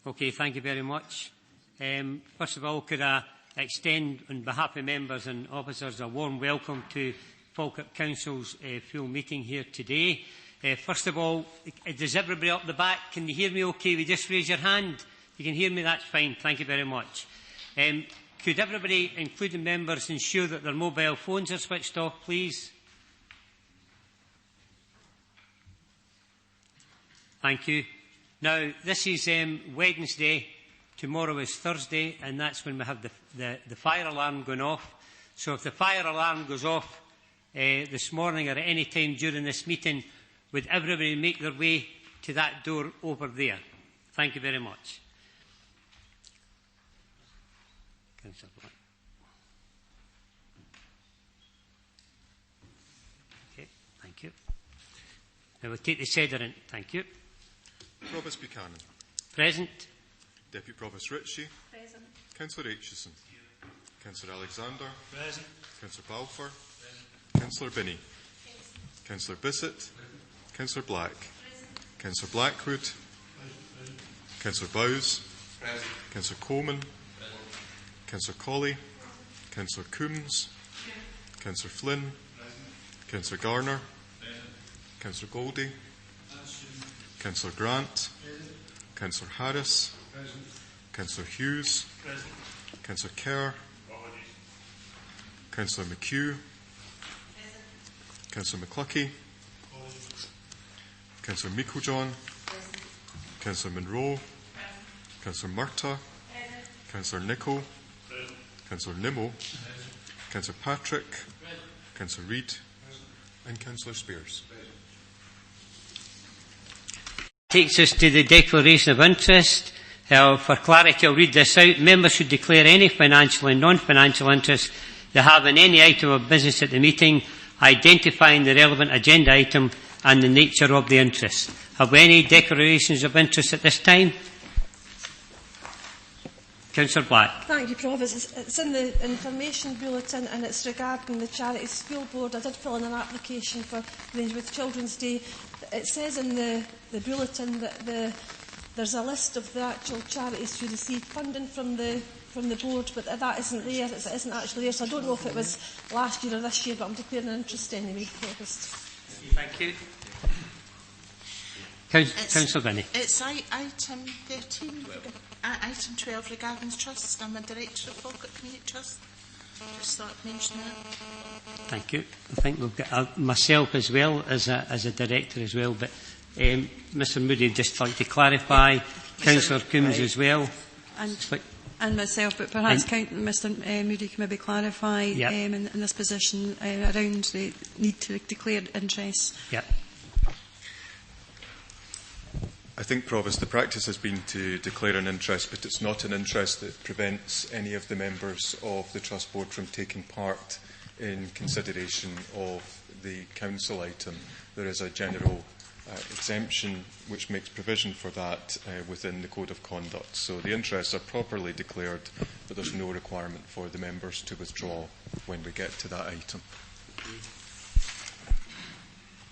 Okay, thank you very much. First of all, could I extend, on behalf of members and officers, a warm welcome to Falkirk Council's full meeting here today. First of all, does everybody up the back, can you hear me okay? Will you just raise your hand? If you can hear me, that's fine. Thank you very much. Could everybody, including members, ensure that their mobile phones are switched off, please? Thank you. Now, this is Wednesday. Tomorrow is Thursday, and that's when we have the fire alarm going off. So if the fire alarm goes off this morning or at any time during this meeting, would everybody make their way to that door over there? Thank you very much. Councillor Black. Okay, thank you. Now we'll take the Cedar in. Thank you. Provost Buchanan. Present. Deputy Provost Ritchie. Present. Councillor Aitchison. Councillor Alexander. Present. Councillor Balfour. Councillor Binney. Councillor Bissett. Councillor Black. Councillor Blackwood. Councillor Bowes. Councillor Coleman. Councillor Colley. Councillor Coombs. Councillor Flynn. Councillor Garner. Councillor Goldie. Councillor Grant. Councillor Harris. Councillor Hughes. Councillor Kerr. Councillor McHugh. Councillor McCluckie. Councillor Meiklejohn. Councillor Monroe. Councillor Murtagh. Councillor Nicholl. Councillor Nimmo. Councillor Patrick. Councillor Reid. And Councillor Spears. Takes us to the declaration of interest. For clarity, I'll read this out. Members should declare any financial and non-financial interest they have in any item of business at the meeting, identifying the relevant agenda item and the nature of the interest. Have we any declarations of interest at this time? Councillor Black. Thank you, Provost. It's in the information bulletin and it's regarding the Charity School Board. I did fill in an application for Rangeworth Children's Day. It says in the bulletin that there's a list of the actual charities who receive funding from the board, but that isn't there. It isn't actually there, so I don't know if it was last year or this year, but I'm declaring an interest anyway, Provost. Thank you. Councillor Binney. It's item 13, item 12 regarding trusts. I'm a director of Falkirk Community Trust. Just thought I'd mention that. Thank you. I think we've got myself as well as a director as well, but Mr Moody, I'd just like to clarify, Councillor Coombs as well. And myself, but perhaps Mr Moody can maybe clarify in this position around the need to declare interest. Yep. I think, Provost, the practice has been to declare an interest, but it's not an interest that prevents any of the members of the Trust Board from taking part in consideration of the Council item. There is a general exemption which makes provision for that within the Code of Conduct. So the interests are properly declared, but there's no requirement for the members to withdraw when we get to that item.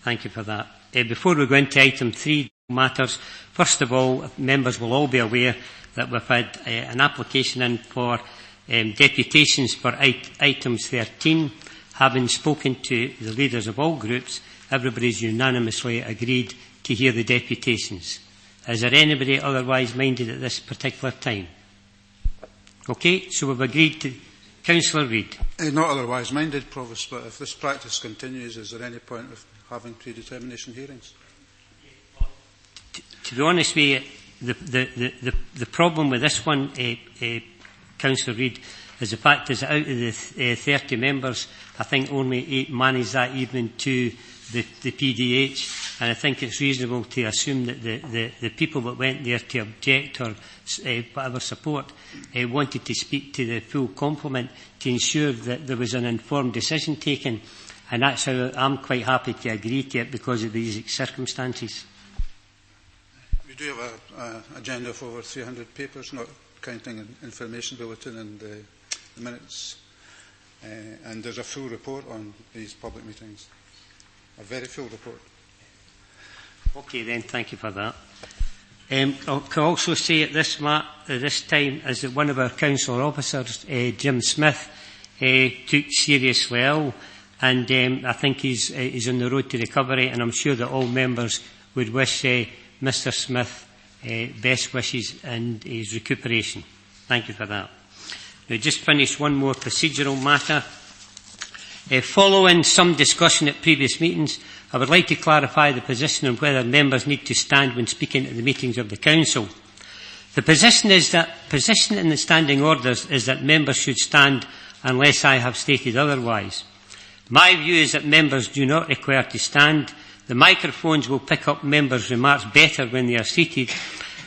Thank you for that. Before we go into item 3 matters, first of all, members will all be aware that we've had an application in for deputations for items 13. Having spoken to the leaders of all groups, everybody's unanimously agreed to hear the deputations. Is there anybody otherwise minded at this particular time? Okay, so we've agreed to Councillor Reid. Not otherwise minded, Provost, but if this practice continues, is there any point of having predetermination hearings? To be honest with you, the problem with this one, Councillor Reid, is the fact is that out of the 30 members, I think only 8 managed that evening to the PDH, and I think it's reasonable to assume that the people that went there to object or whatever support wanted to speak to the full complement to ensure that there was an informed decision taken, and that's how I'm quite happy to agree to it because of these circumstances. We do have an agenda of over 300 papers, not counting an information bulletin and the minutes, and there's a full report on these public meetings. A very full report. Okay then, thank you for that. I can also say at this time is that one of our council officers, Jim Smith, took seriously ill, and I think he's on the road to recovery, and I'm sure that all members would wish Mr Smith best wishes in his recuperation. Thank you for that. Now, just finish one more procedural matter. Following some discussion at previous meetings, I would like to clarify the position on whether members need to stand when speaking at the meetings of the Council. The position in the standing orders is that members should stand unless I have stated otherwise. My view is that members do not require to stand. The microphones will pick up members' remarks better when they are seated,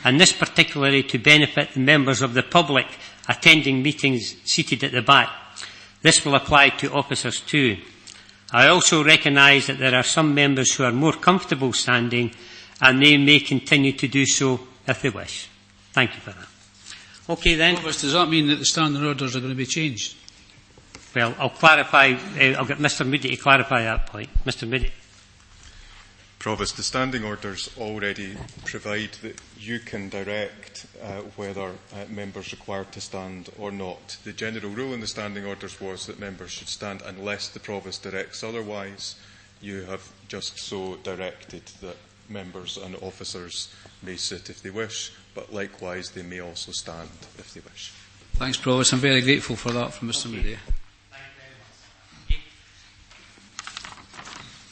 and this particularly to benefit the members of the public attending meetings seated at the back. This will apply to officers too. I also recognise that there are some members who are more comfortable standing, and they may continue to do so if they wish. Thank you for that. Okay then. Does that mean that the standing orders are going to be changed? Well, I'll clarify. I'll get Mr Moody to clarify that point. Mr Moody. Provost, the standing orders already provide that you can direct whether members required to stand or not. The general rule in the standing orders was that members should stand unless the Provost directs otherwise. You have just so directed that members and officers may sit if they wish, but likewise they may also stand if they wish. Thanks, Provost. I'm very grateful for that from Mr Moody.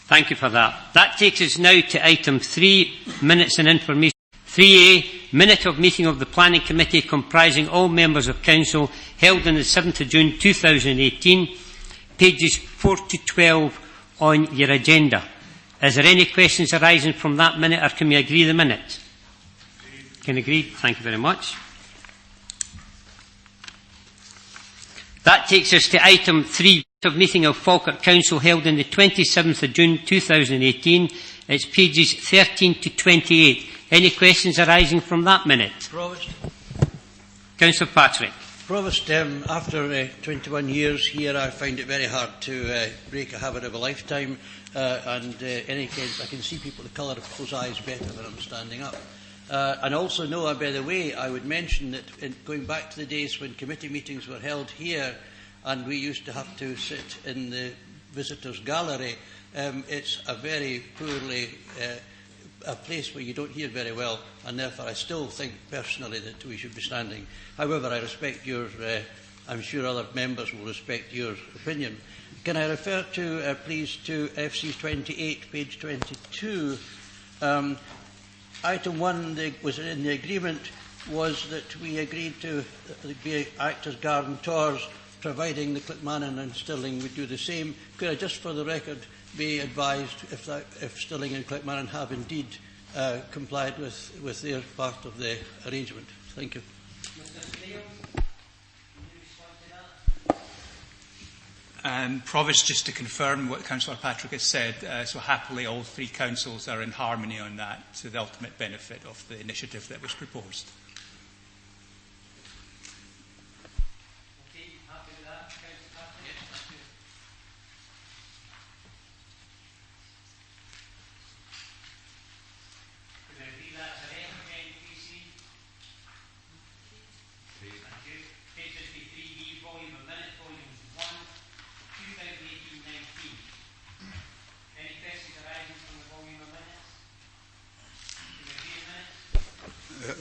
Thank you for that. That takes us now to item 3, minutes and information. 3A, minute of meeting of the Planning Committee comprising all members of Council held on the 7th of June 2018, pages 4 to 12 on your agenda. Is there any questions arising from that minute, or can we agree the minute? Can agree. Thank you very much. That takes us to item 3. Of meeting of Falkirk Council held on the 27th of June 2018. It's pages 13 to 28. Any questions arising from that minute? Provost. Councillor Patrick. Provost, after 21 years here, I find it very hard to break a habit of a lifetime, and in any case, I can see people the colour of people's eyes better when I'm standing up. And also know, by the way, I would mention that going back to the days when committee meetings were held here, and we used to have to sit in the visitors' gallery, it's a very poorly, a place where you don't hear very well, and therefore I still think personally that we should be standing. However, I respect your, I'm sure other members will respect your opinion. Can I refer to, please, to FC 28, page 22? Item 1 was in the agreement was that we agreed to act as guarantors, providing the Clickmannon and Stirling would do the same. Could I just for the record be advised if Stirling and Clickmannon have indeed complied with their part of the arrangement? Thank you. Mr. Steele, can you respond to that? Provost, just to confirm what Councillor Patrick has said, so happily all 3 councils are in harmony on that to the ultimate benefit of the initiative that was proposed.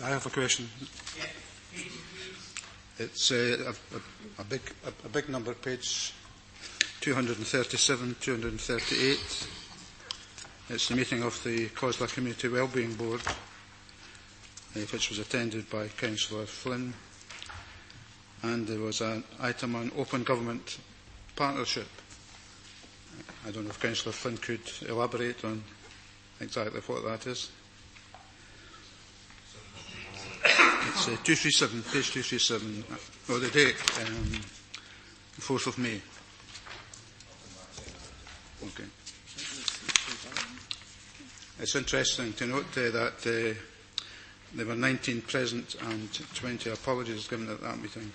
I have a question. It's a big number, page 237, 238. It's the meeting of the COSLA Community Wellbeing Board, which was attended by Councillor Flynn. And there was an item on open government partnership. I don't know if Councillor Flynn could elaborate on exactly what that is. It's 237, page 237. Oh, the date, 4th of May. Okay. It's interesting to note that there were 19 present and 20 apologies given at that meeting.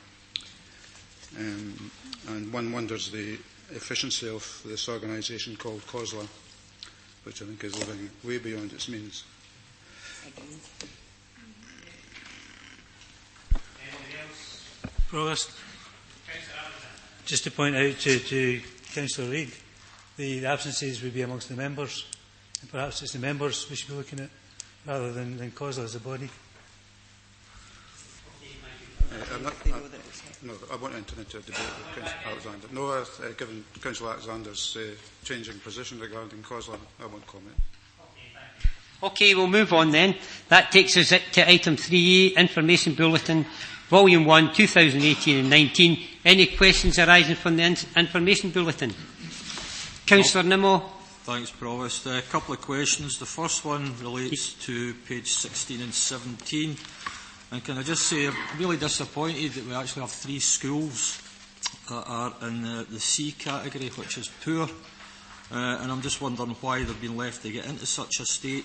And one wonders the efficiency of this organisation called COSLA, which I think is living way beyond its means. Provost. Just to point out to Councillor Reid, the absences would be amongst the members. And perhaps it's the members we should be looking at rather than COSLA as a body. No, I won't enter into a debate with Councillor Alexander. No, given Councillor Alexander's changing position regarding COSLA, I won't comment. Okay, we'll move on then. That takes us to item 3A, Information Bulletin, Volume 1, 2018 and 19. Any questions arising from the Information Bulletin? Councillor Nimmo. Thanks, Provost. A couple of questions. The first one relates to page 16 and 17. And can I just say, I'm really disappointed that we actually have 3 schools that are in the C category, which is poor. And I'm just wondering why they've been left to get into such a state.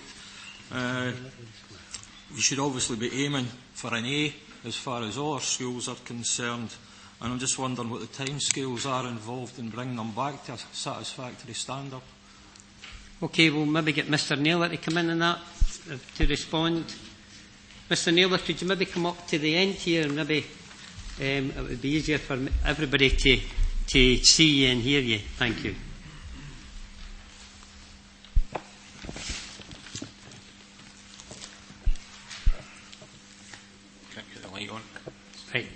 We should obviously be aiming for an A as far as all our schools are concerned. And I'm just wondering what the timescales are involved in bringing them back to a satisfactory standard. Okay, we'll maybe get Mr Naylor to come in on that to respond. Mr Naylor, could you maybe come up to the end here and maybe it would be easier for everybody to see you and hear you. Thank you. Can't get the light on. Right.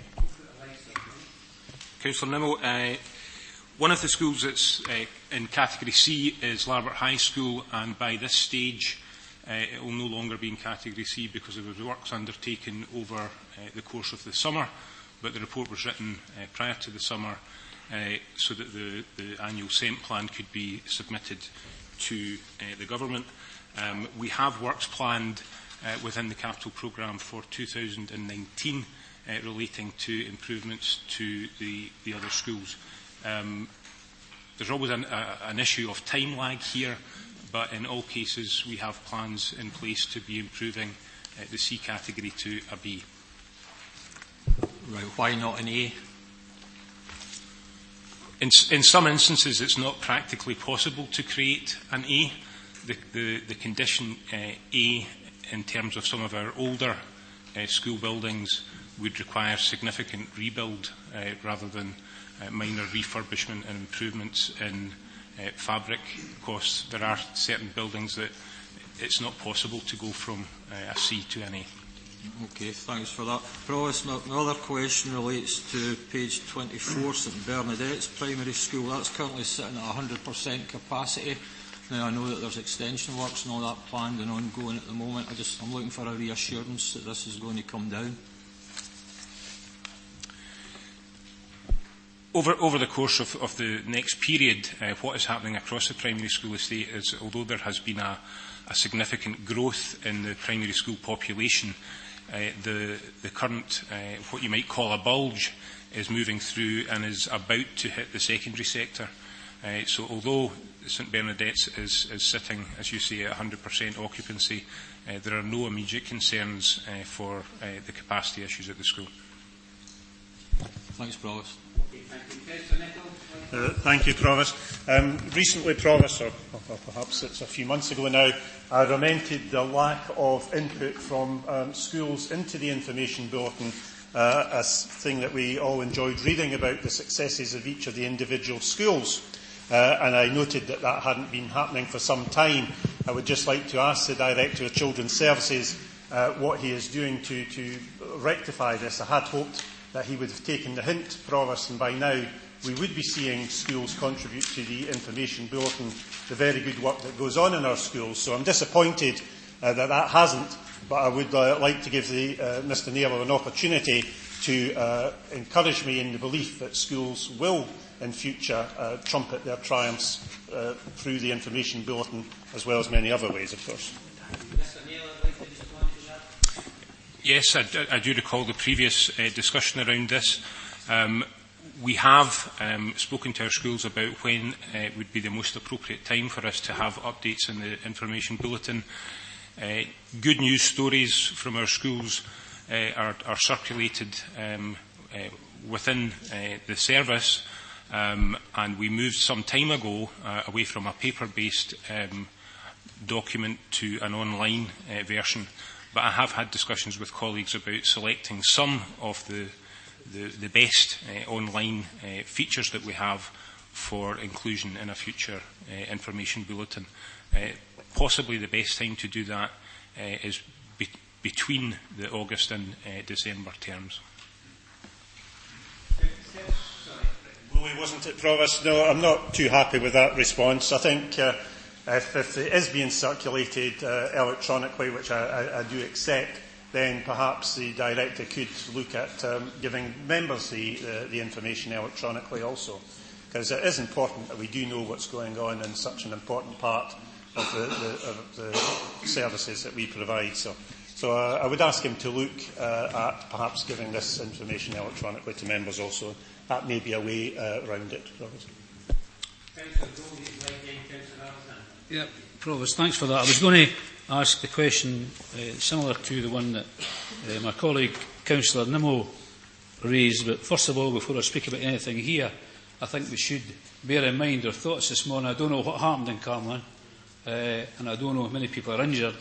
Councillor Nimmo, one of the schools that's in Category C is Larbert High School, and by this stage it will no longer be in Category C because of the works undertaken over the course of the summer, but the report was written prior to the summer so that the annual SENT plan could be submitted to the Government. We have works planned within the capital programme for 2019 relating to improvements to the other schools. There's always an issue of time lag here, but in all cases we have plans in place to be improving the C category to a B. Right, why not an A? In some instances it's not practically possible to create an A. The condition A, in terms of some of our older school buildings, would require significant rebuild rather than minor refurbishment and improvements in fabric costs. There are certain buildings that it's not possible to go from a C to an A. Okay, thanks for that. Provost, my other question relates to page 24, St Bernadette's Primary School. That's currently sitting at 100% capacity. Now, I know that there's extension works and all that planned and ongoing at the moment. I'm looking for a reassurance that this is going to come down. Over the course of the next period, what is happening across the primary school estate is, although there has been a significant growth in the primary school population, the current, what you might call a bulge, is moving through and is about to hit the secondary sector. So although St Bernadette's is sitting, as you say, at 100% occupancy, there are no immediate concerns for the capacity issues at the school. Thanks, Provost. Thank you, Provost. Recently, Provost, or perhaps it's a few months ago now, I lamented the lack of input from schools into the information bulletin, a thing that we all enjoyed reading about the successes of each of the individual schools. And I noted that that hadn't been happening for some time. I would just like to ask the Director of Children's Services what he is doing to rectify this. I had hoped that he would have taken the hint, Provost, and by now we would be seeing schools contribute to the information bulletin, the very good work that goes on in our schools. So I'm disappointed that hasn't, but I would like to give Mr Naylor an opportunity to encourage me in the belief that schools will in future trumpet their triumphs through the information bulletin, as well as many other ways, of course. Yes, I do recall the previous discussion around this. We have spoken to our schools about when would be the most appropriate time for us to have updates in the information bulletin. Good news stories from our schools are circulated within the service, and we moved some time ago away from a paper-based document to an online version. But I have had discussions with colleagues about selecting some of the the best online features that we have for inclusion in a future information bulletin. Possibly the best time to do that is between the August and December terms. Willie, wasn't it, Provost? No, I'm not too happy with that response. I think if it is being circulated electronically, which I do accept, then perhaps the Director could look at giving members the information electronically also. Because it is important that we do know what's going on in such an important part of the services that we provide. So I would ask him to look at perhaps giving this information electronically to members also. That may be a way around it. Yeah, Provost, thanks for that. I was going to ask the question similar to the one that my colleague Councillor Nimmo raised, but first of all, before I speak about anything here, I think we should bear in mind our thoughts this morning. I don't know what happened in Carmlan, and I don't know how many people are injured,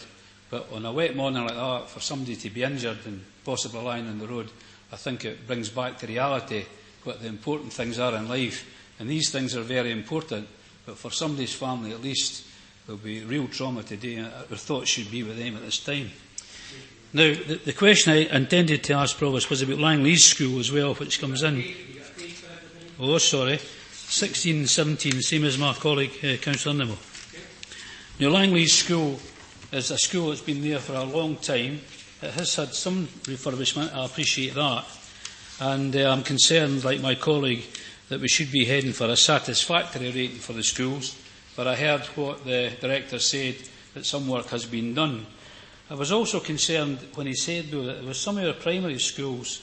but on a wet morning like that, for somebody to be injured and possibly lying on the road, I think it brings back to reality what the important things are in life. And these things are very important, but for somebody's family at least, there will be real trauma today, and our thoughts should be with them at this time. Now, the question I intended to ask, Provost, was about Langley's School as well, which comes in. Oh, sorry. 16 and 17, same as my colleague, Councillor Nimmo. Now, Langley's School is a school that's been there for a long time. It has had some refurbishment, I appreciate that. And I'm concerned, like my colleague, that we should be heading for a satisfactory rating for the schools. But I heard what the Director said, that some work has been done. I was also concerned when he said, though, that there were some of our primary schools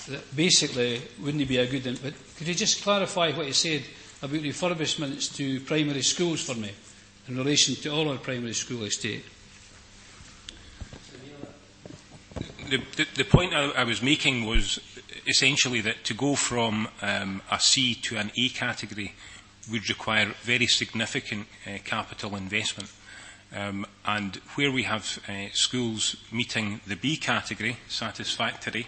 that basically wouldn't be a good... But could you just clarify what he said about refurbishments to primary schools for me in relation to all our primary school estate? The point I was making was essentially that to go from a C to an A category would require very significant capital investment. And where we have schools meeting the B category, satisfactory,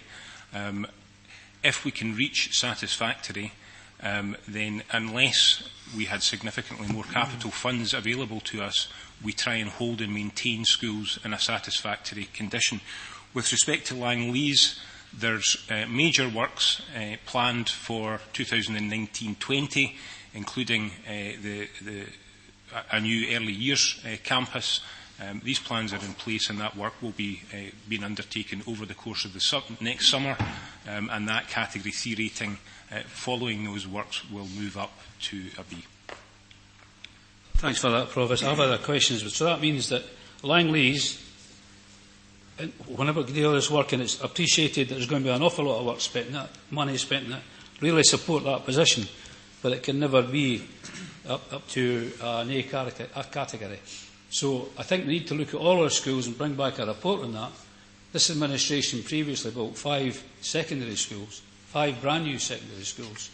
if we can reach satisfactory, then unless we had significantly more capital funds available to us, we try and hold and maintain schools in a satisfactory condition. With respect to Langley's, there's major works planned for 2019-20, including a new early years campus. These plans are in place, and that work will be being undertaken over the course of the next summer, and that Category C rating following those works will move up to a B. Thanks for that, Provost. I have other questions. So that means that Langley's, whenever they do this work, and it's appreciated that there's going to be an awful lot of work spent in that, money spent in it, really support that position, but it can never be up to an A category. So I think we need to look at all our schools and bring back a report on that. This administration previously built 5 secondary schools, 5 brand new secondary schools.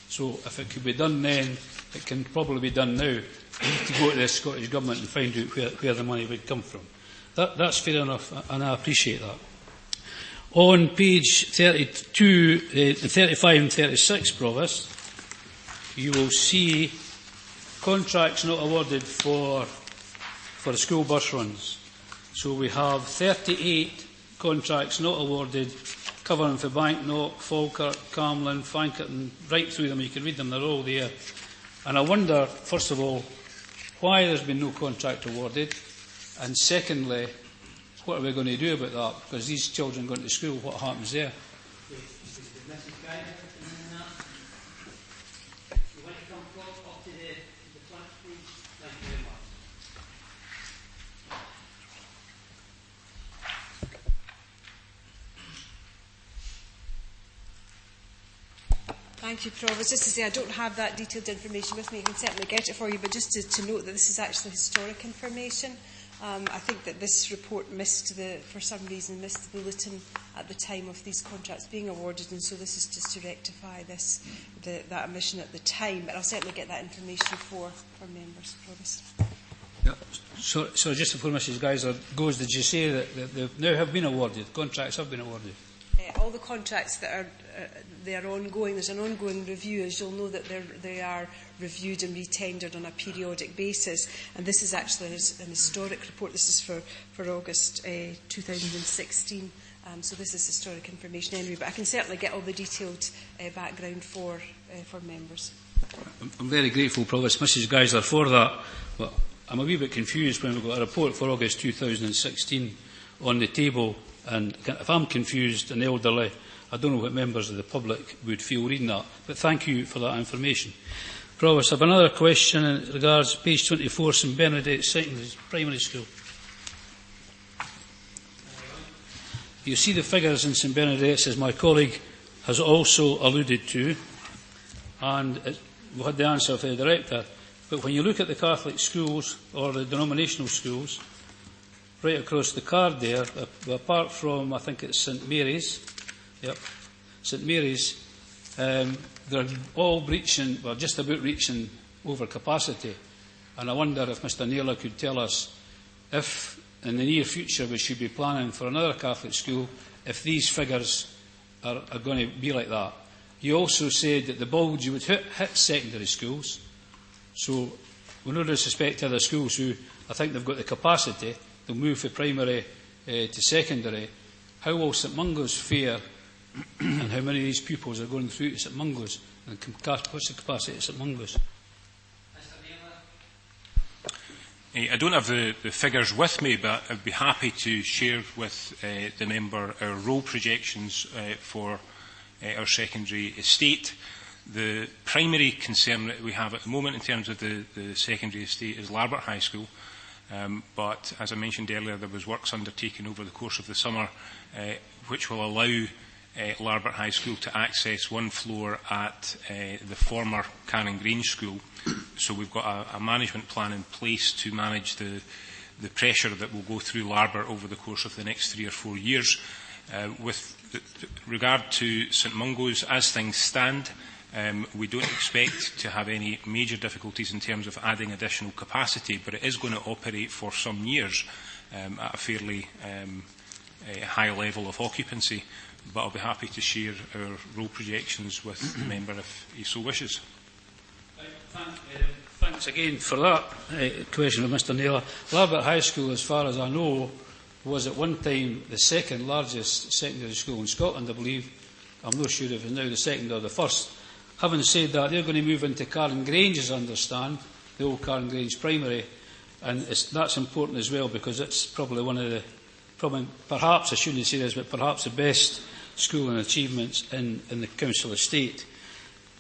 So if it could be done then, it can probably be done now. We need to go to the Scottish Government and find out where the money would come from. That's fair enough, and I appreciate that. On page 32, 35 and 36, Provost, you will see contracts not awarded for the school bus runs. So we have 38 contracts not awarded, covering for Banknock, Falkirk, Carmlan, Falkirk, right through them. You can read them, they're all there. And I wonder, first of all, why there's been no contract awarded, and secondly, what are we going to do about that? Because these children going to school, what happens there? Thank you, Provost. Just to say, I don't have that detailed information with me. I can certainly get it for you, but just to note that this is actually historic information. I think that this report missed for some reason, missed the bulletin at the time of these contracts being awarded, and so this is just to rectify that omission at the time. But I'll certainly get that information for members, Provost. Yeah. So just before Mrs. Geiser goes, did you say that they now have been awarded, contracts have been awarded? all the contracts that are they are ongoing. There's an ongoing review. As you'll know, that they are reviewed and retendered on a periodic basis. And this is actually an historic report. This is for August 2016. So this is historic information anyway. But I can certainly get all the detailed background for members. I'm very grateful, Provost Mrs Geisler, for that. But I'm a wee bit confused when we've got a report for August 2016 on the table. And if I'm confused and elderly, I don't know what members of the public would feel reading that. But thank you for that information. Provost, I have another question in regards to page 24, St Bernadette Secondary Primary School. You see the figures in St Bernadette's, as my colleague has also alluded to, and we had the answer from the Director. But when you look at the Catholic schools or the denominational schools, right across the card there, apart from, I think it's St Mary's, St Mary's, they're all breaching, well, just about reaching over capacity. And I wonder if Mr Naylor could tell us if, in the near future, we should be planning for another Catholic school, if these figures are going to be like that. You also said that the bulge would hit secondary schools. So, with no disrespect to other schools who, I think they've got the capacity, they'll move from primary to secondary. How will St Mungo's fare, and how many of these pupils are going through to St Mungo's, and what's the capacity at St Mungo's? I don't have the figures with me, but I'd be happy to share with the member our role projections for our secondary estate. The primary concern that we have at the moment in terms of the secondary estate is Larbert High School. But as I mentioned earlier, there was works undertaken over the course of the summer which will allow Larbert High School to access one floor at the former Canning Grange School. So we've got a management plan in place to manage the pressure that will go through Larbert over the course of the next 3 or 4 years. With regard to St Mungo's, as things stand, we don't expect to have any major difficulties in terms of adding additional capacity, but it is going to operate for some years at a fairly high level of occupancy. But I'll be happy to share our role projections with the member if he so wishes. Thanks again for that question of Mr Naylor. Larbert High School, as far as I know, was at one time the second largest secondary school in Scotland, I believe. I'm not sure if it's now the second or the first. Having said that, they're going to move into Carn Grange, as I understand, the old Carn Grange Primary, and that's important as well because it's probably one of the, perhaps, I shouldn't say this, but perhaps the best school and achievements in the council estate.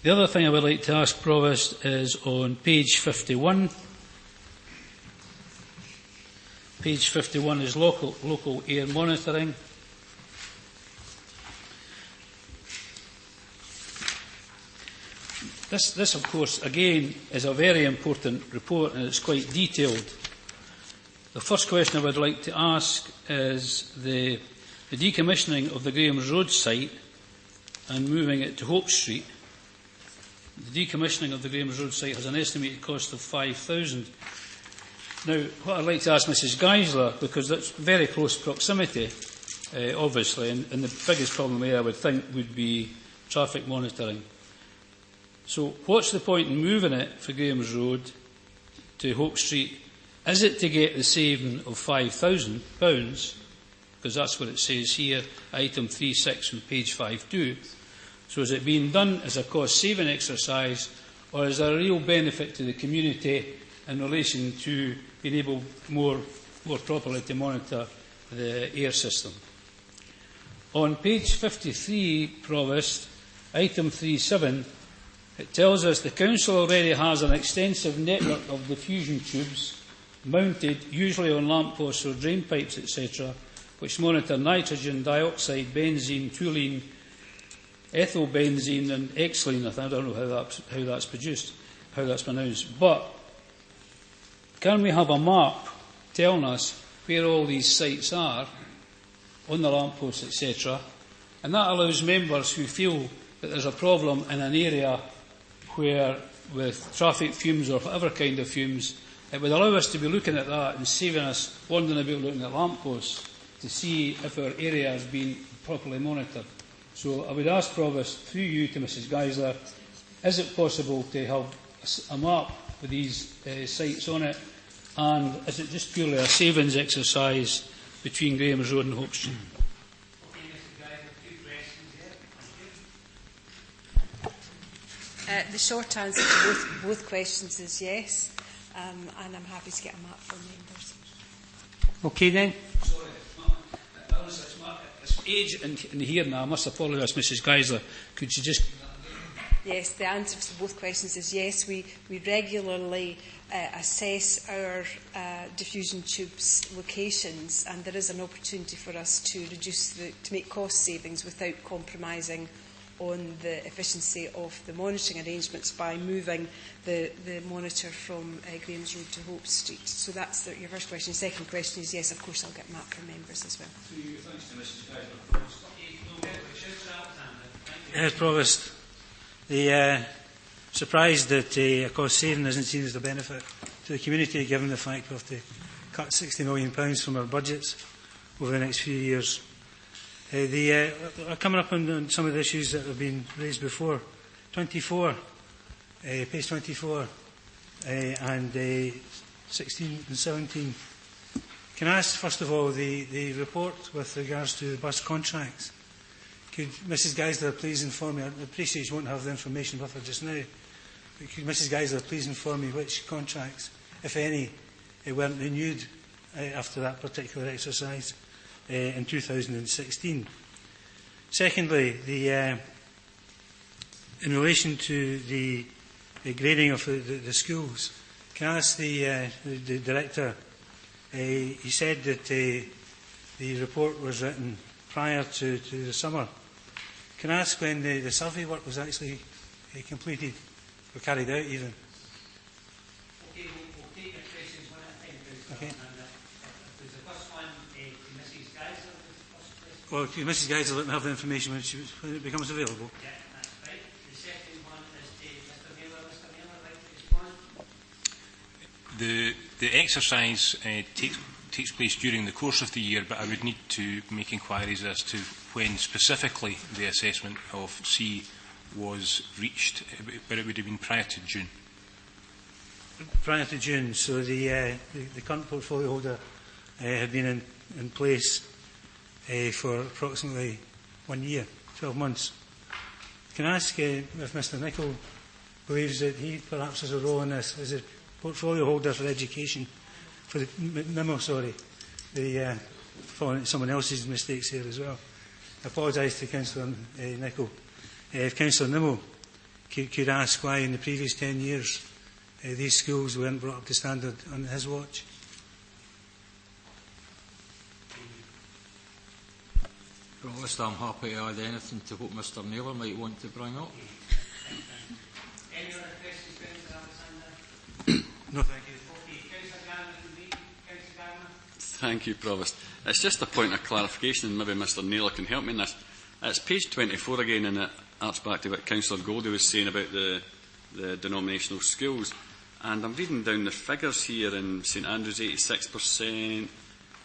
The other thing I would like to ask, Provost, is on page 51. Page 51 is local air monitoring. This, of course, again, is a very important report and it's quite detailed. The first question I would like to ask is the decommissioning of the Graham's Road site and moving it to Hope Street. The decommissioning of the Graham's Road site has an estimated cost of £5,000. Now, what I'd like to ask Mrs Geisler, because that's very close proximity, obviously, and the biggest problem here, I would think, would be traffic monitoring. So what's the point in moving it for Graham's Road to Hope Street? Is it to get the saving of £5,000? Because that's what it says here, item 3.6 on page 5.2. So is it being done as a cost-saving exercise, or is there a real benefit to the community in relation to being able more properly to monitor the air system? On page 53, Provost, item 3.7, it tells us the Council already has an extensive network of diffusion tubes mounted usually on lampposts or drain pipes, etc., which monitor nitrogen, dioxide, benzene, toluene, ethylbenzene and xylene. I don't know how that's produced, how that's pronounced. But can we have a map telling us where all these sites are on the lampposts, etc., and that allows members who feel that there's a problem in an area where, with traffic fumes or whatever kind of fumes, it would allow us to be looking at that and saving us wandering about looking at lampposts. to see if our area has been properly monitored. So I would ask Provost, through you to Mrs Geisler, is it possible to have a map with these sites on it, and is it just purely a savings exercise between Graham's Road and Hope Street? The short answer to both questions is yes, and I'm happy to get a map from members. Okay then. Sorry, it's age in here now. I must apologise, Mrs Geisler. Could you just... Yes, the answer to both questions is yes. We regularly assess our diffusion tubes locations, and there is an opportunity for us to to make cost savings without compromising on the efficiency of the monitoring arrangements by moving the monitor from Graham's Road to Hope Street. So that's your first question. The second question is yes, of course, I'll get a map from members as well. Yes, Provost. Surprised that a cost saving isn't seen as a benefit to the community, given the fact we have to cut £60 million from our budgets over the next few years. Coming up on some of the issues that have been raised before, 24, page 24, and 16 and 17. Can I ask, first of all, the report with regards to the bus contracts? Could Mrs Geisler please inform me? I appreciate you won't have the information with her just now, but could Mrs Geisler please inform me which contracts, if any, weren't renewed after that particular exercise in 2016? Secondly, in relation to the grading of the schools, can I ask the Director, he said that the report was written prior to the summer. Can I ask when the survey work was actually completed, or carried out even? Okay, we'll take your questions one at a time. Okay. There's the first one to Mrs Geisler. Well, Mrs Geisler let me have the information when it becomes available. Yeah, that's right. The second one is to Mr Naylor. Mr Naylor, like to respond? The exercise takes place during the course of the year, but I would need to make inquiries as to when specifically the assessment of C was reached, but it would have been prior to June. Prior to June, so the current portfolio holder had been in place for approximately 1 year, 12 months. Can I ask if Mr Nicholl believes that he perhaps has a role in this as a portfolio holder for education, for the NIMO, following someone else's mistakes here as well. I apologise to Councillor Nicholl. If Councillor Nimmo could ask why in the previous 10 years these schools weren't brought up to standard on his watch. Provost, I'm happy to add anything to what Mr Naylor might want to bring up. Any other questions, Councillor Alexander? No, thank you. Okay, Councillor Garner, Councillor Garner. Thank you, Provost. It's just a point of clarification, and maybe Mr Naylor can help me in this. It's page 24 again, and it arcs back to what Councillor Goldie was saying about the denominational schools. And I'm reading down the figures here in St Andrews, 86%,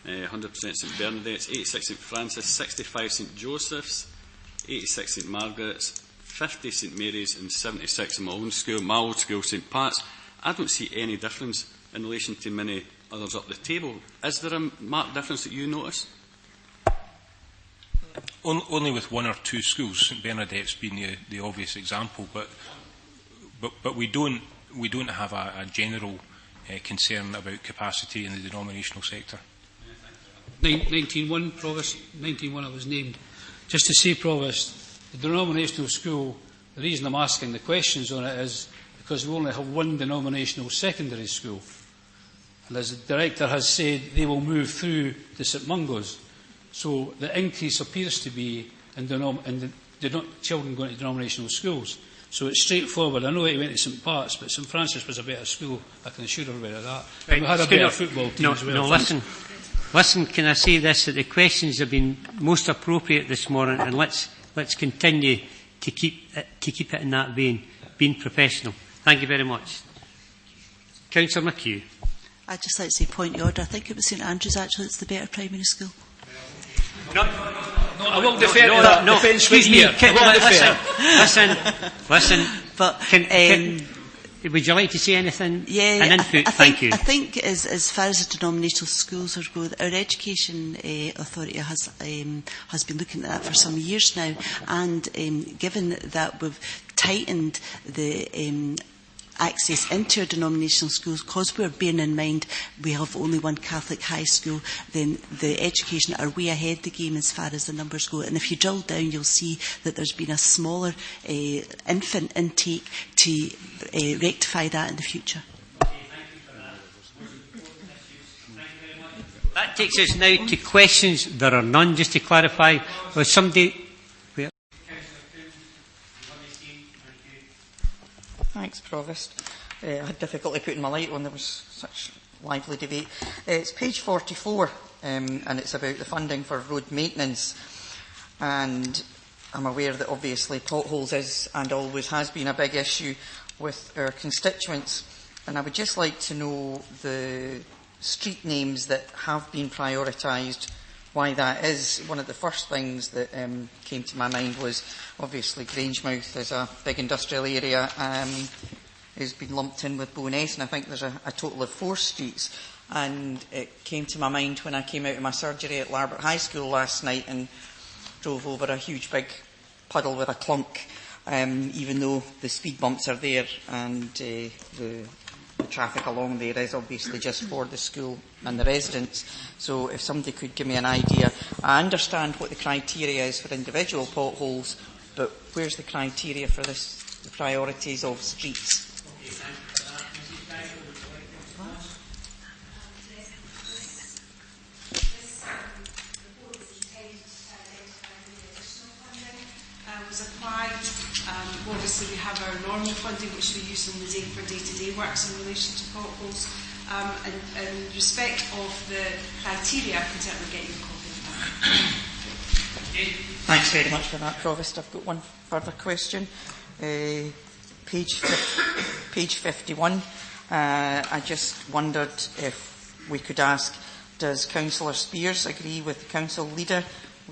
100% St Bernadette's, 86 St Francis, 65 St Joseph's, 86 St Margaret's, 50 St Mary's, and 76 in my old school, St Pat's. I don't see any difference in relation to many others up the table. Is there a marked difference that you notice? Only with one or two schools, St Bernadette's being the obvious example, but we don't have a general concern about capacity in the denominational sector. 19.1, Provost. 19.1 I was named. Just to say, Provost, the denominational school, the reason I'm asking the questions on it is because we only have one denominational secondary school. And as the Director has said, they will move through to St Mungo's. So the increase appears to be in children going to denominational schools. So it's straightforward. I know he went to St Pat's, but St Francis was a better school. I can assure everybody of that. Right, and we had a better football team as well. No, listen, can I say this, that the questions have been most appropriate this morning, and let's continue to keep it in that vein, being professional. Thank you very much. Councillor McHugh. I'd just like to say point of order. I think it was St Andrews actually that's the better primary school. No, I will defer to that defence right here. Listen. But, would you like to say anything? Yeah, An input? Thank you. I think as far as the denominational schools are go, our education authority has been looking at that for some years now, and given that we've tightened the access into our denominational schools, because we're bearing in mind we have only one Catholic high school, then the education are way ahead the game as far as the numbers go. And if you drill down, you'll see that there's been a smaller infant intake to rectify that in the future. That takes us now to questions. There are none. Just to clarify, was somebody... Thanks, Provost. I had difficulty putting my light on. There was such lively debate. It's page 44, and it's about the funding for road maintenance. And I'm aware that obviously potholes is and always has been a big issue with our constituents. And I would just like to know the street names that have been prioritised, why that is. One of the first things that came to my mind was obviously Grangemouth is a big industrial area, has been lumped in with Bowness, and I think there's a total of 4 streets. And it came to my mind when I came out of my surgery at Larbert High School last night and drove over a huge big puddle with a clunk, even though the speed bumps are there and the traffic along there is obviously just for the school and the residents. So if somebody could give me an idea. I understand what the criteria is for individual potholes, but where's the criteria for this, the priorities of streets? Was applied. Obviously, we have our normal funding, which we use in the day for day-to-day works in relation to potholes. And in respect of the criteria, I can certainly get you a copy of that. Thanks very much for that, Provost. I've got one further question. Page 51. I just wondered if we could ask, does Councillor Spears agree with the council leader?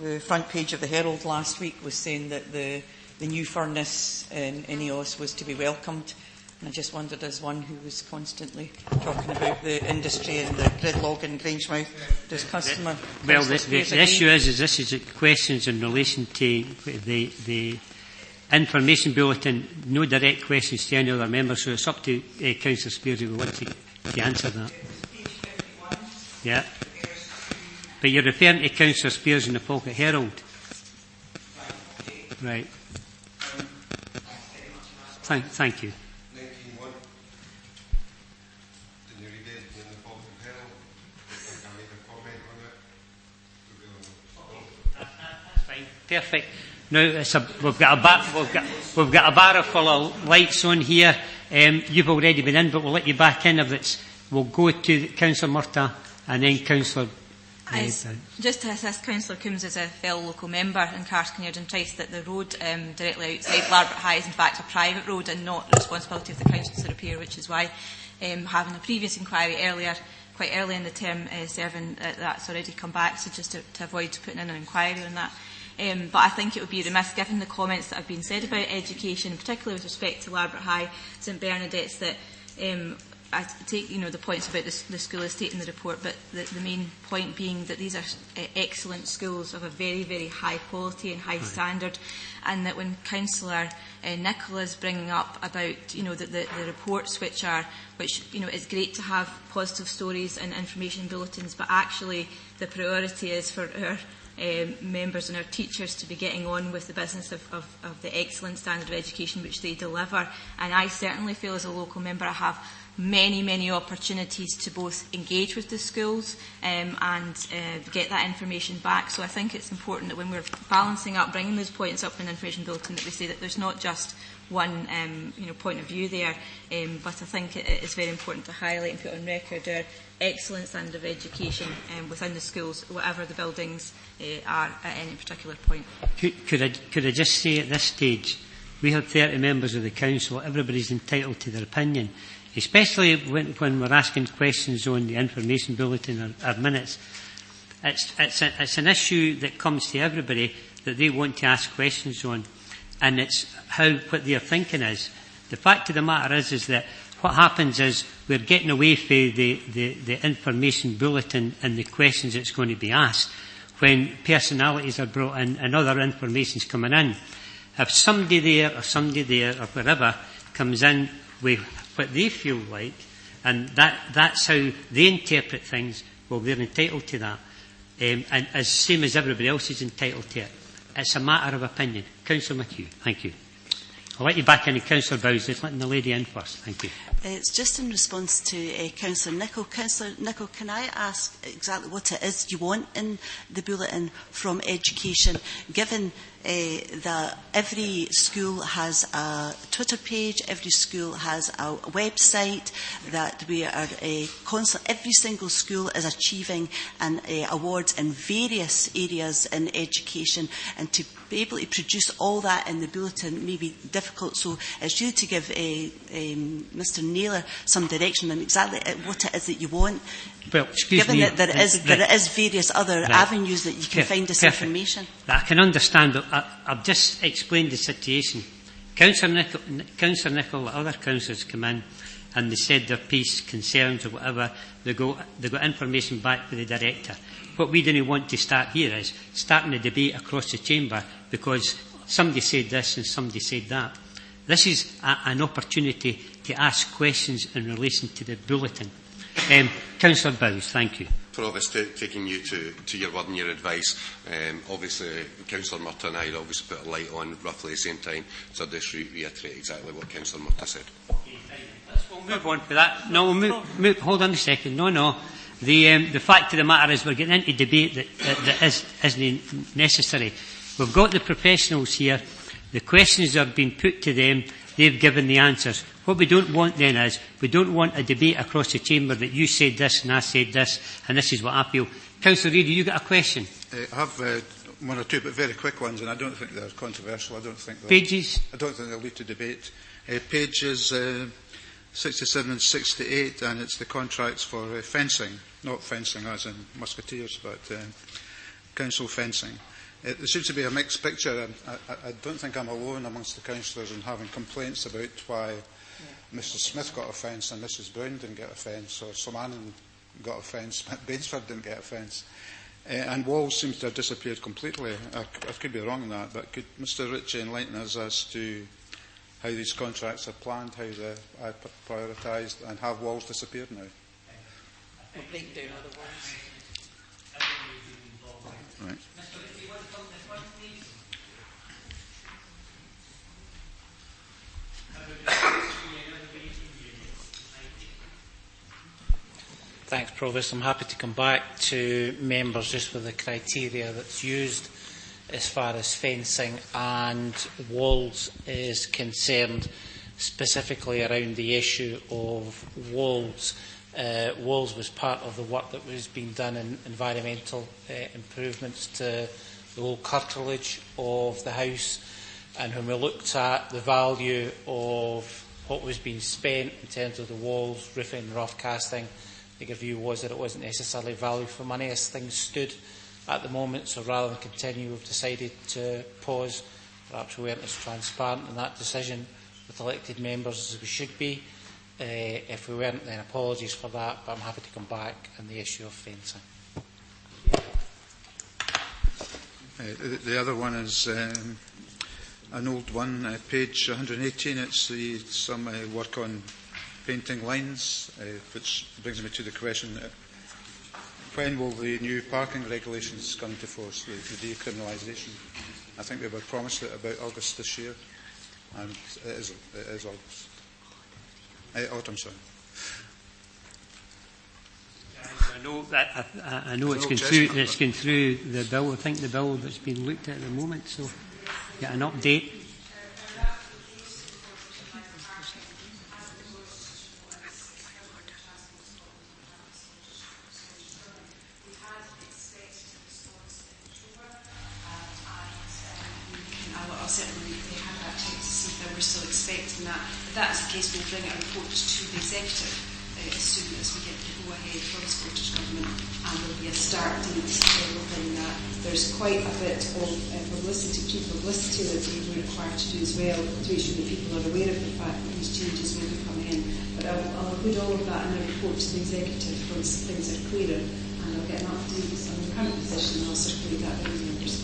The front page of the Herald last week was saying that the new furnace in Ineos was to be welcomed. And I just wondered, as one who was constantly talking about the industry and the gridlock in Grangemouth, does customer... Well, the issue is this is questions in relation to the information bulletin, no direct questions to any other member, so it's up to Councillor Spears if we want to answer that. Yeah. But you're referring to Councillor Spears in the Falkirk Herald? Right. Thank you. Perfect. Now we've got a bar full of lights on here. You've already been in, but we'll let you back in if it's. We'll go to Councillor Murtagh and then Councillor. Just to assist Councillor Coombs as a fellow local member in Carskinard and Trice that the road directly outside Larbert High is in fact a private road and not the responsibility of the council to repair, which is why having a previous inquiry earlier, quite early in the term serving, that's already come back, so just to avoid putting in an inquiry on that. But I think it would be remiss, given the comments that have been said about education, particularly with respect to Larbert High, St Bernadette's, that I take the points about the school estate in the report, but the main point being that these are excellent schools of a very, very high quality and high standard, and that when Councillor Nicola is bringing up about the reports which it's great to have positive stories and information bulletins, but actually the priority is for our members and our teachers to be getting on with the business of the excellent standard of education which they deliver. And I certainly feel as a local member I have many opportunities to both engage with the schools and get that information back. So I think it's important that when we're balancing up, bringing those points up in an information bulletin, that we say that there's not just one point of view there, but I think it is very important to highlight and put on record our excellent standard of education within the schools, whatever the buildings are at any particular point. Could I just say at this stage, we have 30 members of the council, everybody's entitled to their opinion, especially when we're asking questions on the information bulletin or minutes. It's an issue that comes to everybody that they want to ask questions on, and it's what their thinking is. The fact of the matter is that what happens is we're getting away from the information bulletin and the questions that's going to be asked when personalities are brought in and other information's coming in. If somebody there or wherever comes in with what they feel like, and that's how they interpret things, well, they're entitled to that. And as same as everybody else is entitled to it. It's a matter of opinion. Councillor McHugh, thank you. I'll let you back in, Councillor Bowes, just letting the lady in first. Thank you. It's just in response to Councillor Nicholl. Councillor Nicholl, can I ask exactly what it is you want in the bulletin from education, given that every school has a Twitter page, every school has a website, that we are every single school is achieving awards in various areas in education, and to be able to produce all that in the bulletin may be difficult, so it's due to give Mr Naylor some direction on exactly what it is that you want. Well, given that there is various other avenues that you can find this information. I can understand, but I've just explained the situation. Councillor Nicholl, other councillors come in and they said their piece, concerns or whatever, they got information back for the director. What we didn't want to start here is starting a debate across the chamber because somebody said this and somebody said that. This is an opportunity to ask questions in relation to the bulletin. Councillor Bowes, thank you. Provost, taking you to your word and your advice, obviously Councillor Murtagh and I obviously put a light on roughly the same time, so I'll just reiterate exactly what Councillor Murtagh said. We'll move on for that. No, we'll move, hold on a second. No. The fact of the matter is we're getting into debate that isn't necessary. We've got the professionals here. The questions have been put to them. They've given the answers. What we don't want then is, we don't want a debate across the chamber that you said this and I said this, and this is what I feel. Councillor Reid, you got a question? I have one or two, but very quick ones, and I don't think they're controversial. I don't think they'll lead to debate. Pages 67 and 68, and it's the contracts for fencing, not fencing as in musketeers, but council fencing. There seems to be a mixed picture, and I don't think I'm alone amongst the councillors in having complaints about why Mr Smith got a fence and Mrs Brown didn't get a fence, or Somanon got a fence, but Bainsford didn't get a fence. And walls seems to have disappeared completely. I could be wrong on that, but could Mr Ritchie enlighten us as to how these contracts are planned, how they are prioritised, and have walls disappeared now? Break down other walls. Right. Thanks, Provost. I'm happy to come back to members just with the criteria that's used as far as fencing and walls is concerned, specifically around the issue of walls. Walls was part of the work that was being done in environmental improvements to the whole curtilage of the house, and when we looked at the value of what was being spent in terms of the walls, roofing and rough casting, I think our view was that it wasn't necessarily value for money as things stood at the moment, so rather than continue we've decided to pause. Perhaps we weren't as transparent in that decision with elected members as we should be. If we weren't, then apologies for that, but I'm happy to come back on the issue of fencing. The other one is an old one, page 118. It's some work on painting lines, which brings me to the question, when will the new parking regulations come into force, the decriminalisation? I think they were promised it about August this year, and it is August. Autumn, sorry. I know it's going through the bill. I think the bill that's been looked at the moment, so get an update. Still expecting that. If that is the case, we'll bring a report to the executive as soon as we get the go-ahead from Scottish Government, and there will be a start date within that. There's quite a bit of pre-publicity that we're required to do as well, to make sure that people are aware of the fact that these changes will be coming in. But I'll include all of that in a report to the Executive once things are clearer, and I'll get an update on the current position, and I'll circulate that with the members.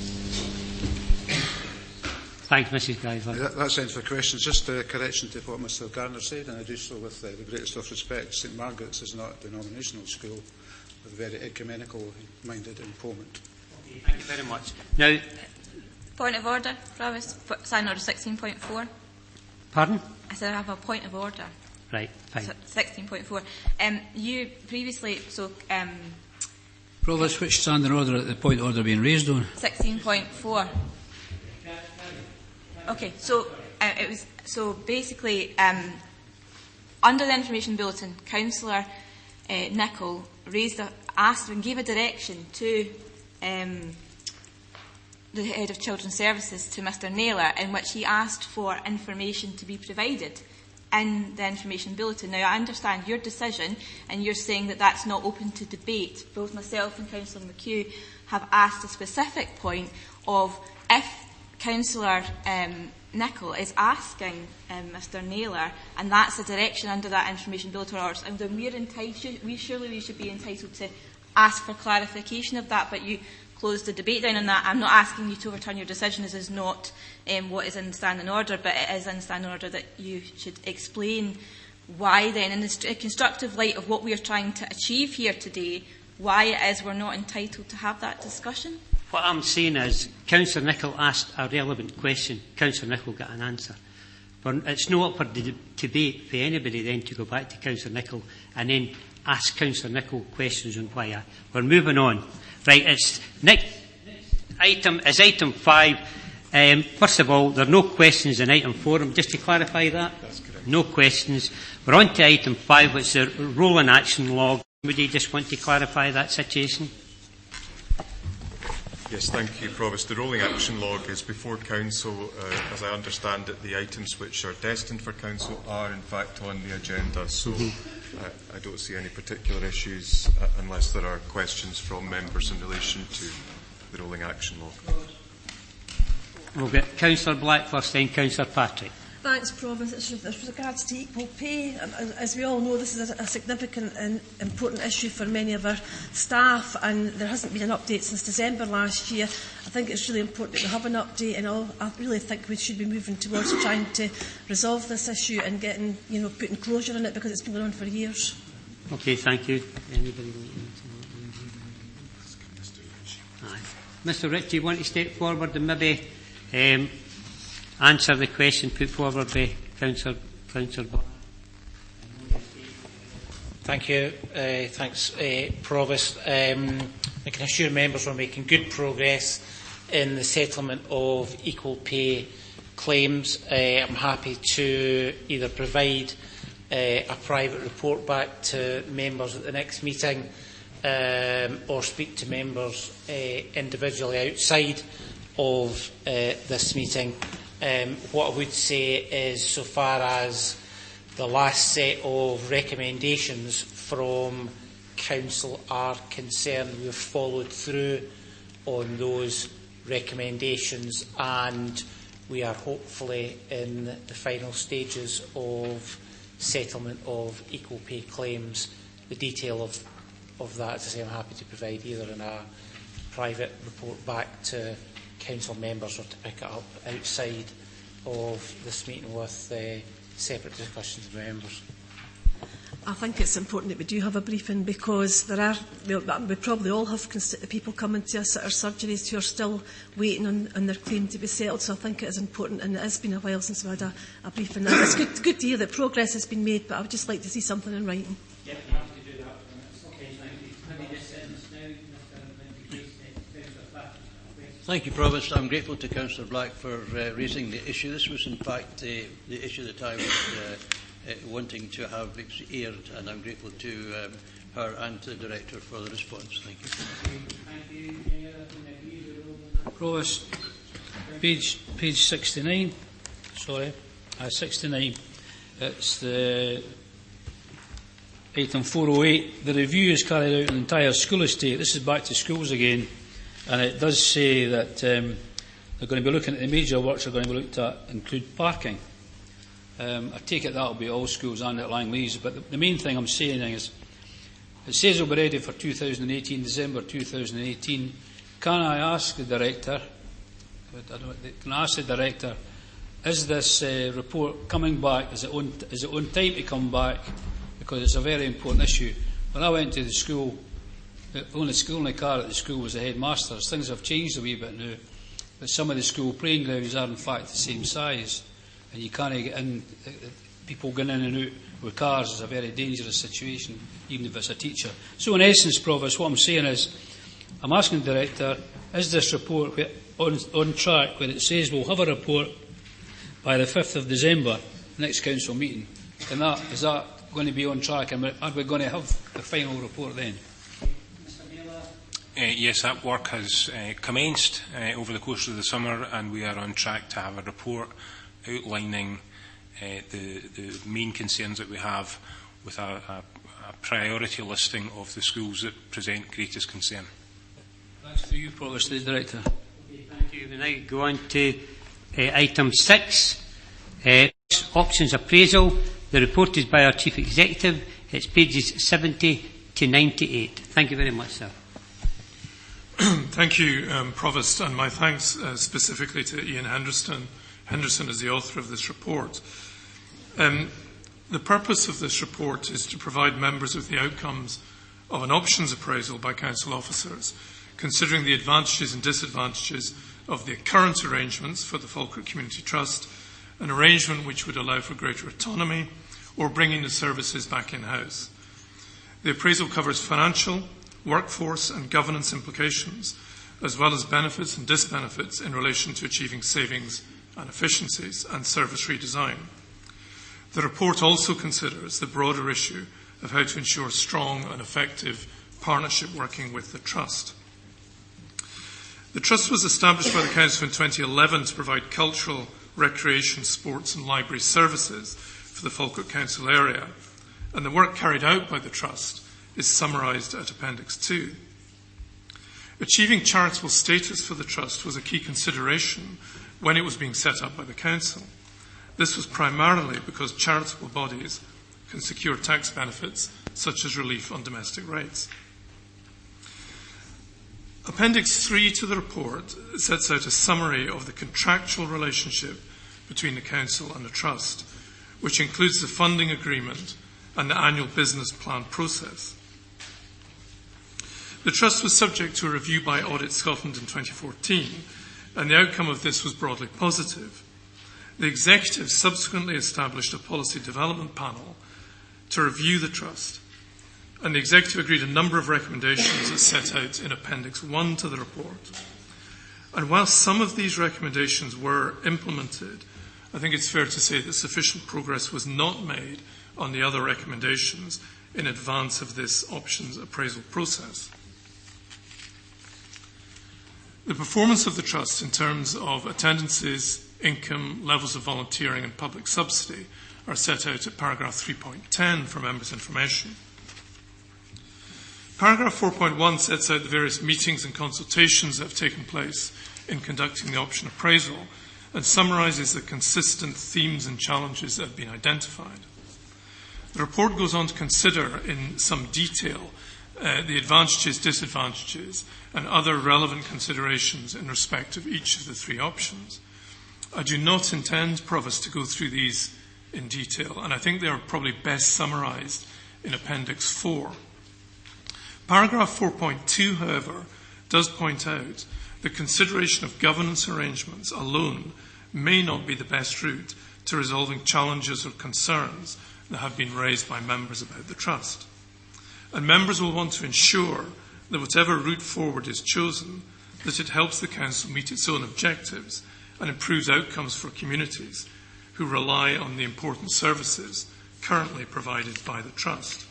Thanks, Mrs. Guyver. That's end for questions. Just a correction to what Mr Garner said, and I do so with the greatest of respect. St Margaret's is not a denominational school with a very ecumenical-minded employment. Okay, thank you very much. Now, point of order, Provost. Sign order 16.4. Pardon? I said I have a point of order. Right, fine. 16.4. You previously, Provost, which standing order at the point of order being raised on? 16.4. Okay, so basically, under the information bulletin, Councillor Nicholl asked and gave a direction to the Head of Children's Services, to Mr Naylor, in which he asked for information to be provided in the information bulletin. Now, I understand your decision, and you're saying that that's not open to debate. Both myself and Councillor McHugh have asked a specific point of if Councillor Nicholl is asking Mr Naylor, and that's a direction under that information bulletin orders, and then surely we should be entitled to ask for clarification of that, but you closed the debate down on that. I'm not asking you to overturn your decision. This is not what is in the standing order, but it is in the standing order that you should explain why then, in the constructive light of what we are trying to achieve here today, why it is we're not entitled to have that discussion. What I'm saying is, Councillor Nicholl asked a relevant question. Councillor Nicholl got an answer. But it's not up for debate for anybody then to go back to Councillor Nicholl and then ask Councillor Nicholl questions on why. We're moving on. Right, it's next item is item 5. First of all, there are no questions in item 4. Just to clarify that, no questions. We're on to item 5, which is the rolling action log. Would you just want to clarify that situation? Yes, thank you, Provost. The rolling action log is before Council. As I understand it, the items which are destined for Council are in fact on the agenda, so I don't see any particular issues unless there are questions from members in relation to the rolling action log. We'll get Councillor Black first, then Councillor Patrick. Thanks, Provost. With regards to equal pay, as we all know, this is a significant and important issue for many of our staff, and there hasn't been an update since December last year. I think it's really important that we have an update, and I really think we should be moving towards trying to resolve this issue and getting, putting closure on it, because it's been going on for years. Okay, thank you. Anybody want to? Mr Rich, do you want to step forward and maybe answer the question put forward by Councillor Black? Thank you. Thanks, Provost. I can assure members we're making good progress in the settlement of equal pay claims. I'm happy to either provide a private report back to members at the next meeting or speak to members individually outside of this meeting. What I would say is, so far as the last set of recommendations from Council are concerned, we have followed through on those recommendations, and we are hopefully in the final stages of settlement of equal pay claims. The detail of that, as I say, I'm happy to provide either in a private report back to Council members or to pick it up outside of this meeting with separate discussions with members. I think it's important that we do have a briefing, because we probably all have people coming to us at our surgeries who are still waiting on their claim to be settled, so I think it is important, and it has been a while since we had a briefing. It's good to hear that progress has been made, but I would just like to see something in writing. Yeah, you have to do that. Okay, thank you. Let me just send this now. Thank you, Provost. I'm grateful to Councillor Black for raising the issue. This was, in fact, the issue that I was wanting to have aired, and I'm grateful to her and to the Director for the response. Thank you. Thank you. Provost, page 69. Sorry, 69. It's the item 408, the review is carried out in the entire school estate. This is back to schools again, and it does say that they're going to be looking at the major works are going to be looked at include parking. I take it that will be all schools and outlying leaves, but the main thing I'm saying is it says it'll be ready for 2018, December 2018. Can I ask the Director, is this report coming back? Is it on time to come back? Because it's a very important issue. When I went to the school, the only car at the school was the headmaster's. Things have changed a wee bit now, but some of the school playing grounds are in fact the same size, and you can't get in. People going in and out with cars is a very dangerous situation, even if it's a teacher. So in essence, Provost, what I'm saying is, I'm asking the Director, is this report on track when it says we'll have a report by the 5th of December, next council meeting? And is that going to be on track, and are we going to have the final report then? Yes, that work has commenced over the course of the summer, and we are on track to have a report outlining the main concerns that we have, with a priority listing of the schools that present greatest concern. Thanks for you, Provost, the Director. Okay, thank you. We now go on to item 6, options appraisal. The report is by our Chief Executive. It's pages 70 to 98. Thank you very much, sir. Thank you, Provost, and my thanks specifically to Ian Henderson. Henderson is the author of this report. The purpose of this report is to provide members with the outcomes of an options appraisal by council officers, considering the advantages and disadvantages of the current arrangements for the Falkirk Community Trust, an arrangement which would allow for greater autonomy, or bringing the services back in-house. The appraisal covers financial, workforce and governance implications, as well as benefits and disbenefits in relation to achieving savings and efficiencies and service redesign. The report also considers the broader issue of how to ensure strong and effective partnership working with the Trust. The Trust was established by the Council in 2011 to provide cultural, recreation, sports and library services for the Falkirk Council area, and the work carried out by the Trust is summarised at Appendix 2. Achieving charitable status for the Trust was a key consideration when it was being set up by the Council. This was primarily because charitable bodies can secure tax benefits such as relief on domestic rates. Appendix 3 to the report sets out a summary of the contractual relationship between the Council and the Trust, which includes the funding agreement and the annual business plan process. The Trust was subject to a review by Audit Scotland in 2014, and the outcome of this was broadly positive. The Executive subsequently established a policy development panel to review the Trust, and the Executive agreed a number of recommendations as set out in Appendix 1 to the report. And while some of these recommendations were implemented, I think it's fair to say that sufficient progress was not made on the other recommendations in advance of this options appraisal process. The performance of the Trust in terms of attendances, income, levels of volunteering and public subsidy are set out at paragraph 3.10 for members' information. Paragraph 4.1 sets out the various meetings and consultations that have taken place in conducting the option appraisal and summarises the consistent themes and challenges that have been identified. The report goes on to consider in some detail the advantages, disadvantages and other relevant considerations in respect of each of the three options. I do not intend, Provost, to go through these in detail, and I think they are probably best summarised in Appendix 4. Paragraph 4.2, however, does point out that consideration of governance arrangements alone may not be the best route to resolving challenges or concerns that have been raised by members about the Trust. And members will want to ensure that whatever route forward is chosen, that it helps the Council meet its own objectives and improves outcomes for communities who rely on the important services currently provided by the Trust.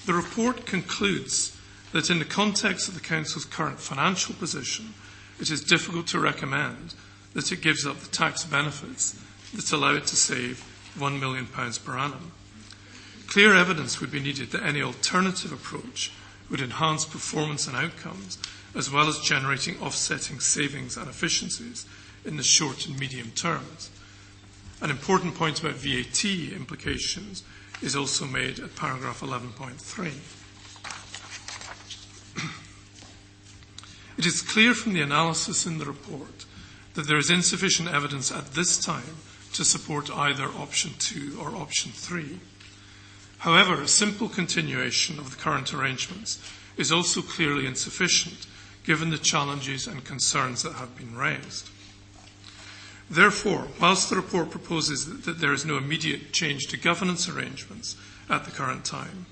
The report concludes that in the context of the Council's current financial position, it is difficult to recommend that it gives up the tax benefits that allow it to save £1 million per annum. Clear evidence would be needed that any alternative approach would enhance performance and outcomes, as well as generating offsetting savings and efficiencies in the short and medium terms. An important point about VAT implications is also made at paragraph 11.3. It is clear from the analysis in the report that there is insufficient evidence at this time to support either option 2 or option 3. However, a simple continuation of the current arrangements is also clearly insufficient, given the challenges and concerns that have been raised. Therefore, whilst the report proposes that there is no immediate change to governance arrangements at the current time,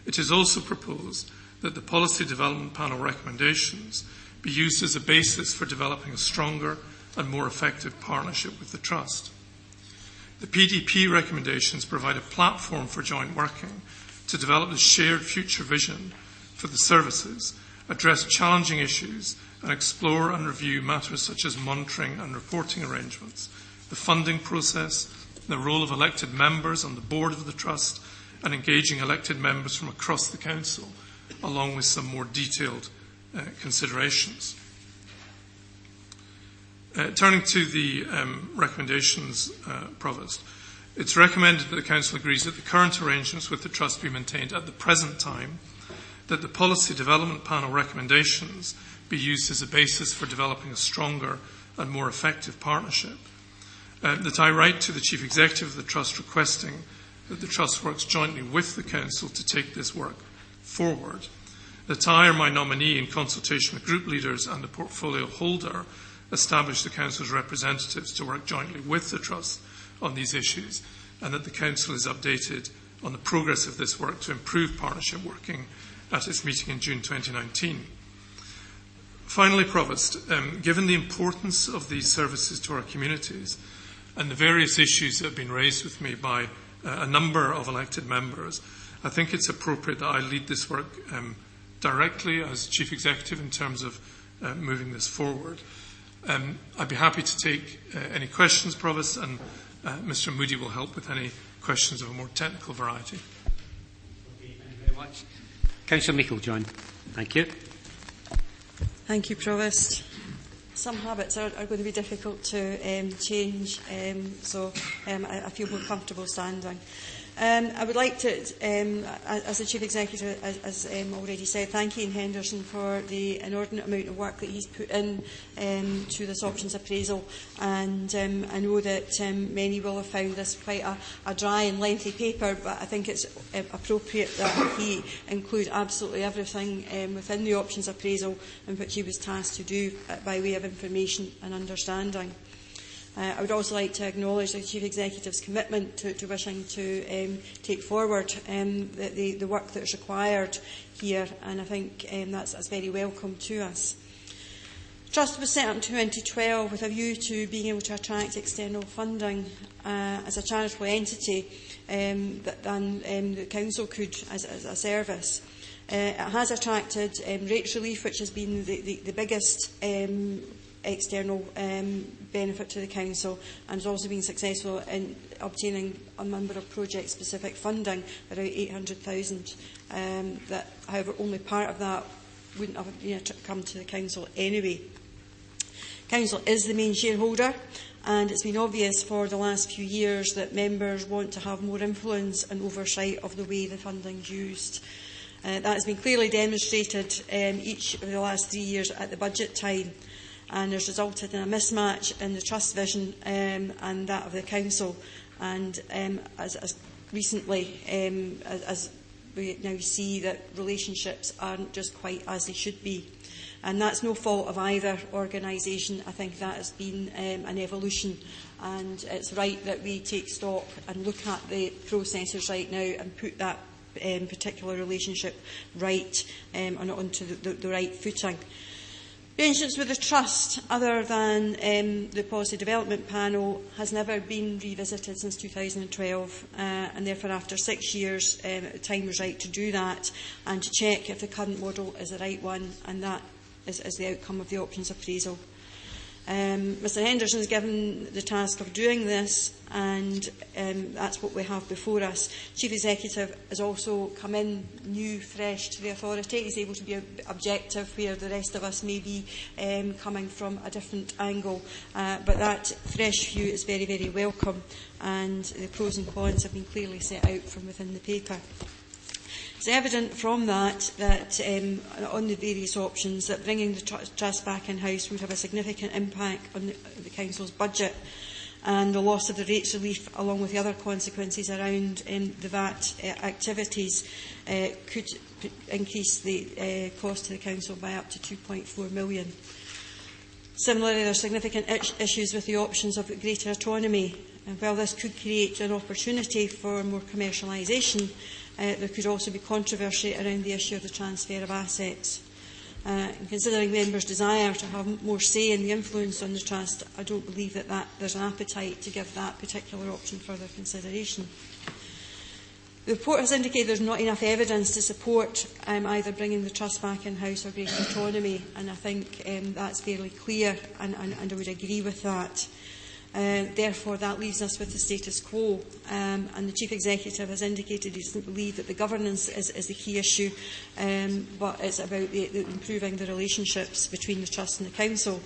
it is also proposed that the Policy Development Panel recommendations be used as a basis for developing a stronger and more effective partnership with the Trust. The PDP recommendations provide a platform for joint working to develop a shared future vision for the services, address challenging issues, and explore and review matters such as monitoring and reporting arrangements, the funding process, the role of elected members on the board of the Trust, and engaging elected members from across the Council, along with some more detailed considerations. Turning to the recommendations, Provost, it's recommended that the Council agrees that the current arrangements with the Trust be maintained at the present time, that the Policy Development Panel recommendations be used as a basis for developing a stronger and more effective partnership, that I write to the Chief Executive of the Trust requesting that the Trust works jointly with the Council to take this work forward, that I or my nominee, in consultation with group leaders and the portfolio holder, establish the Council's representatives to work jointly with the Trust on these issues, and that the Council is updated on the progress of this work to improve partnership working at its meeting in June 2019. Finally, Provost, given the importance of these services to our communities and the various issues that have been raised with me by a number of elected members, I think it's appropriate that I lead this work directly as Chief Executive in terms of moving this forward. I'd be happy to take any questions, Provost, and Mr. Moody will help with any questions of a more technical variety. Thank you very much. Councillor Meikle-John. Thank you. Thank you, Provost. Some habits are going to be difficult to change, so I feel more comfortable standing. I would like to, as the Chief Executive, as already said, thank Ian Henderson for the inordinate amount of work that he's put in to this options appraisal, and I know that many will have found this quite a dry and lengthy paper, but I think it's appropriate that he include absolutely everything within the options appraisal in which he was tasked to do by way of information and understanding. I would also like to acknowledge the Chief Executive's commitment to wishing to take forward the work that is required here, and I think that's very welcome to us. Trust was set up in 2012 with a view to being able to attract external funding as a charitable entity that the Council could as a service. It has attracted rates relief, which has been the biggest external benefit to the Council, and has also been successful in obtaining a number of project-specific funding, around 800,000, that, however, only part of that wouldn't have come to the Council anyway. Council is the main shareholder, and it's been obvious for the last few years that members want to have more influence and oversight of the way the funding is used. That has been clearly demonstrated each of the last 3 years at the budget time, and has resulted in a mismatch in the Trust vision and that of the Council. And as recently as we now see that relationships aren't just quite as they should be. And that's no fault of either organisation. I think that has been an evolution, and it's right that we take stock and look at the processes right now and put that particular relationship right and onto the right footing. Relationships with the Trust, other than the Policy Development Panel, has never been revisited since 2012, and therefore after 6 years the time was right to do that and to check if the current model is the right one, and that is the outcome of the options appraisal. Mr Henderson is given the task of doing this, and that's what we have before us. Chief Executive has also come in new, fresh to the authority. He's able to be objective where the rest of us may be coming from a different angle. But that fresh view is very, very welcome, and the pros and cons have been clearly set out from within the paper. It's evident from that on the various options that bringing the trust back in-house would have a significant impact on the Council's budget, and the loss of the rates relief, along with the other consequences around the VAT activities, could increase the cost to the Council by up to £2.4 million. Similarly, there are significant issues with the options of greater autonomy, and while this could create an opportunity for more commercialisation, there could also be controversy around the issue of the transfer of assets. Considering members' desire to have more say in the influence on the trust, I don't believe that there's an appetite to give that particular option further consideration. The report has indicated there's not enough evidence to support either bringing the trust back in-house or greater autonomy, and I think that's fairly clear, and I would agree with that. Therefore, that leaves us with the status quo, and the Chief Executive has indicated he doesn't believe that the governance is the key issue, but it's about improving the relationships between the Trust and the Council.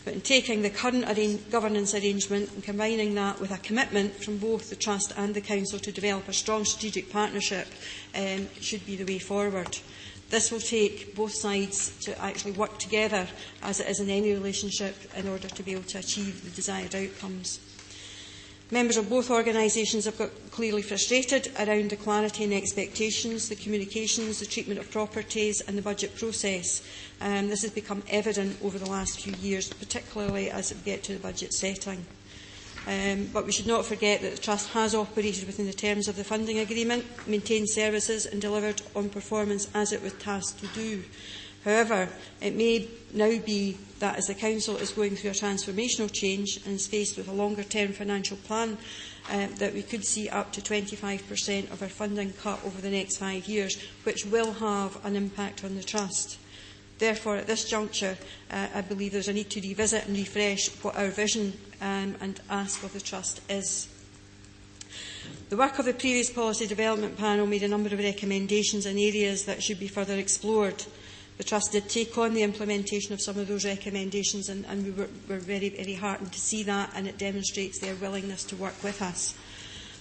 But in taking the current governance arrangement and combining that with a commitment from both the Trust and the Council to develop a strong strategic partnership should be the way forward. This will take both sides to actually work together, as it is in any relationship, in order to be able to achieve the desired outcomes. Members of both organisations have got clearly frustrated around the clarity and expectations, the communications, the treatment of properties and the budget process. This has become evident over the last few years, particularly as we get to the budget setting. But we should not forget that the Trust has operated within the terms of the funding agreement, maintained services and delivered on performance as it was tasked to do. However, it may now be that as the Council is going through a transformational change and is faced with a longer-term financial plan, that we could see up to 25% of our funding cut over the next 5 years, which will have an impact on the Trust. Therefore, at this juncture, I believe there is a need to revisit and refresh what our vision and ask of the Trust is. The work of the previous Policy Development Panel made a number of recommendations in areas that should be further explored. The Trust did take on the implementation of some of those recommendations, and we were very, very heartened to see that, and it demonstrates their willingness to work with us.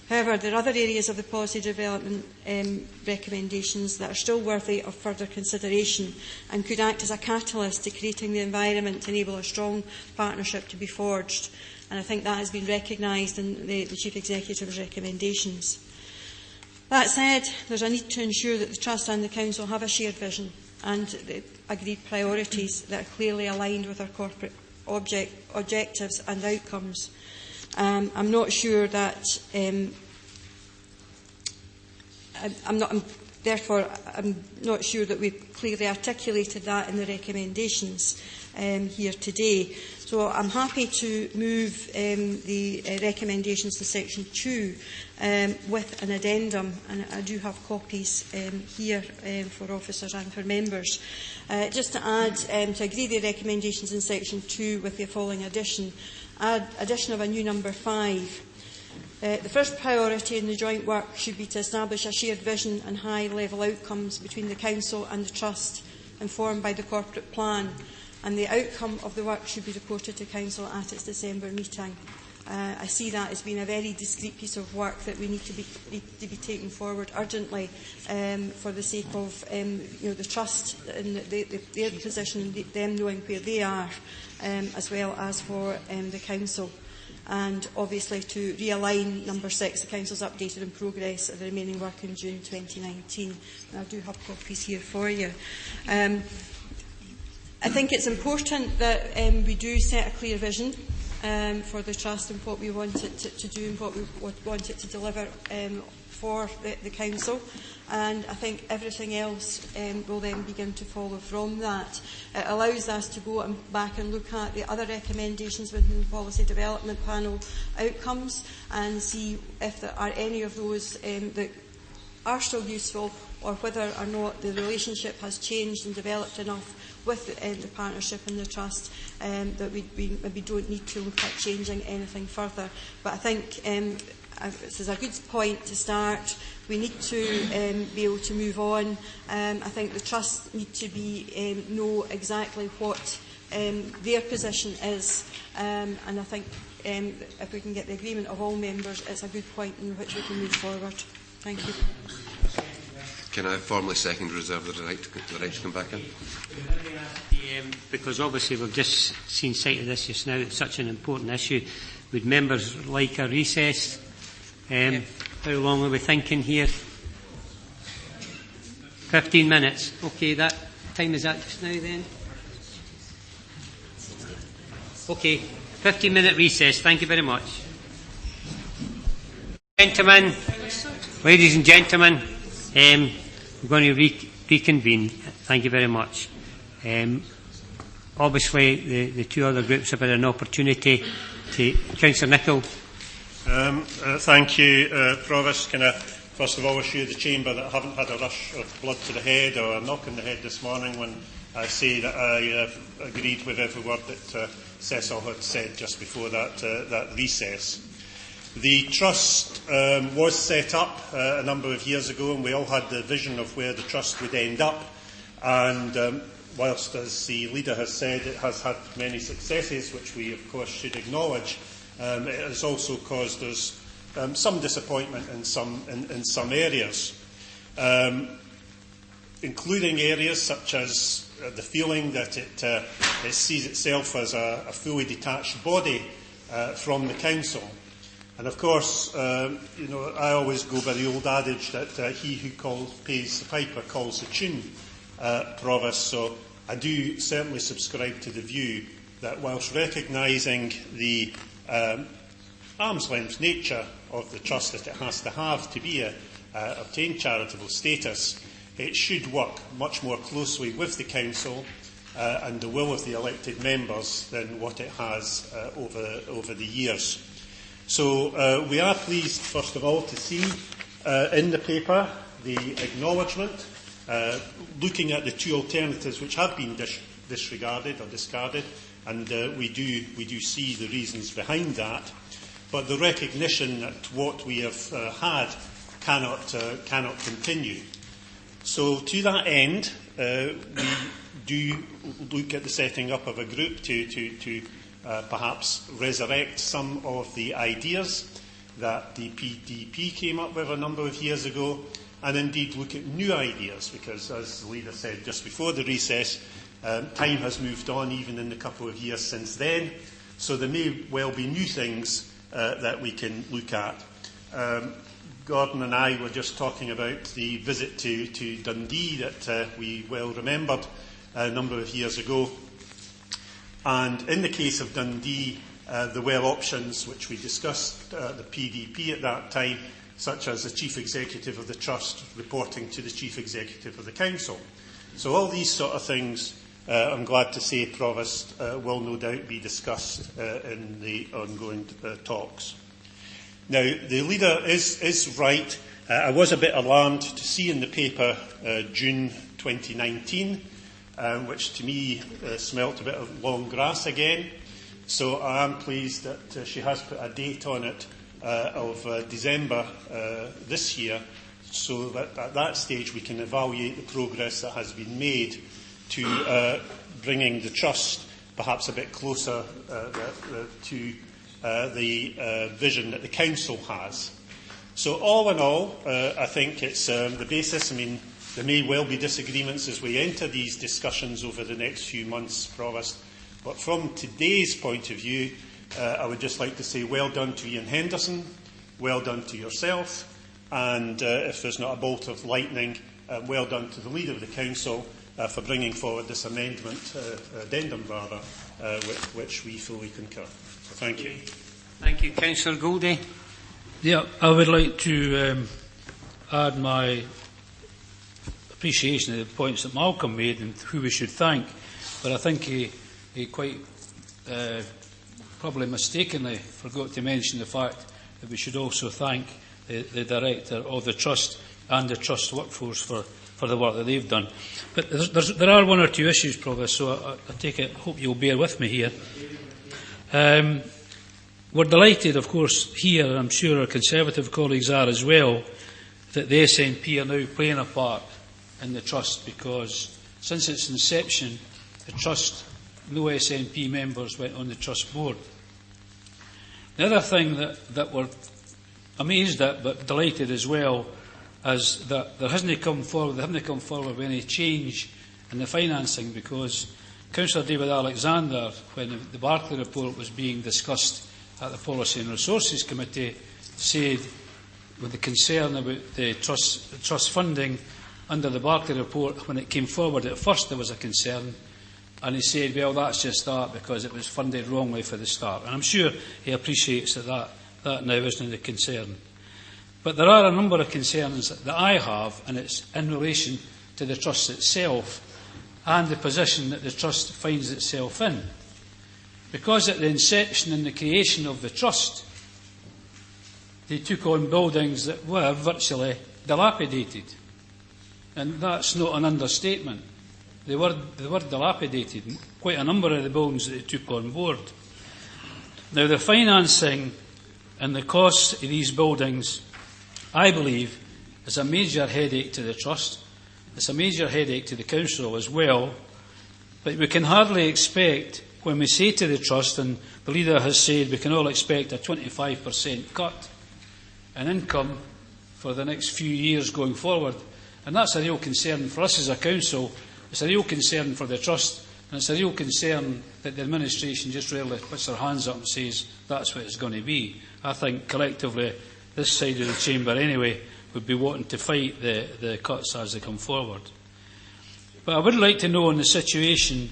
However, there are other areas of the policy development recommendations that are still worthy of further consideration and could act as a catalyst to creating the environment to enable a strong partnership to be forged. And I think that has been recognised in the Chief Executive's recommendations. That said, there is a need to ensure that the Trust and the Council have a shared vision and the agreed priorities that are clearly aligned with our corporate objectives and outcomes. I'm not sure that I'm not sure that we've clearly articulated that in the recommendations here today. So I'm happy to move the recommendations to section 2 with an addendum, and I do have copies here for officers and for members. Just to add, to agree the recommendations in section 2 with the following addition of a new number 5. The first priority in the joint work should be to establish a shared vision and high-level outcomes between the Council and the Trust, informed by the corporate plan, and the outcome of the work should be reported to Council at its December meeting. I see that as being a very discreet piece of work that we need to be taken forward urgently for the sake of the Trust and their position and them knowing where they are, as well as for the Council. And obviously to realign number 6, the Council's updated in progress of the remaining work in June 2019. And I do have copies here for you. I think it's important that we do set a clear vision for the Trust and what we want it to do and what we want it to deliver for the Council. And I think everything else will then begin to follow from that. It allows us to go back and look at the other recommendations within the Policy Development Panel outcomes and see if there are any of those that are still useful, or whether or not the relationship has changed and developed enough with the partnership and the trust, that we maybe don't need to look at changing anything further. But I think this is a good point to start. We need to be able to move on. I think the trust need to know exactly what their position is, and I think if we can get the agreement of all members, it's a good point in which we can move forward. Thank you. Can I formally second reserve the right to come back in? Because obviously we've just seen sight of this just now. It's such an important issue. Would members like a recess? How long are we thinking here? 15 minutes. Okay, that time is that just now then? Okay, 15-minute recess. Thank you very much. Gentlemen, ladies and gentlemen, we're going to reconvene. Thank you very much. Obviously, the two other groups have had an opportunity to... Councillor Nicholl. Thank you, Provost. Can I first of all assure the Chamber that I haven't had a rush of blood to the head or a knock in the head this morning when I say that I agreed with every word that Cecil had said just before that recess. The Trust was set up a number of years ago, and we all had the vision of where the Trust would end up. And whilst, as the leader has said, it has had many successes, which we of course should acknowledge, it has also caused us some disappointment in some areas, including areas such as the feeling that it sees itself as a fully detached body from the Council. And of course, I always go by the old adage that he who pays the piper calls the tune, Provost. So I do certainly subscribe to the view that whilst recognising the arm's length nature of the trust that it has to have to be obtain charitable status, it should work much more closely with the Council and the will of the elected members than what it has over the years. So we are pleased, first of all, to see in the paper the acknowledgement, looking at the two alternatives which have been disregarded or discarded, and we do see the reasons behind that. But the recognition that what we have had cannot continue. So to that end, we do look at the setting up of a group to perhaps resurrect some of the ideas that the PDP came up with a number of years ago, and indeed look at new ideas, because, as the leader said just before the recess, time has moved on even in the couple of years since then, so there may well be new things that we can look at. Gordon and I were just talking about the visit to Dundee that we well remembered a number of years ago. And in the case of Dundee, there were options which we discussed, the PDP at that time, such as the Chief Executive of the Trust reporting to the Chief Executive of the Council. So all these sort of things, I'm glad to say, Provost, will no doubt be discussed in the ongoing talks. Now, the leader is right. I was a bit alarmed to see in the paper June 2019, which to me smelt a bit of long grass again. So I am pleased that she has put a date on it of December this year, so that at that stage we can evaluate the progress that has been made to bringing the Trust perhaps a bit closer to the vision that the Council has. So all in all, I think it's the basis. I mean, there may well be disagreements as we enter these discussions over the next few months, Provost, but from today's point of view, I would just like to say well done to Ian Henderson, well done to yourself, and if there's not a bolt of lightning, well done to the Leader of the Council for bringing forward this addendum, which we fully concur. So thank you. Thank you. Councillor Goldie. Yeah, I would like to add my appreciation of the points that Malcolm made and who we should thank, but I think he quite probably mistakenly forgot to mention the fact that we should also thank the Director of the Trust and the Trust workforce for for the work that they've done. But there are one or two issues, Provost, so I hope you'll bear with me here. We're delighted, of course, here, and I'm sure our Conservative colleagues are as well, that the SNP are now playing a part in the Trust, because since its inception, the Trust, no SNP members went on the Trust board. The other thing that we're amazed at, but delighted as well, is that they haven't come forward with any change in the financing, because Councillor David Alexander, when the Barclay report was being discussed at the Policy and Resources Committee, said, with the concern about the trust funding under the Barclay report, when it came forward at first there was a concern, and he said, well, that's just that because it was funded wrongly for the start. And I'm sure he appreciates that now isn't a concern. But there are a number of concerns that I have, and it's in relation to the Trust itself and the position that the Trust finds itself in. Because at the inception and the creation of the Trust, they took on buildings that were virtually dilapidated. And that's not an understatement. They were dilapidated, quite a number of the buildings that they took on board. Now, the financing and the costs of these buildings, I believe, is a major headache to the Trust. It's a major headache to the Council as well. But we can hardly expect, when we say to the Trust, and the leader has said we can all expect a 25% cut in income for the next few years going forward. And that's a real concern for us as a Council. It's a real concern for the Trust, and it's a real concern that the administration just rarely puts their hands up and says that's what it's going to be. I think collectively, this side of the chamber anyway, would be wanting to fight the cuts as they come forward. But I would like to know, in the situation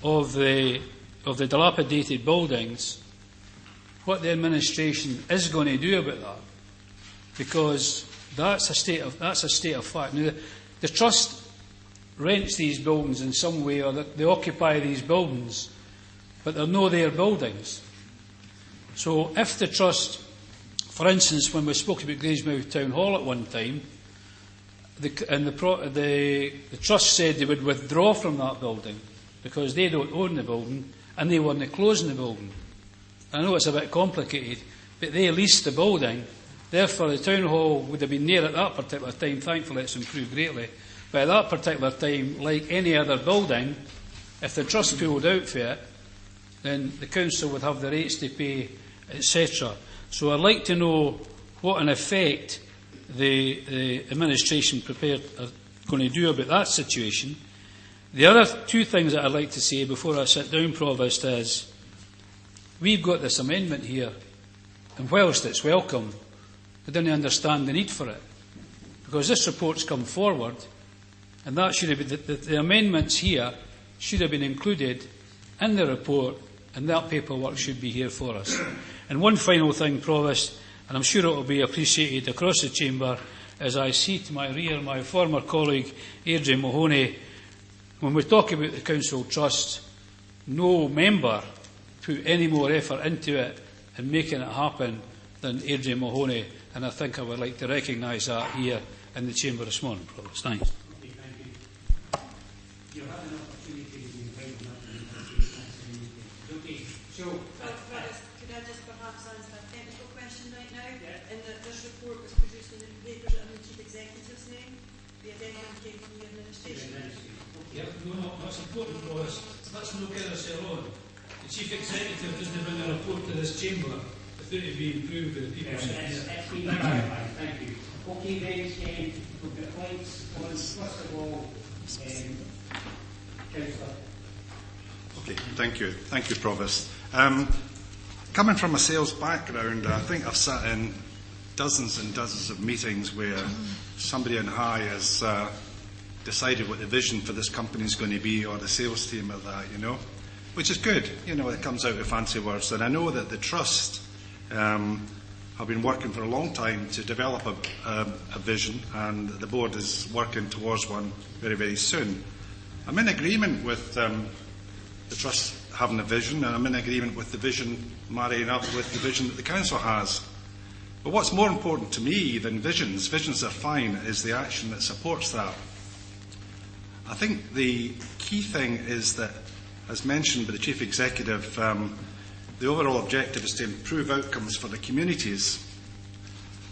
of the dilapidated buildings, what the administration is going to do about that, because that's a state of fact. Now, the Trust rents these buildings in some way, or that they occupy these buildings, but they're not their buildings. So if the Trust, for instance, when we spoke about Greysmouth Town Hall at one time, the Trust said they would withdraw from that building because they don't own the building and they weren't closing the building. I know it's a bit complicated, but they leased the building. Therefore, the Town Hall would have been there at that particular time. Thankfully, it's improved greatly. But at that particular time, like any other building, if the Trust pulled out for it, then the Council would have the rates to pay, etc. So I'd like to know what, in effect, the administration are going to do about that situation. The other two things that I'd like to say before I sit down, Provost, is we've got this amendment here, and whilst it's welcome, I don't understand the need for it. Because this report's come forward, and that should have been, the amendments here should have been included in the report, and that paperwork should be here for us. And one final thing, Provost, and I'm sure it will be appreciated across the chamber, as I see to my rear my former colleague, Adrian Mahoney. When we talk about the Council Trust, no member put any more effort into it and making it happen than Adrian Mahoney, and I think I would like to recognise that here in the chamber this morning, Provost. Thanks. Could I just perhaps answer a technical question right now? Yeah. In that this report was produced in the papers under the Chief Executive's name. The addendum came from the administration. Yeah, no, that's important for us. Let's not get ourselves on. The Chief Executive doesn't bring a report to this chamber without it being approved by the people. Thank you. Okay, then, we've got points on, first of all, Councillor. Okay, thank you. Thank you, Provost. Coming from a sales background, I think I've sat in dozens and dozens of meetings where somebody in high has decided what the vision for this company is going to be, or the sales team of that, which is good. It comes out with fancy words. And I know that the Trust have been working for a long time to develop a vision, and the board is working towards one very, very soon. I'm in agreement with the Trust having a vision, and I'm in agreement with the vision marrying up with the vision that the Council has. But what's more important to me than visions are fine, is the action that supports that. I think the key thing is that, as mentioned by the Chief Executive, the overall objective is to improve outcomes for the communities.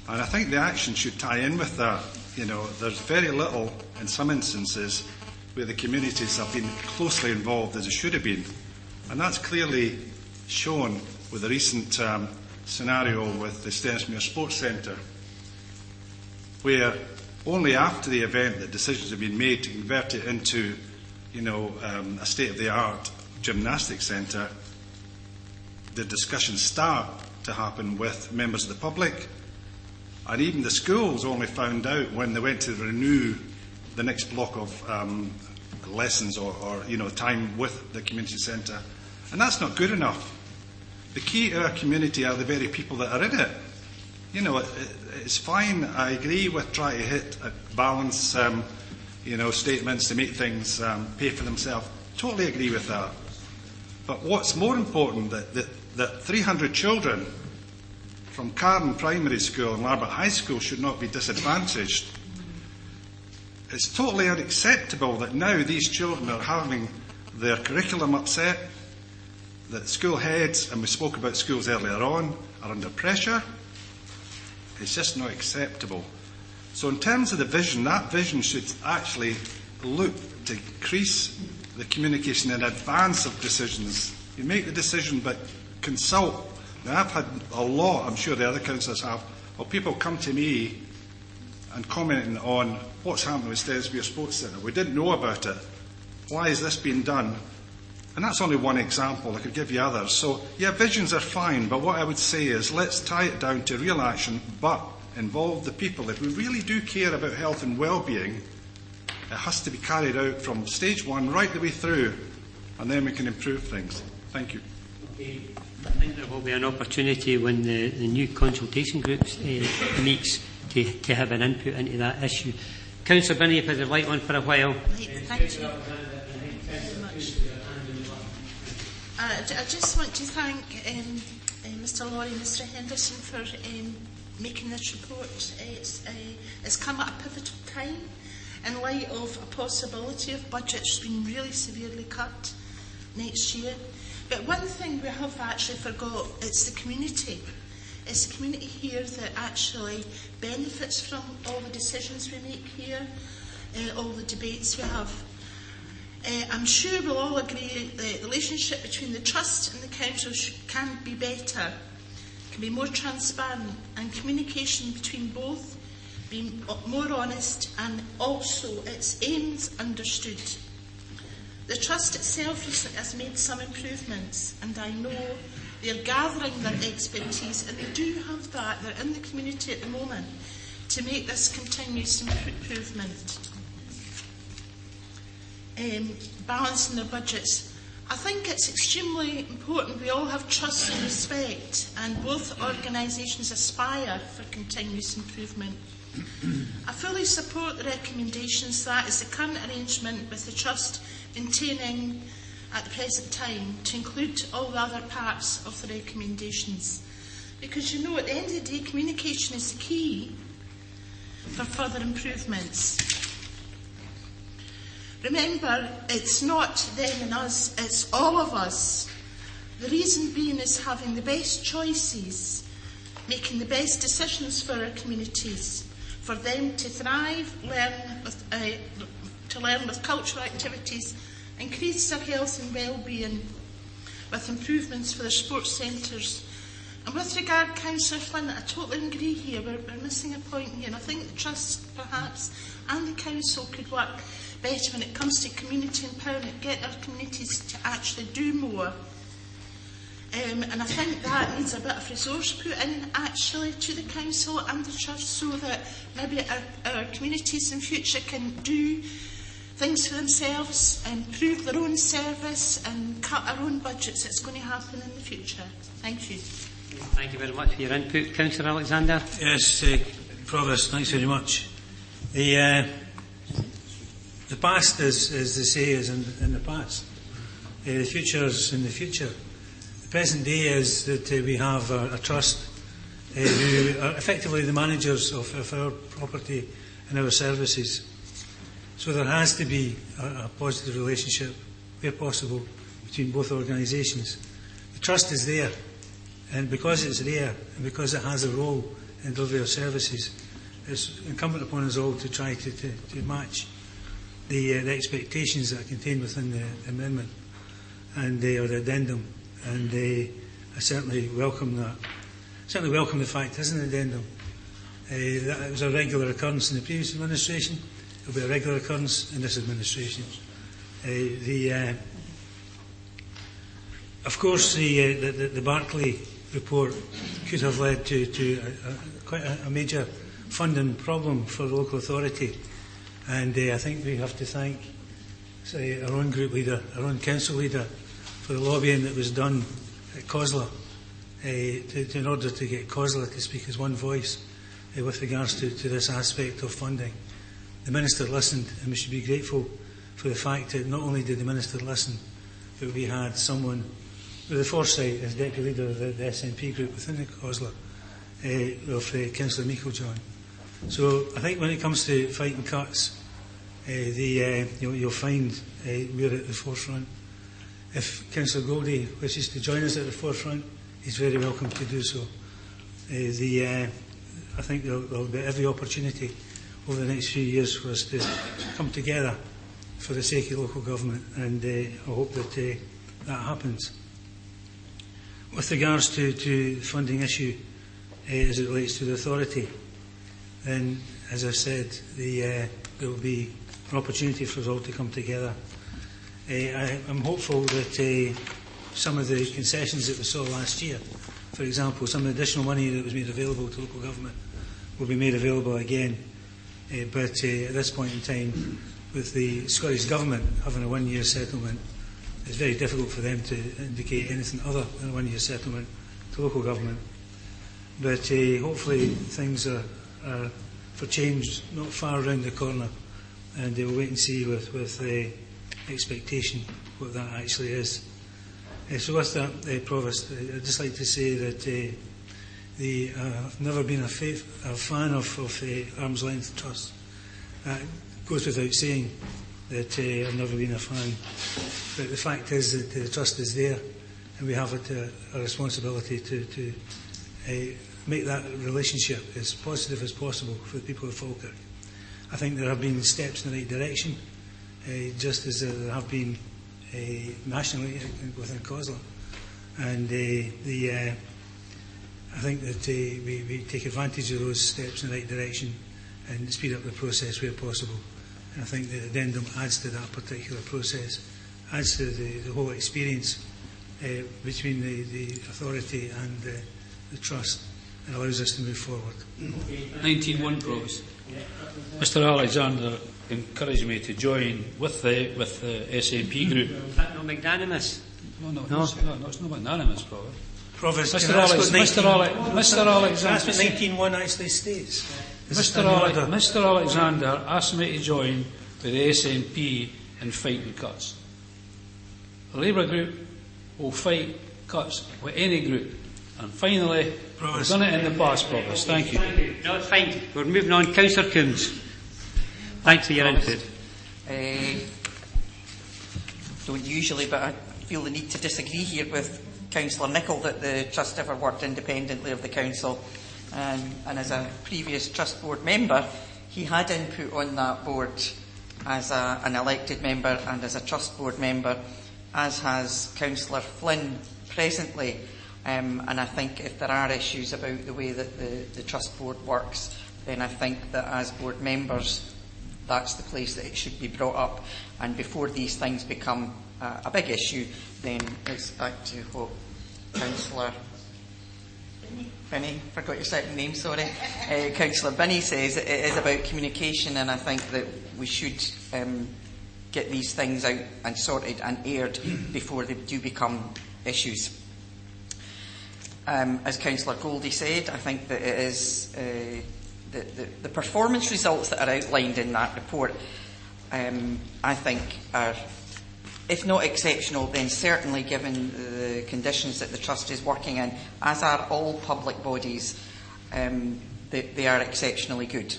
And I think the action should tie in with that. There's very little, in some instances, where the communities have been closely involved as they should have been. And that's clearly shown with the recent scenario with the Stennismuir Sports Centre, where only after the event that decisions have been made to convert it into a state-of-the-art gymnastics centre, the discussions start to happen with members of the public, and even the schools only found out when they went to renew the next block of lessons or time with the community centre. And that's not good enough. The key to our community are the very people that are in it. It's fine, I agree with trying to hit a balance, statements to make things pay for themselves. Totally agree with that. But what's more important, that 300 children from Carden Primary School and Larbert High School should not be disadvantaged. It's totally unacceptable that now these children are having their curriculum upset, that school heads, and we spoke about schools earlier on, are under pressure. It's just not acceptable. So in terms of the vision, that vision should actually look to increase the communication in advance of decisions. You make the decision, but consult. Now, I've had a lot, I'm sure the other councillors have, of people come to me and commenting on what's happening with Stennismuir Sports Centre. We didn't know about it. Why is this being done? And that's only one example. I could give you others. So, yeah, visions are fine, but what I would say is let's tie it down to real action, but involve the people. If we really do care about health and well-being, it has to be carried out from stage one right the way through, and then we can improve things. Thank you. Okay. I think there will be an opportunity when the new consultation groups meets to have an input into that issue. Councillor Binney, if I'd like one for a while. Thank you. I just want to thank Mr Lawrie and Mr Henderson for making this report. It's come at a pivotal time in light of a possibility of budgets being really severely cut next year. But one thing we have actually forgot, it's the community. It's the community here that actually benefits from all the decisions we make here, all the debates we have. I'm sure we'll all agree the relationship between the Trust and the Council can be better, can be more transparent, and communication between both be more honest, and also its aims understood. The Trust itself recently has made some improvements, and I know they're gathering their expertise, and they do have that, they're in the community at the moment, to make this continuous improvement. Balancing their budgets. I think it's extremely important we all have trust and respect, and both organisations aspire for continuous improvement. I fully support the recommendations that is the current arrangement with the Trust maintaining at the present time to include all the other parts of the recommendations. Because at the end of the day, communication is the key for further improvements. Remember, it's not them and us, it's all of us. The reason being is having the best choices, making the best decisions for our communities, for them to thrive, learn with cultural activities, increase their health and well-being, with improvements for their sports centres. And with regard, Councillor Flynn, I totally agree here, we're missing a point here, and I think the Trust, perhaps, and the Council could work better when it comes to community empowerment, get our communities to actually do more. And I think that needs a bit of resource put in actually to the Council and the Trust, so that maybe our communities in future can do things for themselves, improve their own service and cut our own budgets. It's going to happen in the future. Thank you. Thank you very much for your input. Councillor Alexander. Yes, Provost, thanks very much. The past, as they say, is in the past. The future is in the future. The present day is that we have a trust who are effectively the managers of our property and our services. So there has to be a positive relationship, where possible, between both organisations. The trust is there, and because it's there, and because it has a role in delivery of services, it's incumbent upon us all to try to match the expectations that are contained within the amendment and or the addendum. And I certainly welcome that. Certainly welcome the fact it is an addendum. That it was a regular occurrence in the previous administration. It will be a regular occurrence in this administration. Of course, the Barclay report could have led to quite a major funding problem for the local authority, and I think we have to thank our own group leader, our own council leader, for the lobbying that was done at COSLA in order to get COSLA to speak as one voice with regards to this aspect of funding. The Minister listened, and we should be grateful for the fact that not only did the Minister listen, but we had someone with the foresight as Deputy Leader of the SNP group within the COSLA of Councillor Meiklejohn. So I think when it comes to fighting cuts, you'll find we're at the forefront. If Councillor Goldie wishes to join us at the forefront, he's very welcome to do so. I think there will be every opportunity over the next few years for us to come together for the sake of local government, and I hope that that happens. With regards to the funding issue as it relates to the authority, then, as I said, there will be an opportunity for us all to come together. I'm hopeful that some of the concessions that we saw last year, for example, some of the additional money that was made available to local government will be made available again. But at this point in time, with the Scottish Government having a one-year settlement, it's very difficult for them to indicate anything other than a one-year settlement to local government. But hopefully things are for change not far around the corner, and we'll wait and see with expectation what that actually is. So with that, Provost, I'd just like to say that I've never been a fan of arm's length trust. That goes without saying that I've never been a fan. But the fact is that the trust is there, and we have a responsibility to make that relationship as positive as possible for the people of Falkirk. I think there have been steps in the right direction, just as there have been nationally within COSLA. And I think that we take advantage of those steps in the right direction and speed up the process where possible. And I think the addendum adds to that particular process, adds to the whole experience between the authority and the trust, and allows us to move forward. 19.1 Provost. Mr Alexander encouraged me to join with the SNP group. Is that not magnanimous? No, it's not magnanimous, Provost. Provost, Mr. Alexander. That's what 19.1 actually states. Mr. Alexander asked me to join with the SNP in fighting cuts. The Labour group will fight cuts with any group. And finally, we've done it in the past, Provost. Thank you. No, it's fine. We're moving on. Councillor Coombs. Thanks for your input. Don't usually, but I feel the need to disagree here with Councillor Nicholl that the Trust ever worked independently of the Council. And as a previous Trust Board member, he had input on that board as an elected member and as a Trust Board member, as has Councillor Flynn presently. And I think if there are issues about the way that the Trust Board works, then I think that as board members, that's the place that it should be brought up. And before these things become a big issue, then it's back to what Councillor Binney, forgot your second name, sorry. Councillor Binney says it is about communication, and I think that we should get these things out and sorted and aired before they do become issues. As Councillor Goldie said, I think that it is the performance results that are outlined in that report, I think are, if not exceptional, then certainly, given the conditions that the Trust is working in, as are all public bodies, they are exceptionally good.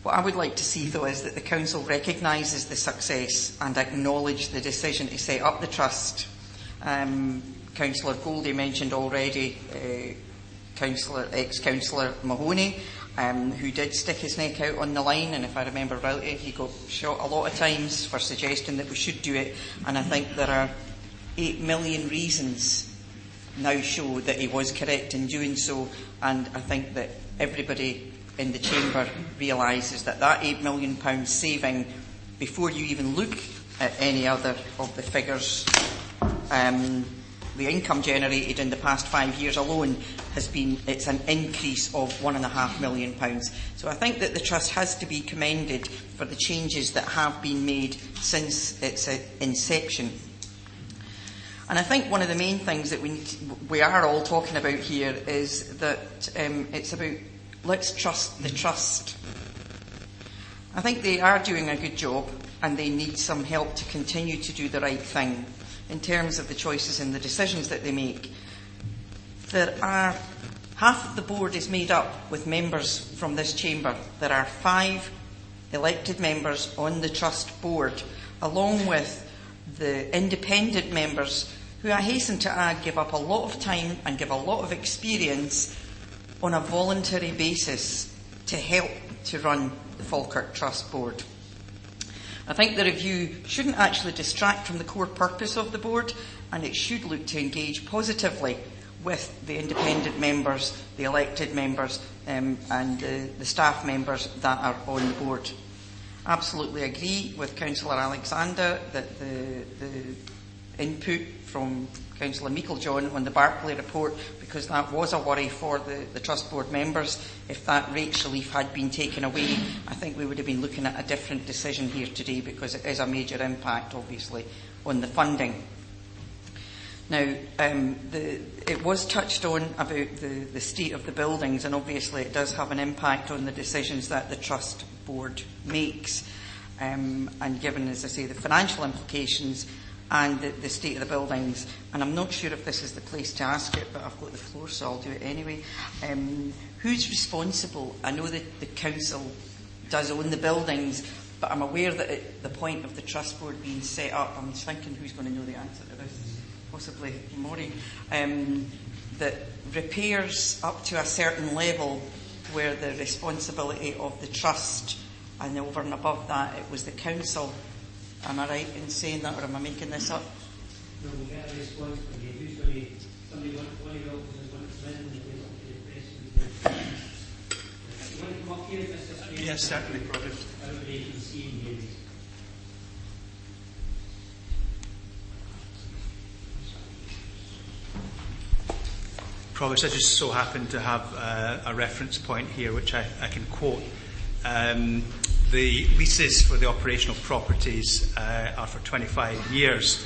What I would like to see, though, is that the Council recognises the success and acknowledge the decision to set up the Trust. Councillor Goldie mentioned already ex-Councillor Mahoney, who did stick his neck out on the line, and if I remember rightly, he got shot a lot of times for suggesting that we should do it, and I think there are 8 million reasons now show that he was correct in doing so, and I think that everybody in the Chamber realises that that £8 million saving, before you even look at any other of the figures, the income generated in the past 5 years alone it's an increase of £1.5 million. So I think that the Trust has to be commended for the changes that have been made since its inception. And I think one of the main things that we are all talking about here is that it's about let's trust the Trust. I think they are doing a good job, and they need some help to continue to do the right thing in terms of the choices and the decisions that they make. Half of the board is made up with members from this Chamber. There are 5 elected members on the Trust board, along with the independent members who, I hasten to add, give up a lot of time and give a lot of experience on a voluntary basis to help to run the Falkirk Trust board. I think the review shouldn't actually distract from the core purpose of the board, and it should look to engage positively with the independent members, the elected members, and the staff members that are on the board. Absolutely agree with Councillor Alexander that the input from Councillor Meiklejohn on the Barclay report, because that was a worry for the Trust Board members. If that rates relief had been taken away, I think we would have been looking at a different decision here today, because it is a major impact, obviously, on the funding. Now, it was touched on about the state of the buildings, and obviously it does have an impact on the decisions that the Trust Board makes. And given, as I say, the financial implications and the state of the buildings, and I'm not sure if this is the place to ask it, but I've got the floor, so I'll do it anyway. Who's responsible? I know that the Council does own the buildings, but I'm aware that at the point of the Trust Board being set up, I'm thinking who's going to know the answer to this, possibly Maureen, that repairs up to a certain level were the responsibility of the Trust, and over and above that it was the Council. Am I right in saying that, or am I making this up? No, we get a response from you. Who's going to, somebody, one of your officers wants to listen to the question. You want to come up here, Mr. Strain? Yes, certainly, Provost. Everybody can see and hear you. Provost, I just so happen to have a reference point here which I can quote. The leases for the operational properties are for 25 years.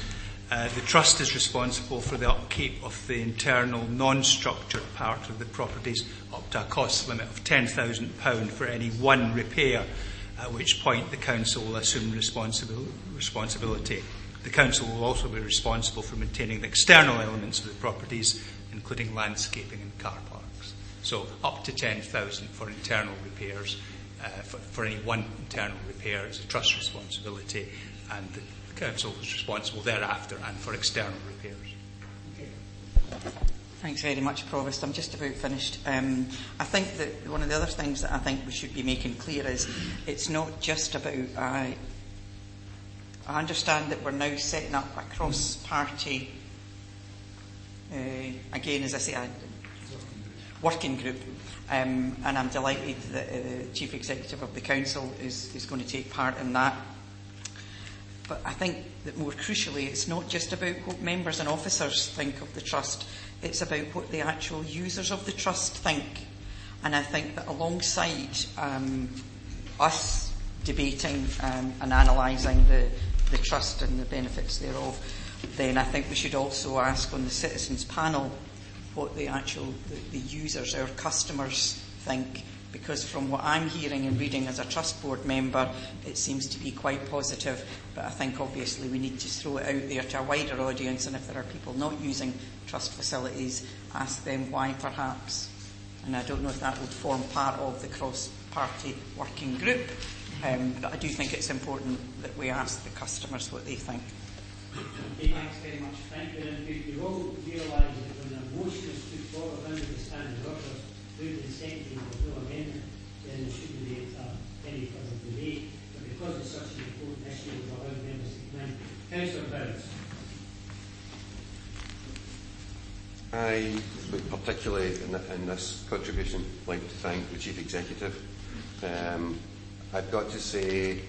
The Trust is responsible for the upkeep of the internal non-structured part of the properties up to a cost limit of £10,000 for any one repair, at which point the Council will assume responsibility. The Council will also be responsible for maintaining the external elements of the properties, including landscaping and car parks. So up to £10,000 for internal repairs. For any one internal repair, it's a Trust responsibility, and the Council is responsible thereafter and for external repairs. Thanks very much, Provost. I'm just about finished. I think that one of the other things that I think we should be making clear is it's not just about... I understand that we're now setting up a cross-party, again, as I say, a working group. And I'm delighted that the Chief Executive of the Council is going to take part in that. But I think that more crucially, it's not just about what members and officers think of the Trust, it's about what the actual users of the Trust think. And I think that alongside us debating and analysing the Trust and the benefits thereof, then I think we should also ask on the Citizens Panel what the users, our customers, think, because from what I'm hearing and reading as a Trust Board member, it seems to be quite positive. But I think obviously we need to throw it out there to a wider audience, and if there are people not using Trust facilities, ask them why perhaps. and I don't know if that would form part of the cross-party working group, but I do think it's important that we ask the customers what they think. Okay, thanks very much. Thank you. And you all realise that when a motion is put forward under the standing orders, moved and seconded with no amendment, then there shouldn't be any further debate. But because it's such an important issue, we've allowed members to come in. Councillor Bowles. I would particularly in this contribution like to thank the Chief Executive. I've got to say,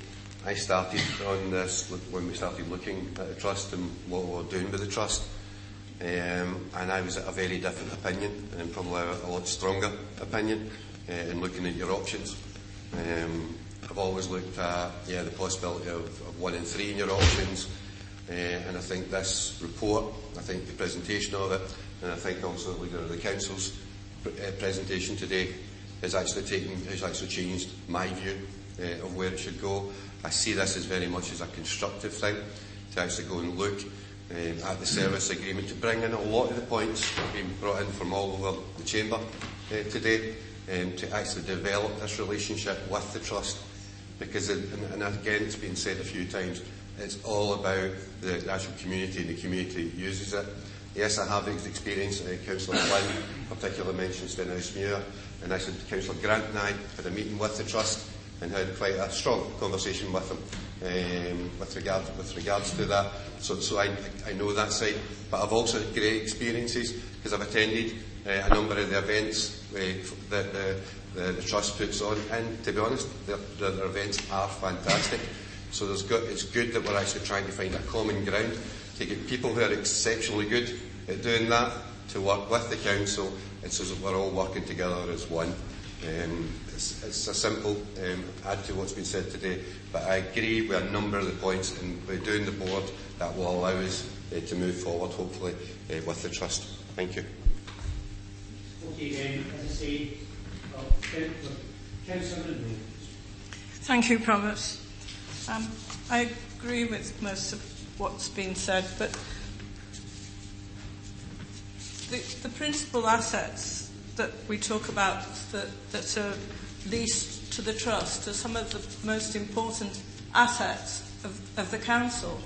I started on this when we started looking at the Trust and what we were doing with the Trust, and I was at a very different opinion, and probably a lot stronger opinion in looking at your options. I've always looked at the possibility of 1 in 3 in your options, and I think this report, I think the presentation of it, and I think also the Leader of the Council's presentation today has actually changed my view of where it should go. I see this as very much as a constructive thing, to actually go and look at the service agreement, to bring in a lot of the points that have been brought in from all over the Chamber today, to actually develop this relationship with the Trust. Because, and again, it's been said a few times, it's all about the actual community, and the community uses it. Yes, I have experience. Councillor Flynn particularly mentioned Stenhousemuir, and I said Councillor Grant and I had a meeting with the Trust and had quite a strong conversation with them with regards to that. So I know that side, but I've also had great experiences because I've attended a number of the events that the Trust puts on, and to be honest, their events are fantastic. So it's good that we're actually trying to find a common ground to get people who are exceptionally good at doing that to work with the Council, and so that we're all working together as one. It's a simple add to what's been said today, but I agree with a number of the points, and by doing the board, that will allow us to move forward, hopefully, with the Trust. Thank you. Okay, then, as I say, Councillor Munro. Thank you, Provost. I agree with most of what's been said, but the principal assets that we talk about that are leased to the Trust are some of the most important assets of the Council.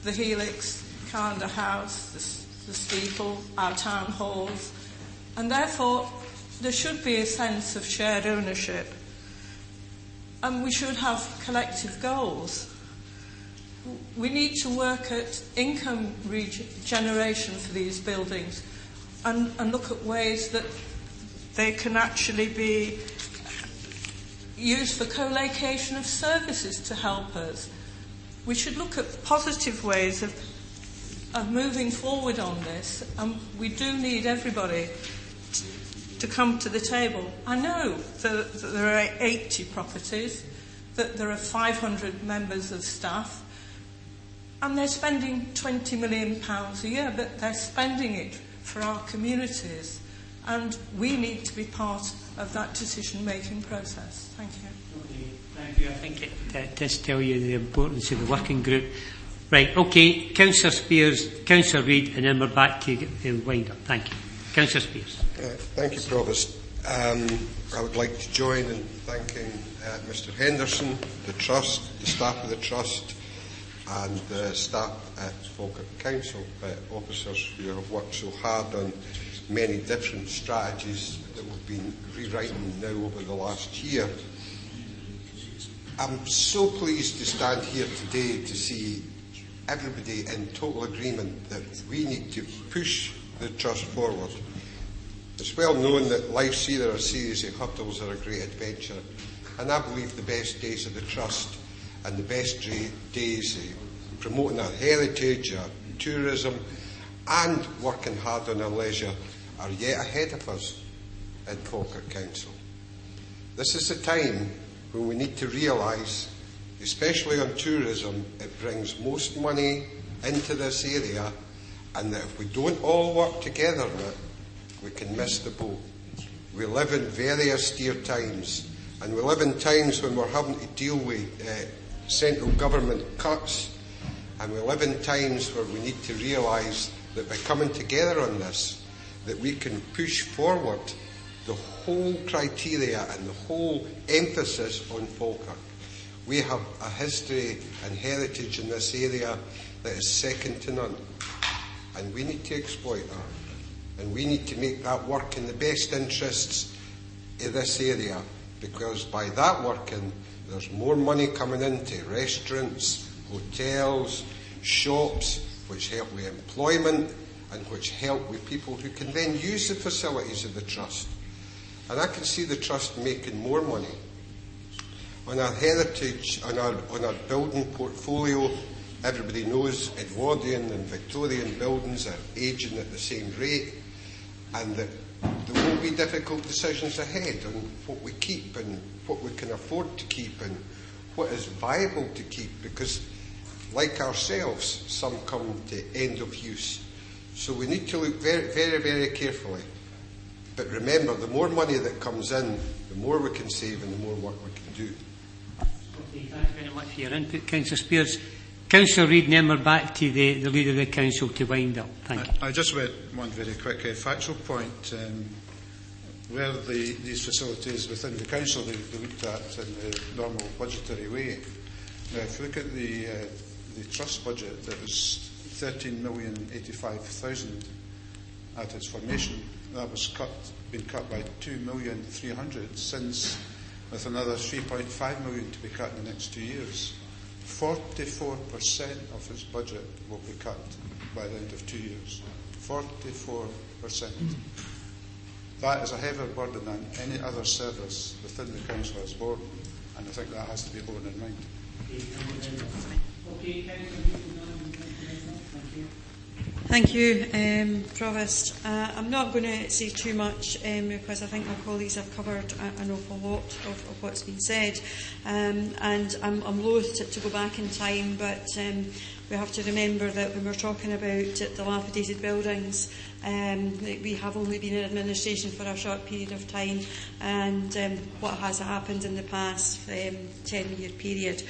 The Helix, Calendar House, the steeple, our town halls, and therefore there should be a sense of shared ownership, and we should have collective goals. We need to work at income generation for these buildings and look at ways that they can actually be used for co-location of services to help us. We should look at positive ways of moving forward on this, and we do need everybody to come to the table. I know that there are 80 properties, that there are 500 members of staff, and they're spending £20 million a year, but they're spending it for our communities, and we need to be part of that decision-making process. Thank you. Okay, thank you. I think it does tell you the importance of the working group. Right, okay, Councillor Spears, Councillor Reid, and then we're back to wind up. Thank you. Councillor Spears. Thank you, Provost. I would like to join in thanking Mr Henderson, the Trust, the staff of the Trust, and the staff at Falkirk Council, officers who have worked so hard on many different strategies that we've been rewriting now over the last year. I'm so pleased to stand here today to see everybody in total agreement that we need to push the Trust forward. It's well known that life's either a series of hurdles or a great adventure, and I believe the best days of the Trust and the best days promoting our heritage, our tourism, and working hard on our leisure are yet ahead of us in Falkirk Council. This is the time when we need to realise, especially on tourism, it brings most money into this area, and that if we don't all work together on it, we can miss the boat. We live in very austere times, and we live in times when we're having to deal with central government cuts, and we live in times where we need to realise that by coming together on this, that we can push forward the whole criteria and the whole emphasis on Falkirk. We have a history and heritage in this area that is second to none, and we need to exploit that, and we need to make that work in the best interests of this area, because by that working there's more money coming into restaurants, hotels, shops, which help with employment and which help with people who can then use the facilities of the Trust. And I can see the Trust making more money on our heritage, on our building portfolio. Everybody knows Edwardian and Victorian buildings are ageing at the same rate, and that there will be difficult decisions ahead on what we keep and what we can afford to keep and what is viable to keep, because, like ourselves, some come to end of use. So we need to look very, very, very carefully. But remember, the more money that comes in, the more we can save and the more work we can do. Okay, thanks very much for your input, Councillor Spears. Councillor Reid, then we're back to the Leader of the Council to wind up. Thank you. I just want one very quick factual point. Where these facilities within the Council they looked at in the normal budgetary way. Now, if you look at the Trust budget, that was 13,085,000 at its formation. That was been cut by 2,300,000 since, with another 3.5 million to be cut in the next 2 years. 44% of its budget will be cut by the end of 2 years. 44%. That is a heavier burden than any other service within the Council has borne, and I think that has to be borne in mind. Thank you, Provost. I'm not going to say too much because I think my colleagues have covered an awful lot of what's been said, and I'm loath to go back in time, but we have to remember that when we're talking about dilapidated buildings, we have only been in administration for a short period of time, and what has happened in the past 10-year period.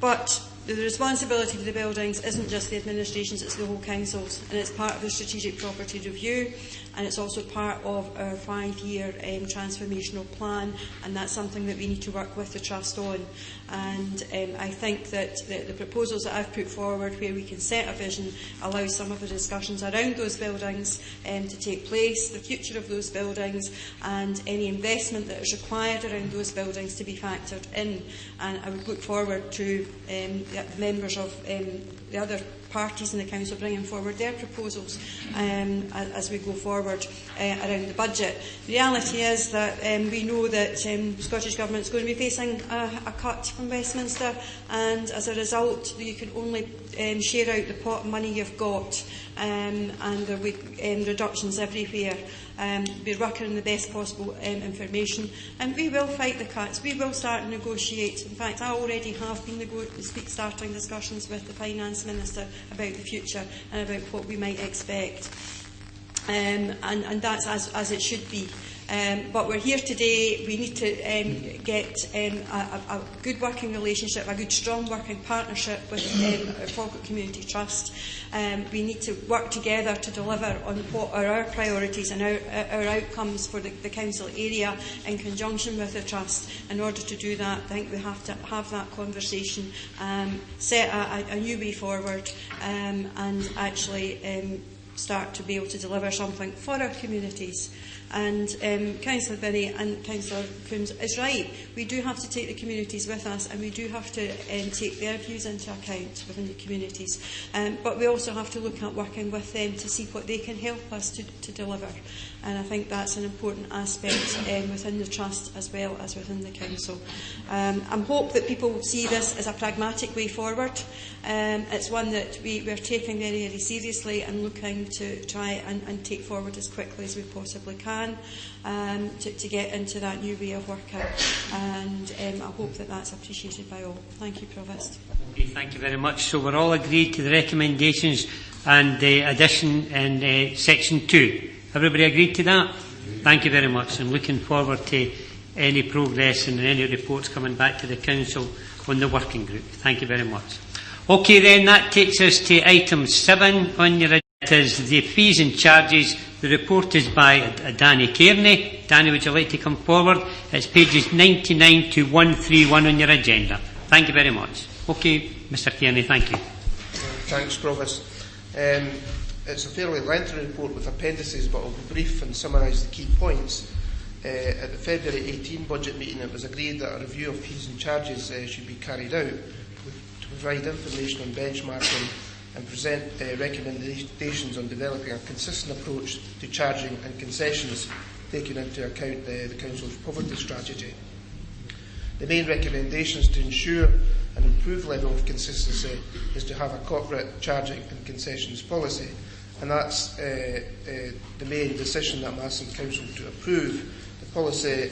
But the responsibility for the buildings isn't just the administrations, it's the whole councils, and it's part of the strategic property review, and it's also part of our 5-year transformational plan, and that's something that we need to work with the Trust on. And I think that the proposals that I've put forward, where we can set a vision, allow some of the discussions around those buildings to take place, the future of those buildings, and any investment that is required around those buildings to be factored in. And I would look forward to the members of the other parties in the Council bringing forward their proposals as we go forward around the budget. The reality is that we know that the Scottish Government is going to be facing a cut from Westminster, and as a result you can only share out the pot of money you've got, and there will be reductions everywhere. We're working on the best possible information, and we will fight the cuts. We will start to negotiate. In fact, I already have been starting discussions with the Finance Minister about the future and about what we might expect. And that's as it should be. But we're here today. We need to get a good working relationship, a good strong working partnership with Falkirk Community Trust. We need to work together to deliver on what are our priorities and our outcomes for the council area in conjunction with the Trust. In order to do that, I think we have to have that conversation, set a new way forward, and actually start to be able to deliver something for our communities. And Councillor Binney and Councillor Coombs is right. We do have to take the communities with us, and we do have to take their views into account within the communities. But we also have to look at working with them to see what they can help us to deliver. And I think that's an important aspect within the Trust as well as within the Council. I hope that people will see this as a pragmatic way forward. It's one that we're taking very, very seriously and looking to try and take forward as quickly as we possibly can to get into that new way of working. And I hope that that's appreciated by all. Thank you, Provost. Okay, thank you very much. So we're all agreed to the recommendations and the addition in section 2. Everybody agreed to that? Thank you very much, and looking forward to any progress and any reports coming back to the Council on the working group. Thank you very much. Okay then, that takes us to item 7 on your agenda. It is the fees and charges. The report is by Danny Kearney. Danny, would you like to come forward? It's pages 99 to 131 on your agenda. Thank you very much. Okay, Mr Kearney, thank you. Thanks, Provost. It's a fairly lengthy report with appendices, but I'll be brief and summarise the key points. At the February 18 budget meeting, it was agreed that a review of fees and charges should be carried out to provide information on benchmarking and present recommendations on developing a consistent approach to charging and concessions, taking into account the Council's poverty strategy. The main recommendations to ensure an improved level of consistency is to have a corporate charging and concessions policy, and that's the main decision that I'm asking Council to approve. The policy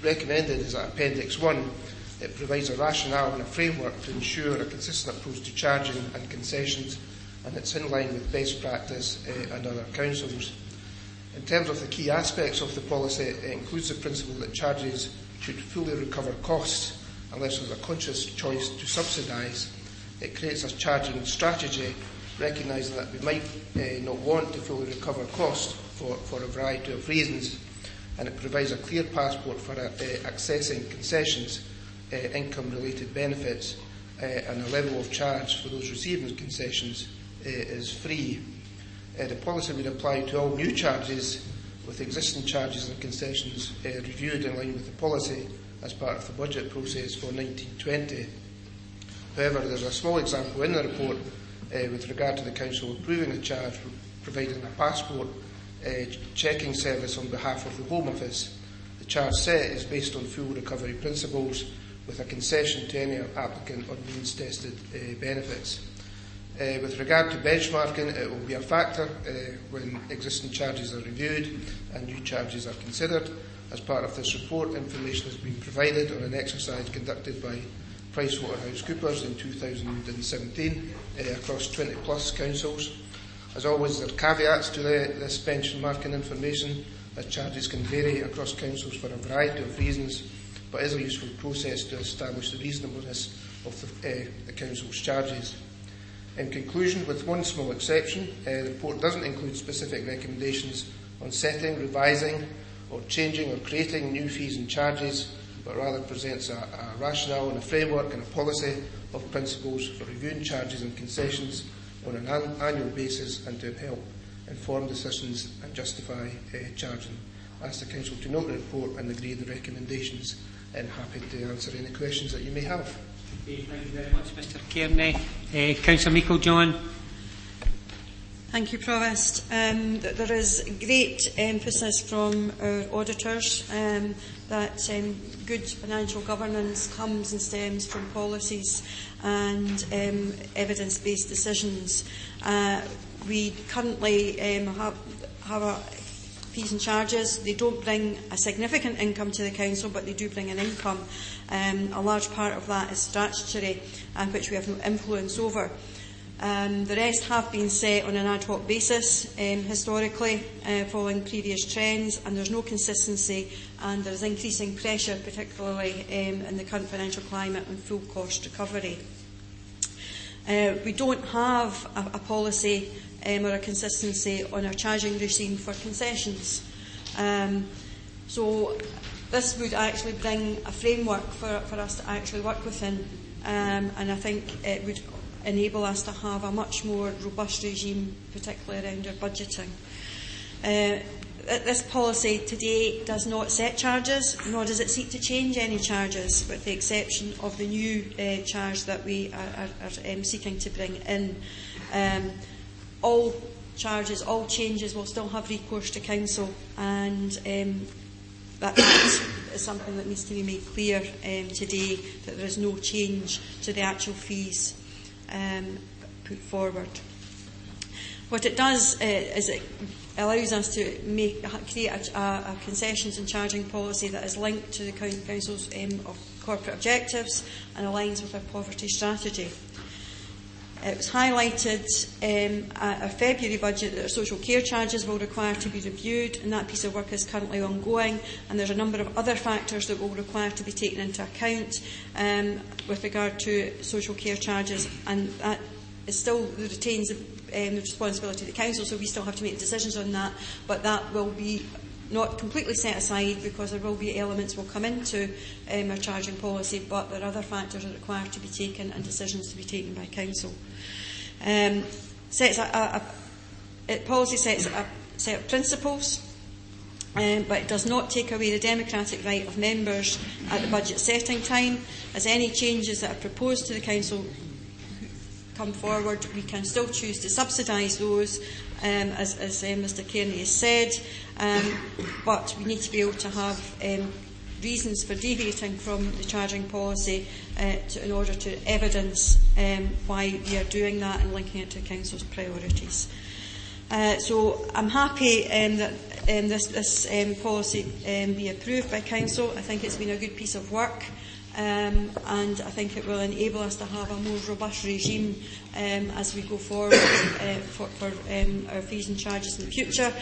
recommended is at Appendix 1. It provides a rationale and a framework to ensure a consistent approach to charging and concessions, and it's in line with best practice and other councils. In terms of the key aspects of the policy, it includes the principle that charges should fully recover costs unless there's a conscious choice to subsidise. It creates a charging strategy, recognising that we might not want to fully recover costs for a variety of reasons, and it provides a clear passport for accessing concessions, income-related benefits, and a level of charge for those receiving concessions is free. The policy would apply to all new charges, with existing charges and concessions reviewed in line with the policy as part of the budget process for 1920. However, there is a small example in the report with regard to the Council approving a charge for providing a passport checking service on behalf of the Home Office. The charge set is based on full recovery principles, with a concession to any applicant on means-tested benefits. With regard to benchmarking, it will be a factor when existing charges are reviewed and new charges are considered. As part of this report, information has been provided on an exercise conducted by PricewaterhouseCoopers in 2017 across 20+ councils. As always, there are caveats to this benchmarking information, as charges can vary across councils for a variety of reasons, but is a useful process to establish the reasonableness of the Council's charges. In conclusion, with one small exception, the report doesn't include specific recommendations on setting, revising or changing or creating new fees and charges, but rather presents a rationale and a framework and a policy of principles for reviewing charges and concessions on an annual basis and to help inform decisions and justify charging. I ask the Council to note the report and agree the recommendations, and happy to answer any questions that you may have. Okay, thank you very much, Mr Kearney. Councillor Meikle-John. Thank you, Provost. There is great emphasis from our auditors that good financial governance comes and stems from policies and evidence-based decisions. We currently have a fees and charges. They don't bring a significant income to the Council, but they do bring an income. A large part of that is statutory, which we have no influence over. The rest have been set on an ad hoc basis historically, following previous trends, and there's no consistency, and there is increasing pressure, particularly in the current financial climate, on full cost recovery. We don't have a policy or a consistency on our charging regime for concessions. So this would actually bring a framework for us to actually work within, and I think it would enable us to have a much more robust regime, particularly around our budgeting. This policy today does not set charges, nor does it seek to change any charges, with the exception of the new charge that we are seeking to bring in. All charges, all changes will still have recourse to Council, and that is something that needs to be made clear today, that there is no change to the actual fees put forward. What it does is it allows us to create a concessions and charging policy that is linked to the Council's of corporate objectives and aligns with our poverty strategy. It was highlighted at our February budget that our social care charges will require to be reviewed, and that piece of work is currently ongoing, and there's a number of other factors that will require to be taken into account with regard to social care charges, and that is still retains the responsibility of the council, so we still have to make decisions on that, but that will be not completely set aside, because there will be elements will come into our charging policy, but there are other factors that are required to be taken and decisions to be taken by council. Policy sets a set of principles, but it does not take away the democratic right of members at the budget setting time, as any changes that are proposed to the council come forward, we can still choose to subsidise those, as Mr Kearney has said, but we need to be able to have reasons for deviating from the charging policy in order to evidence why we are doing that and linking it to council's priorities. So I'm happy that this policy be approved by council. I think it's been a good piece of work. And I think it will enable us to have a more robust regime as we go forward for our fees and charges in the future.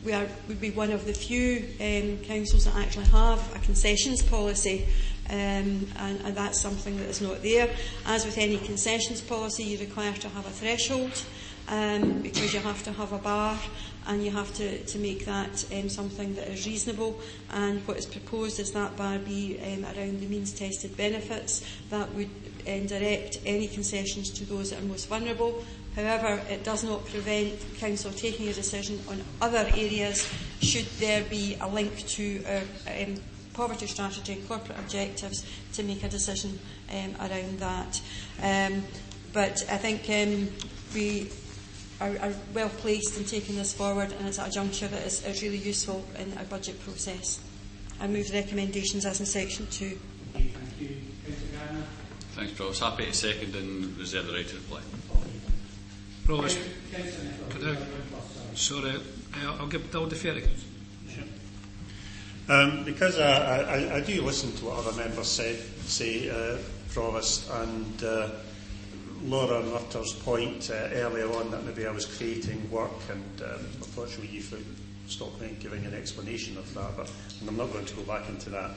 We would be one of the few councils that actually have a concessions policy, and that's something that is not there. As with any concessions policy, you require to have a threshold, because you have to have a bar, and you have to make that something that is reasonable. And what is proposed is that bar be around the means tested benefits. That would direct any concessions to those that are most vulnerable. However, it does not prevent council taking a decision on other areas should there be a link to our poverty strategy and corporate objectives to make a decision around that. But I think we are well placed in taking this forward, and it's at a juncture that is really useful in our budget process. I move the recommendations as in section 2. Thank you. Thanks, Provost. Happy to second and reserve the right to reply. Provost, I'll defer to because I do listen to what other members say, Provost, and Laura Nutter's point earlier on that maybe I was creating work, and unfortunately you stopped me giving an explanation of that, but I'm not going to go back into that.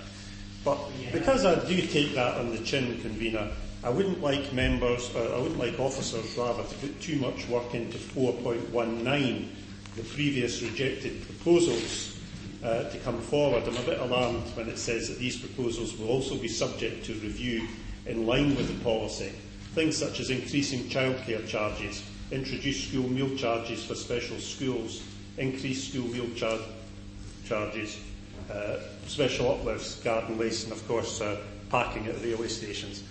But because I do take that on the chin, Convener, I wouldn't like members, I wouldn't like officers rather, to put too much work into 4.19, the previous rejected proposals, to come forward. I'm a bit alarmed when it says that these proposals will also be subject to review in line with the policy. Things such as increasing childcare charges, introduce school meal charges for special schools, increase school meal charges, special uplifts, garden waste, and of course parking at railway stations.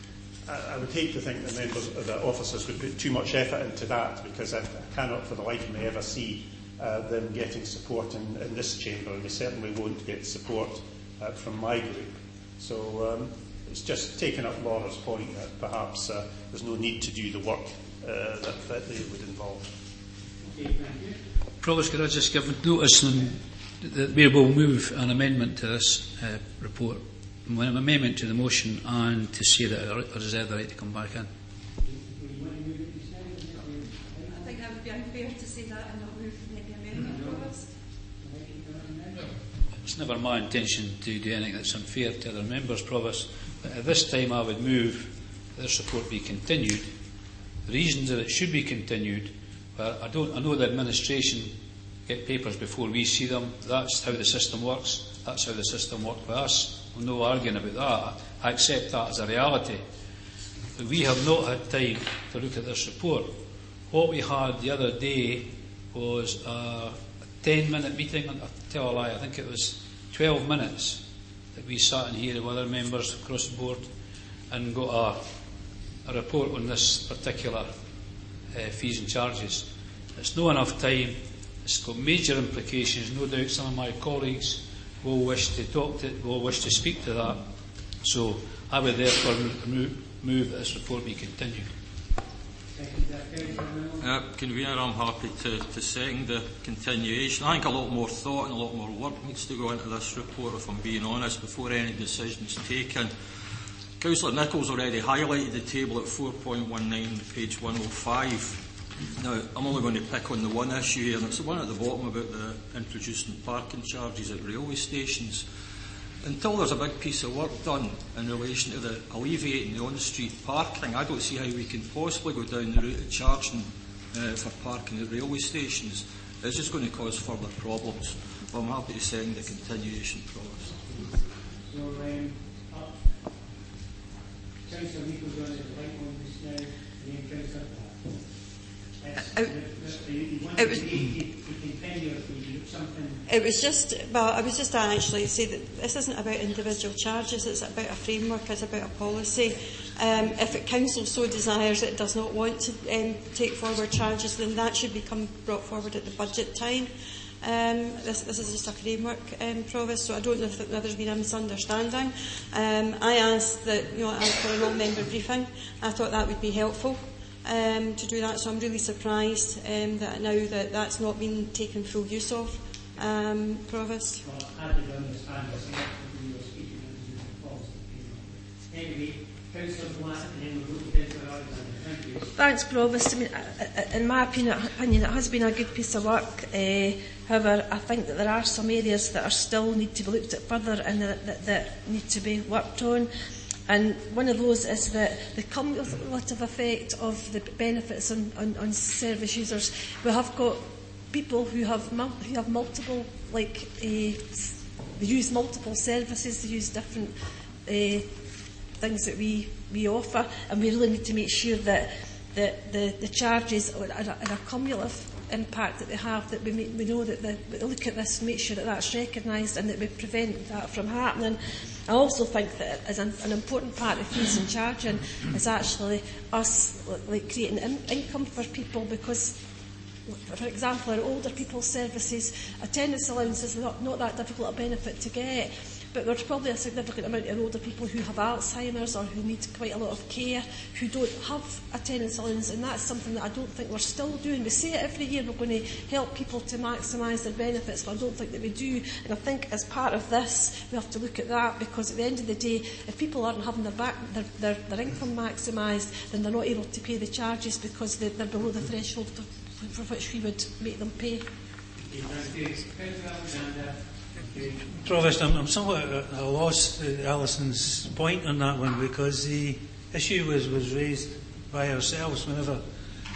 I would hate to think that officers would put too much effort into that, because I cannot for the life of me ever see them getting support in this chamber, and they certainly won't get support from my group. So it's just taking up Laura's point that perhaps there's no need to do the work that they would involve. Okay, thank you. Provost, could I just give notice that we will move an amendment to this report, an amendment to the motion, and to say that I reserve the right to come back in. I think that would be unfair to say that and not move the amendment, Provost. It's never my intention to do anything that's unfair to other members, Provost. But at this time I would move that this report be continued. The reasons that it should be continued, I know the administration get papers before we see them. That's how the system works. That's how the system worked with us. I'm no arguing about that. I accept that as a reality. But we have not had time to look at this report. What we had the other day was a 10-minute meeting. I'll tell a lie, I think it was 12 minutes that we sat in here with other members across the board and got a report on this particular fees and charges. It's not enough time. It's got major implications. No doubt some of my colleagues will wish to speak to that. So I would therefore move that this report be continued. Convener, I'm happy to second the continuation. I think a lot more thought and a lot more work needs to go into this report, if I'm being honest, before any decision is taken. Councillor Nichols already highlighted the table at 4.19, page 105. Now, I'm only going to pick on the one issue here, and it's the one at the bottom about the introducing parking charges at railway stations. Until there's a big piece of work done in relation to alleviating the on-street parking, I don't see how we can possibly go down the route of charging for parking at railway stations is just going to cause further problems. But I'm happy to second the continuation, Provost. Councillor Nichols on the light on this now, and then Councillor It was just, well, I was just actually say that this isn't about individual charges, it's about a framework, it's about a policy. If a council so desires it does not want to take forward charges, then that should become brought forward at the budget time. This is just a framework, Provost, so I don't know if there's been a misunderstanding. I asked that, for an all-member briefing. I thought that would be helpful to do that, so I'm really surprised that now that that's not been taken full use of, Provost. Thanks, Provost. I mean, in my opinion, it has been a good piece of work. However, I think that there are some areas that are still need to be looked at further and that need to be worked on. And one of those is the cumulative effect of the benefits on service users. We have got people who have multiple, they use multiple services, they use different things that we offer, and we really need to make sure that the charges are a cumulative impact that they have, that we know that we look at this and make sure that that's recognised and that we prevent that from happening. I also think that as an important part of fees and charging is actually us creating income for people, because, for example, in older people's services, attendance allowance is not that difficult a benefit to get. But there's probably a significant amount of older people who have Alzheimer's or who need quite a lot of care, who don't have attendance allowance, and that's something that I don't think we're still doing. We say it every year, we're going to help people to maximise their benefits, but I don't think that we do. And I think as part of this, we have to look at that, because at the end of the day, if people aren't having their income maximised, then they're not able to pay the charges because they're below the threshold for which we would make them pay. Provost, I'm somewhat at a loss at Alison's point on that one, because the issue was raised by ourselves whenever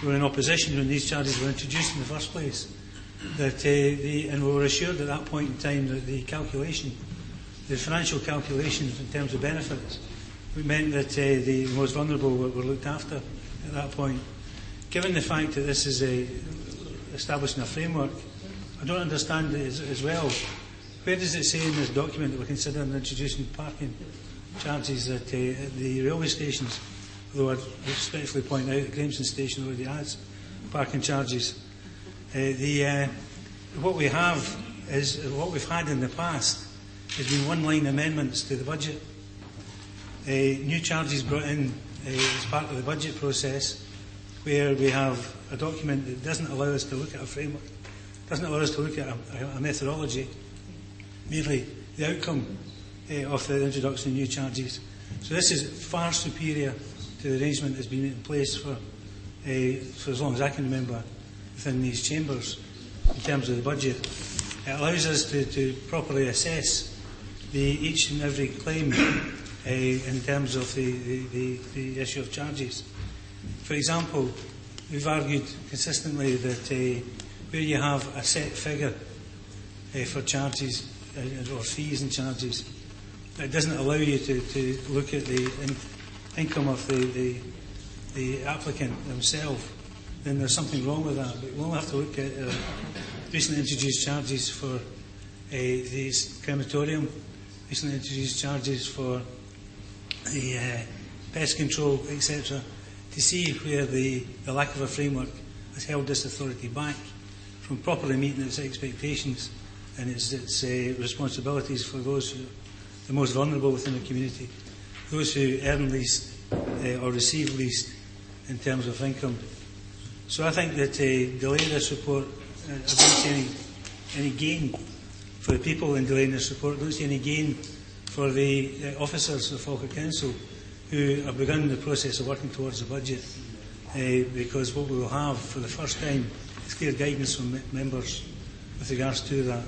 we were in opposition when these charges were introduced in the first place. And we were assured at that point in time that the financial calculations in terms of benefits, meant that the most vulnerable were looked after at that point. Given the fact that this is establishing a framework, I don't understand it as well. Where does it say in this document that we're considering introducing parking charges at the railway stations? Although I respectfully point out that Grimston Station already has parking charges. What we have is what we've had in the past has been one-line amendments to the budget. New charges brought in as part of the budget process, where we have a document that doesn't allow us to look at a framework, doesn't allow us to look at a methodology, merely the outcome of the introduction of new charges. So this is far superior to the arrangement that's been in place for as long as I can remember within these chambers in terms of the budget. It allows us to properly assess each and every claim in terms of the issue of charges. For example, we've argued consistently that where you have a set figure for charges or fees and charges, it doesn't allow you to look at the income of the applicant themselves, then there's something wrong with that. But we'll have to look at recently introduced charges for the crematorium, recently introduced charges for the pest control, etc., to see where the lack of a framework has held this authority back from properly meeting its expectations and its responsibilities for those who are the most vulnerable within the community, those who earn least or receive least in terms of income. So I think that delaying this report, I don't see any gain for the people in delaying this report. I don't see any gain for the officers of Falkirk Council who have begun the process of working towards the budget, because what we will have for the first time is clear guidance from members with regards to that.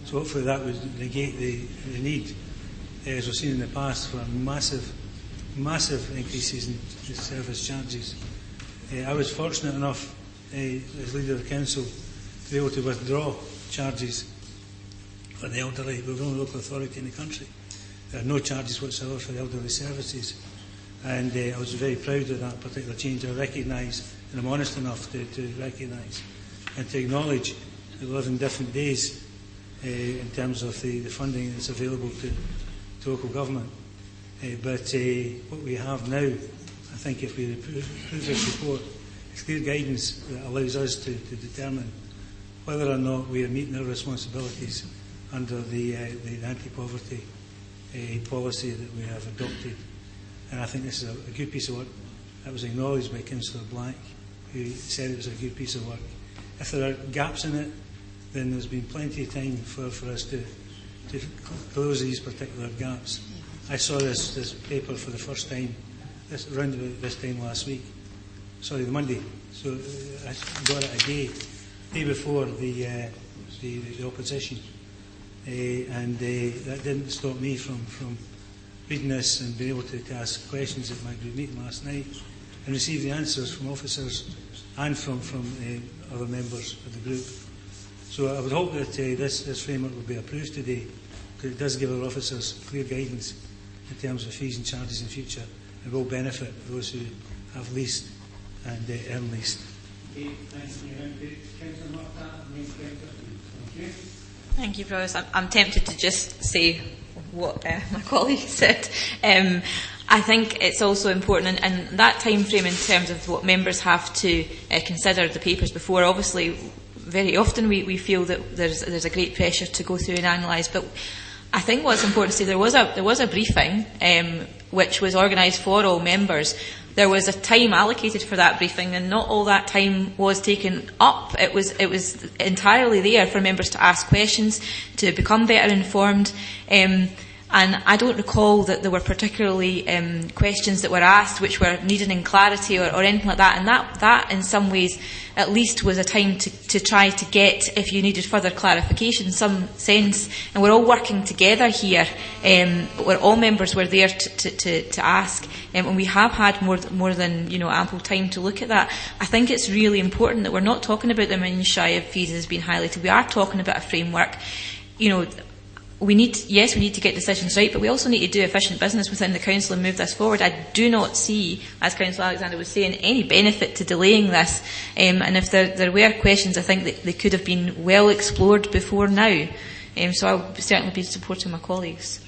So hopefully that would negate the need, as we've seen in the past, for massive increases in service charges. I was fortunate enough as leader of the council, to be able to withdraw charges for the elderly. We're the only local authority in the country. There are no charges whatsoever for the elderly services. And I was very proud of that particular change. I recognise, and I'm honest enough to recognise and to acknowledge that we live in different days in terms of the funding that's available to local government. But what we have now, I think if we approve this report, is clear guidance that allows us to determine whether or not we are meeting our responsibilities under the anti-poverty policy that we have adopted. And I think this is a good piece of work. That was acknowledged by Councillor Black, who said it was a good piece of work. If there are gaps in it, then there's been plenty of time for us to close these particular gaps. I saw this paper for the first time around about this time last week. Sorry, the Monday. So I got it a day before the opposition. And that didn't stop me from reading this and being able to ask questions at my group meeting last night and receive the answers from officers and from other members of the group. So I would hope that this framework will be approved today, because it does give our officers clear guidance in terms of fees and charges in future, and will benefit those who have least and earn least. Thank you, Provost. I'm tempted to just say what my colleague said. I think it's also important, and that time frame in terms of what members have to consider the papers before. Obviously, very often we feel that there's a great pressure to go through and analyse, but I think what's important to say, there was a briefing which was organised for all members. There was a time allocated for that briefing, and not all that time was taken up. It was entirely there for members to ask questions, to become better informed. And I don't recall that there were particularly questions that were asked which were needing clarity or anything like that. And that in some ways at least was a time to try to get, if you needed further clarification, some sense. And we're all working together here, where all members were there to ask. And we have had more than ample time to look at that. I think it's really important that we're not talking about the minutiae of fees as being highlighted. We are talking about a framework. We need to get decisions right, but we also need to do efficient business within the Council and move this forward. I do not see, as Councillor Alexander was saying, any benefit to delaying this. And if there were questions, I think that they could have been well explored before now. So I'll certainly be supporting my colleagues.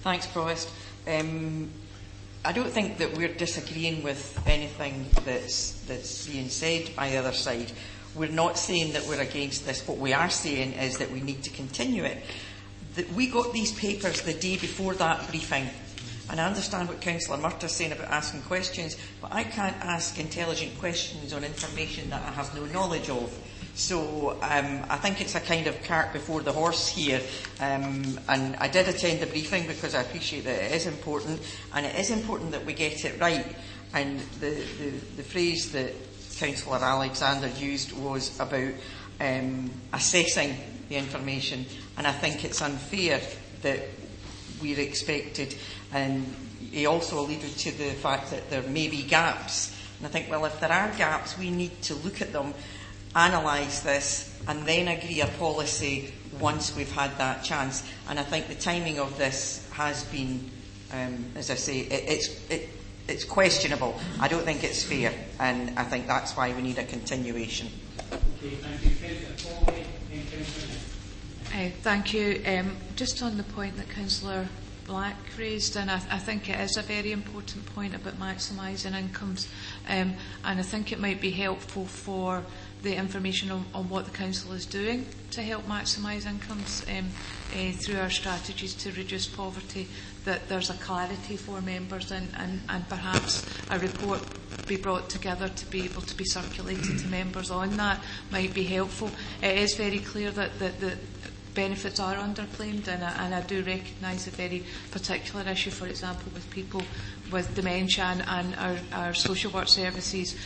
Thanks, Provost. I don't think that we're disagreeing with anything that's being said by the other side. We're not saying that we're against this. What we are saying is that we need to continue it. We got these papers the day before that briefing, and I understand what Councillor Murtagh is saying about asking questions, but I can't ask intelligent questions on information that I have no knowledge of. So I think it's a kind of cart before the horse here. And I did attend the briefing because I appreciate that it is important, and it is important that we get it right. And the phrase that Councillor Alexander used was about assessing the information, and I think it's unfair that we're expected, and he also alluded to the fact that there may be gaps, and I think, well, if there are gaps, we need to look at them, analyse this, and then agree a policy once we've had that chance. And I think the timing of this has been, as I say, it's questionable. I don't think it's fair, and I think that's why we need a continuation. Okay, thank you. Thank you. Just on the point that Councillor Black raised, and I think it is a very important point about maximising incomes, and I think it might be helpful for the information on what the Council is doing to help maximise incomes through our strategies to reduce poverty, that there's a clarity for members, and perhaps a report be brought together to be able to be circulated to members on that might be helpful. It is very clear that the benefits are underclaimed, and I do recognise a very particular issue, for example, with people with dementia, and our social work services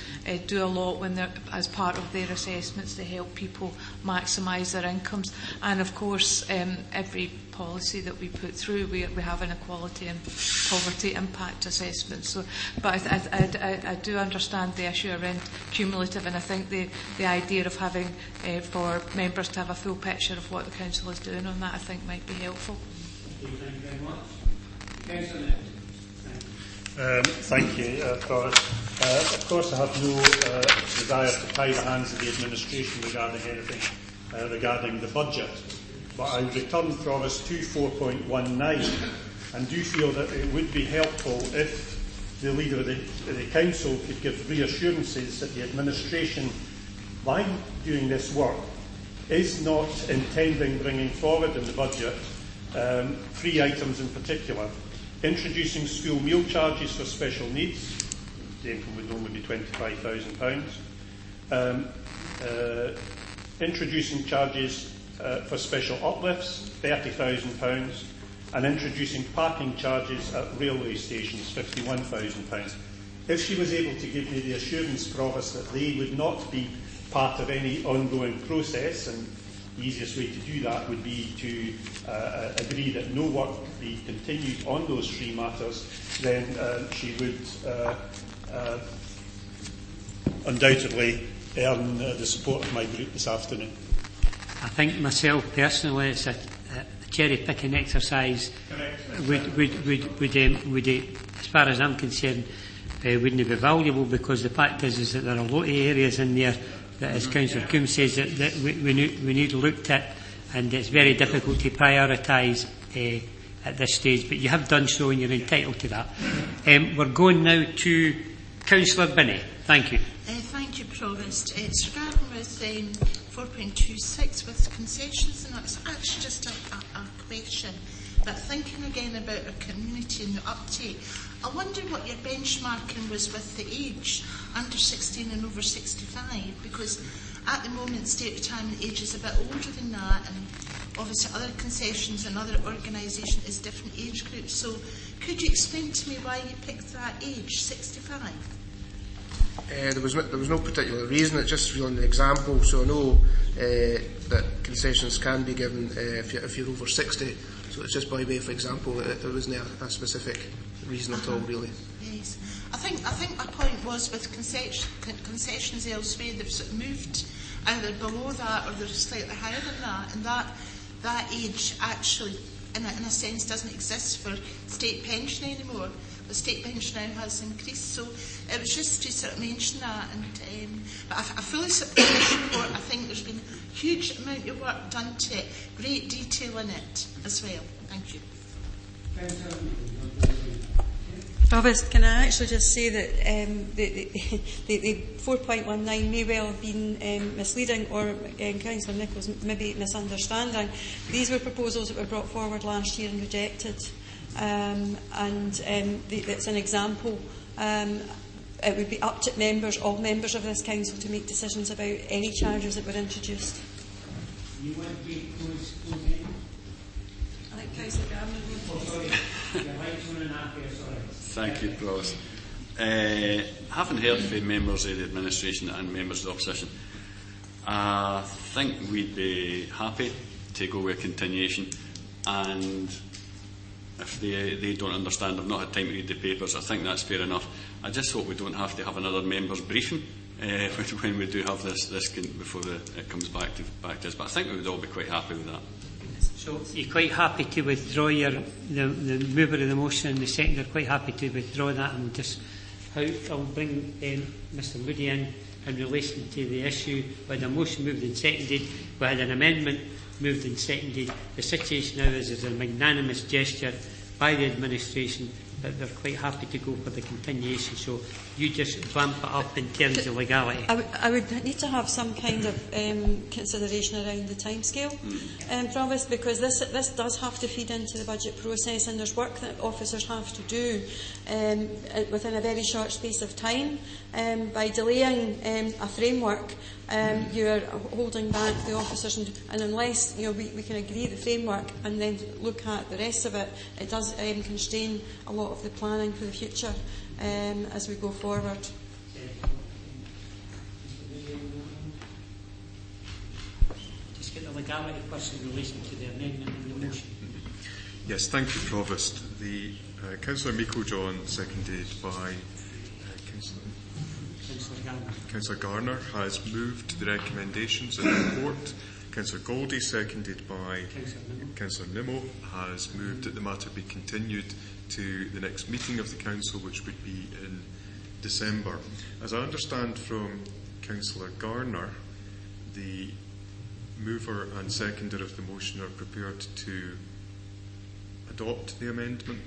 do a lot when they're, as part of their assessments, to help people maximise their incomes. And of course, every policy that we put through. We have inequality and poverty impact assessments. So, but I do understand the issue around cumulative, and I think the idea of having for members to have a full picture of what the council is doing on that, I think, might be helpful. Thank you very much. Thank you, Doris. Of course, I have no desire to tie the hands of the administration regarding anything regarding the budget, but I return, Provost, to 4.19 and do feel that it would be helpful if the Leader of the Council could give reassurances that the administration, by doing this work, is not intending bringing forward in the budget 3 items in particular: introducing school meal charges for special needs, the income would only be £25,000, introducing charges for special uplifts, £30,000, and introducing parking charges at railway stations, £51,000. If she was able to give me the assurance, Provost, that they would not be part of any ongoing process, and the easiest way to do that would be to agree that no work be continued on those 3 matters, then she would undoubtedly earn the support of my group this afternoon. I think myself personally, it's a cherry-picking exercise. Would, as far as I'm concerned, wouldn't it be valuable, because the fact is that there are a lot of areas in there that, as Councillor Coombs says, that we need looked at, and it's very difficult to prioritise at this stage, but you have done so and you're entitled to that. We're going now to Councillor Binney. Thank you. Thank you, Provost. It's regarding with 4.26 with concessions, and it's actually just a question, but thinking again about our community and the uptake, I wonder what your benchmarking was with the age, under 16 and over 65, because at the moment state retirement age is a bit older than that, and obviously other concessions and other organisations is different age groups. So could you explain to me why you picked that age, 65? There was no particular reason. It's just really an example. So I know that concessions can be given if you're over 60. So it's just by way of example. There wasn't a specific reason at all, really. Yes, I think my point was with concessions elsewhere, they've sort of moved either below that or they're slightly higher than that, and that age actually, in a sense, doesn't exist for state pension anymore. The state pension now has increased, so it was just to sort of mention that. And but I fully support this report. I think there's been a huge amount of work done to it, great detail in it as well. Thank you. Provost, can I actually just say that the 4.19 may well have been misleading, or Councillor Nichols maybe misunderstanding. These were proposals that were brought forward last year and rejected. It's an example. It would be up to all members of this council to make decisions about any charges that were introduced. You want to close I think Councillor Gavin Thank you, Provost. Having heard from members of the administration and members of the opposition, I think we'd be happy to go with a continuation, and if they don't understand, I've not had time to read the papers, I think that's fair enough. I just hope we don't have to have another members' briefing when we do have this before it comes back to us. But I think we would all be quite happy with that. So you're quite happy to withdraw the mover of the motion and the second are quite happy to withdraw that, and I'll bring Mr Moody in relation to the issue. We had a motion moved and seconded, we had an amendment moved and seconded. The situation now is there's a magnanimous gesture by the administration that they're quite happy to go for the continuation, so you just vamp it up in terms of legality. I would need to have some kind of consideration around the timescale, Provost, because this does have to feed into the budget process, and there's work that officers have to do within a very short space of time. By delaying a framework, you are holding back the officers, and unless we can agree the framework and then look at the rest of it, it does constrain a lot of the planning for the future as we go forward. Just get the legality first in relation to the amendment and the motion. Yes, thank you, Provost. The Councillor Meikle-John, seconded by Councillor Garner, has moved the recommendations in the report. Councillor Goldie, seconded by Councillor Nimmo, has moved that the matter be continued to the next meeting of the Council, which would be in December. As I understand from Councillor Garner, the mover and seconder of the motion are prepared to adopt the amendment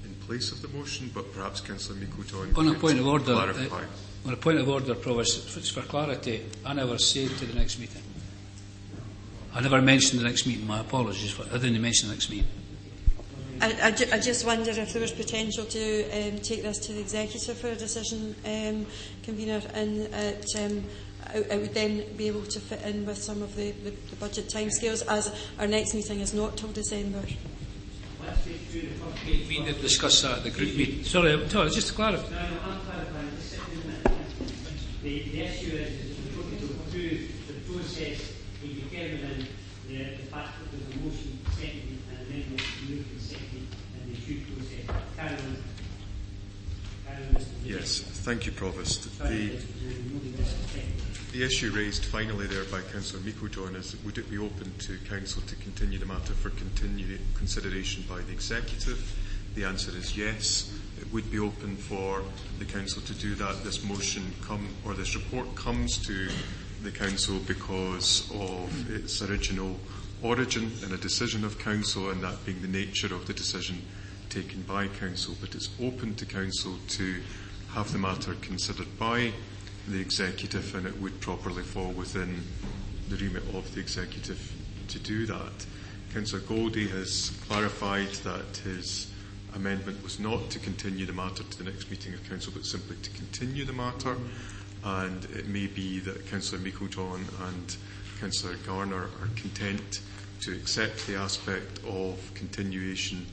in place of the motion, but perhaps Councillor Meikle-John on a point of order, clarify. On a point of order, Provost, for clarity, I never said to the next meeting. I never mentioned the next meeting. My apologies. I didn't mention the next meeting. I just wonder if there was potential to take this to the executive for a decision, convener, and I would then be able to fit in with some of the budget timescales, as our next meeting is not till December. We did discuss that at the group meeting. Sorry, just to clarify. No, I'm clarifying. Just a minute. The issue is we're going to go through the process in determining the fact that there's a motion seconded and an amendment moved and seconded and the due process. Carry on. Yes, thank you, Provost. The issue raised finally there by Councillor Meikle-John is, would it be open to Council to continue the matter for consideration by the Executive? The answer is yes. It would be open for the Council to do that. This motion this report comes to the Council because of its original origin in a decision of Council, and that being the nature of the decision taken by Council. But it's open to Council to have the matter considered by the Executive, and it would properly fall within the remit of the Executive to do that. Councillor Goldie has clarified that his amendment was not to continue the matter to the next meeting of Council, but simply to continue the matter. And it may be that Councillor Meikle-John and Councillor Garner are content to accept the aspect of continuation,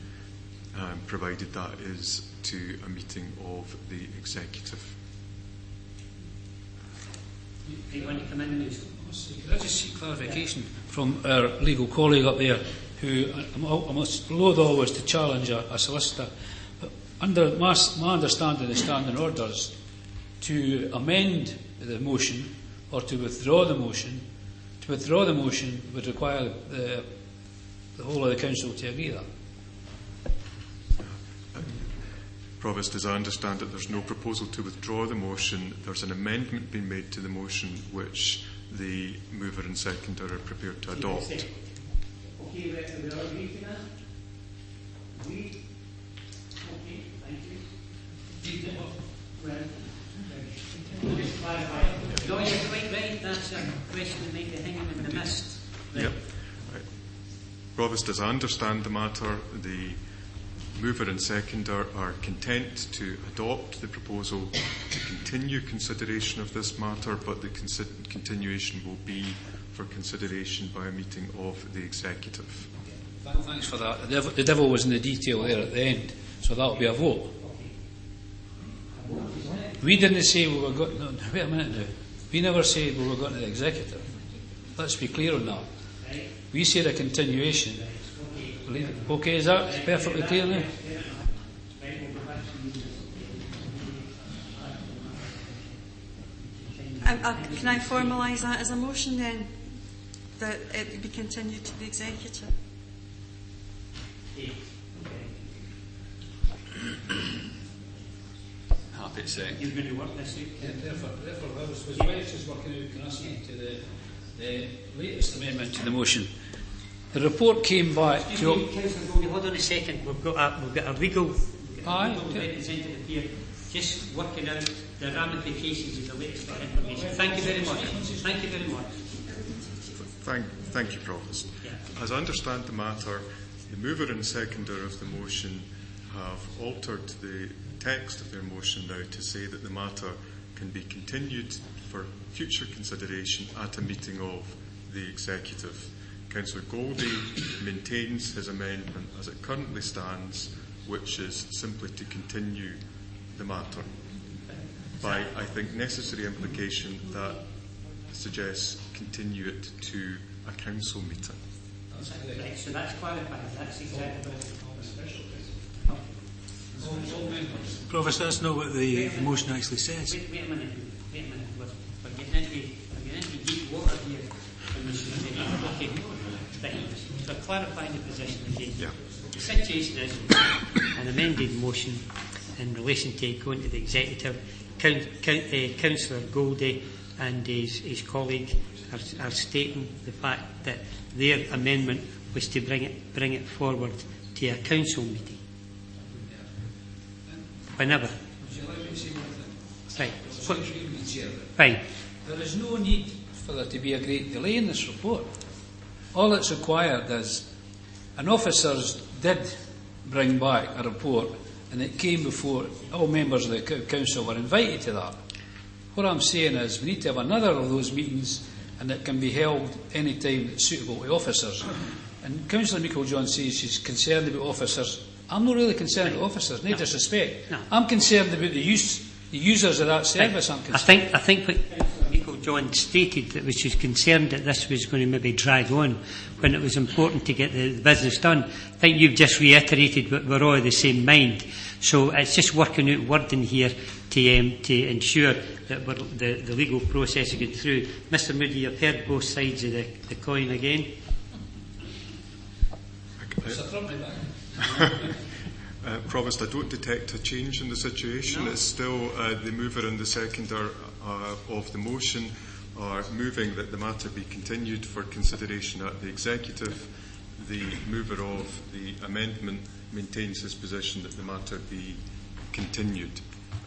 provided that is to a meeting of the Executive. Do you want to come in, Minister? Could I just seek clarification from our legal colleague up there, who I must loathe always to challenge a solicitor, but under my understanding of standing orders, to amend the motion or to withdraw the motion would require the whole of the Council to agree that. Provost, as I understand it, there's no proposal to withdraw the motion. There's an amendment being made to the motion which the mover and seconder are prepared to adopt. Okay, we all agree to that? Agreed? Okay, thank you. Well, just clarify. No, you're quite right. That's a question that might be hanging in the mist. Right. Yep. Right. Provost, as I understand the matter, the mover and seconder are content to adopt the proposal to continue consideration of this matter, but the continuation will be for consideration by a meeting of the Executive. Thanks for that. The devil was in the detail there at the end, so that will be a vote. We didn't say we were going. No, wait a minute now. We never said we were going to the Executive. Let's be clear on that. We said a continuation. Okay, is that perfectly clear now? Can I formalise that as a motion then, that it be continued to the Executive? Happy to say. You're going to work this week? Yeah, therefore, was Wales is working out, can I speak to the latest amendment to the motion? The report came back to... Councillor Goldie, hold on a second. We've got a legal representative here just working out the ramifications of the latest information. Thank you very much. Thank you very much. Thank you, Provost. As I understand the matter, the mover and seconder of the motion have altered the text of their motion now to say that the matter can be continued for future consideration at a meeting of the Executive. Councillor Goldie maintains his amendment as it currently stands, which is simply to continue the matter. By, I think, necessary implication that suggests continue it to a council meeting. Right, so that's clarified. That's exactly what Provost, that's not what the motion actually says. Wait a minute. We're getting into deep water here. Okay. Right. So clarifying the position again. Yeah. The situation is an amended motion in relation to going to the executive. Councillor Goldie and his colleague are stating the fact that their amendment was to bring it forward to a council meeting. Whenever. Right. Fine. There is no need for there to be a great delay in this report. All that's required is an officers did bring back a report and it came before all members of the council were invited to that. What I'm saying is we need to have another of those meetings and it can be held any time that's suitable to officers. And Councillor Meikle-John says she's concerned about officers. I'm not really concerned about officers, no disrespect. No. I'm concerned about the users of that service. I'm concerned. I think what Councillor Meikle-John stated that she was concerned that this was going to maybe drag on when it was important to get the business done. I think you've just reiterated that we're all of the same mind. So it's just working out wording here to ensure that the legal process is going through. Mr Moody, you've heard both sides of the coin again. Provost, I don't detect a change in the situation. No. It's still the mover and the seconder of the motion are moving that the matter be continued for consideration at the executive. The mover of the amendment maintains his position that the matter be continued.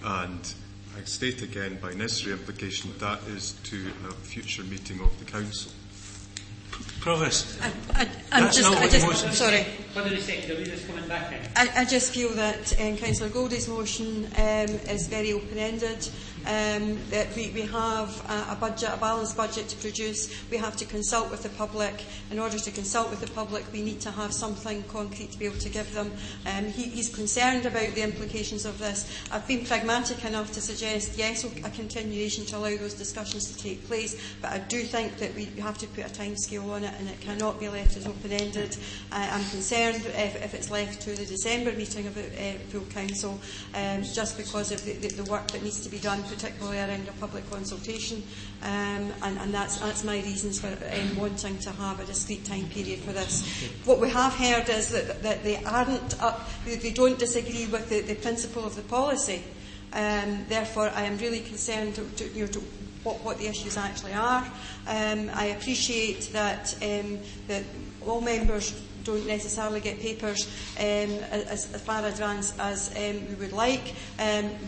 And I state again, by necessary implication, that is to a future meeting of the council. Provost. I just feel that Councillor Goldie's motion is very open-ended. That we have a balanced budget to produce. We have to consult with the public. In order to consult with the public, we need to have something concrete to be able to give them. He's concerned about the implications of this. I've been pragmatic enough to suggest, yes, a continuation to allow those discussions to take place, but I do think that we have to put a timescale on it and it cannot be left as open-ended. I'm concerned if it's left to the December meeting of full council, just because of the work that needs to be done, particularly around a public consultation, and that's my reasons for wanting to have a discrete time period for this. What we have heard is that they don't disagree with the principle of the policy. Therefore, I am really concerned to what the issues actually are. I appreciate that all members don't necessarily get papers as far advanced as we would like.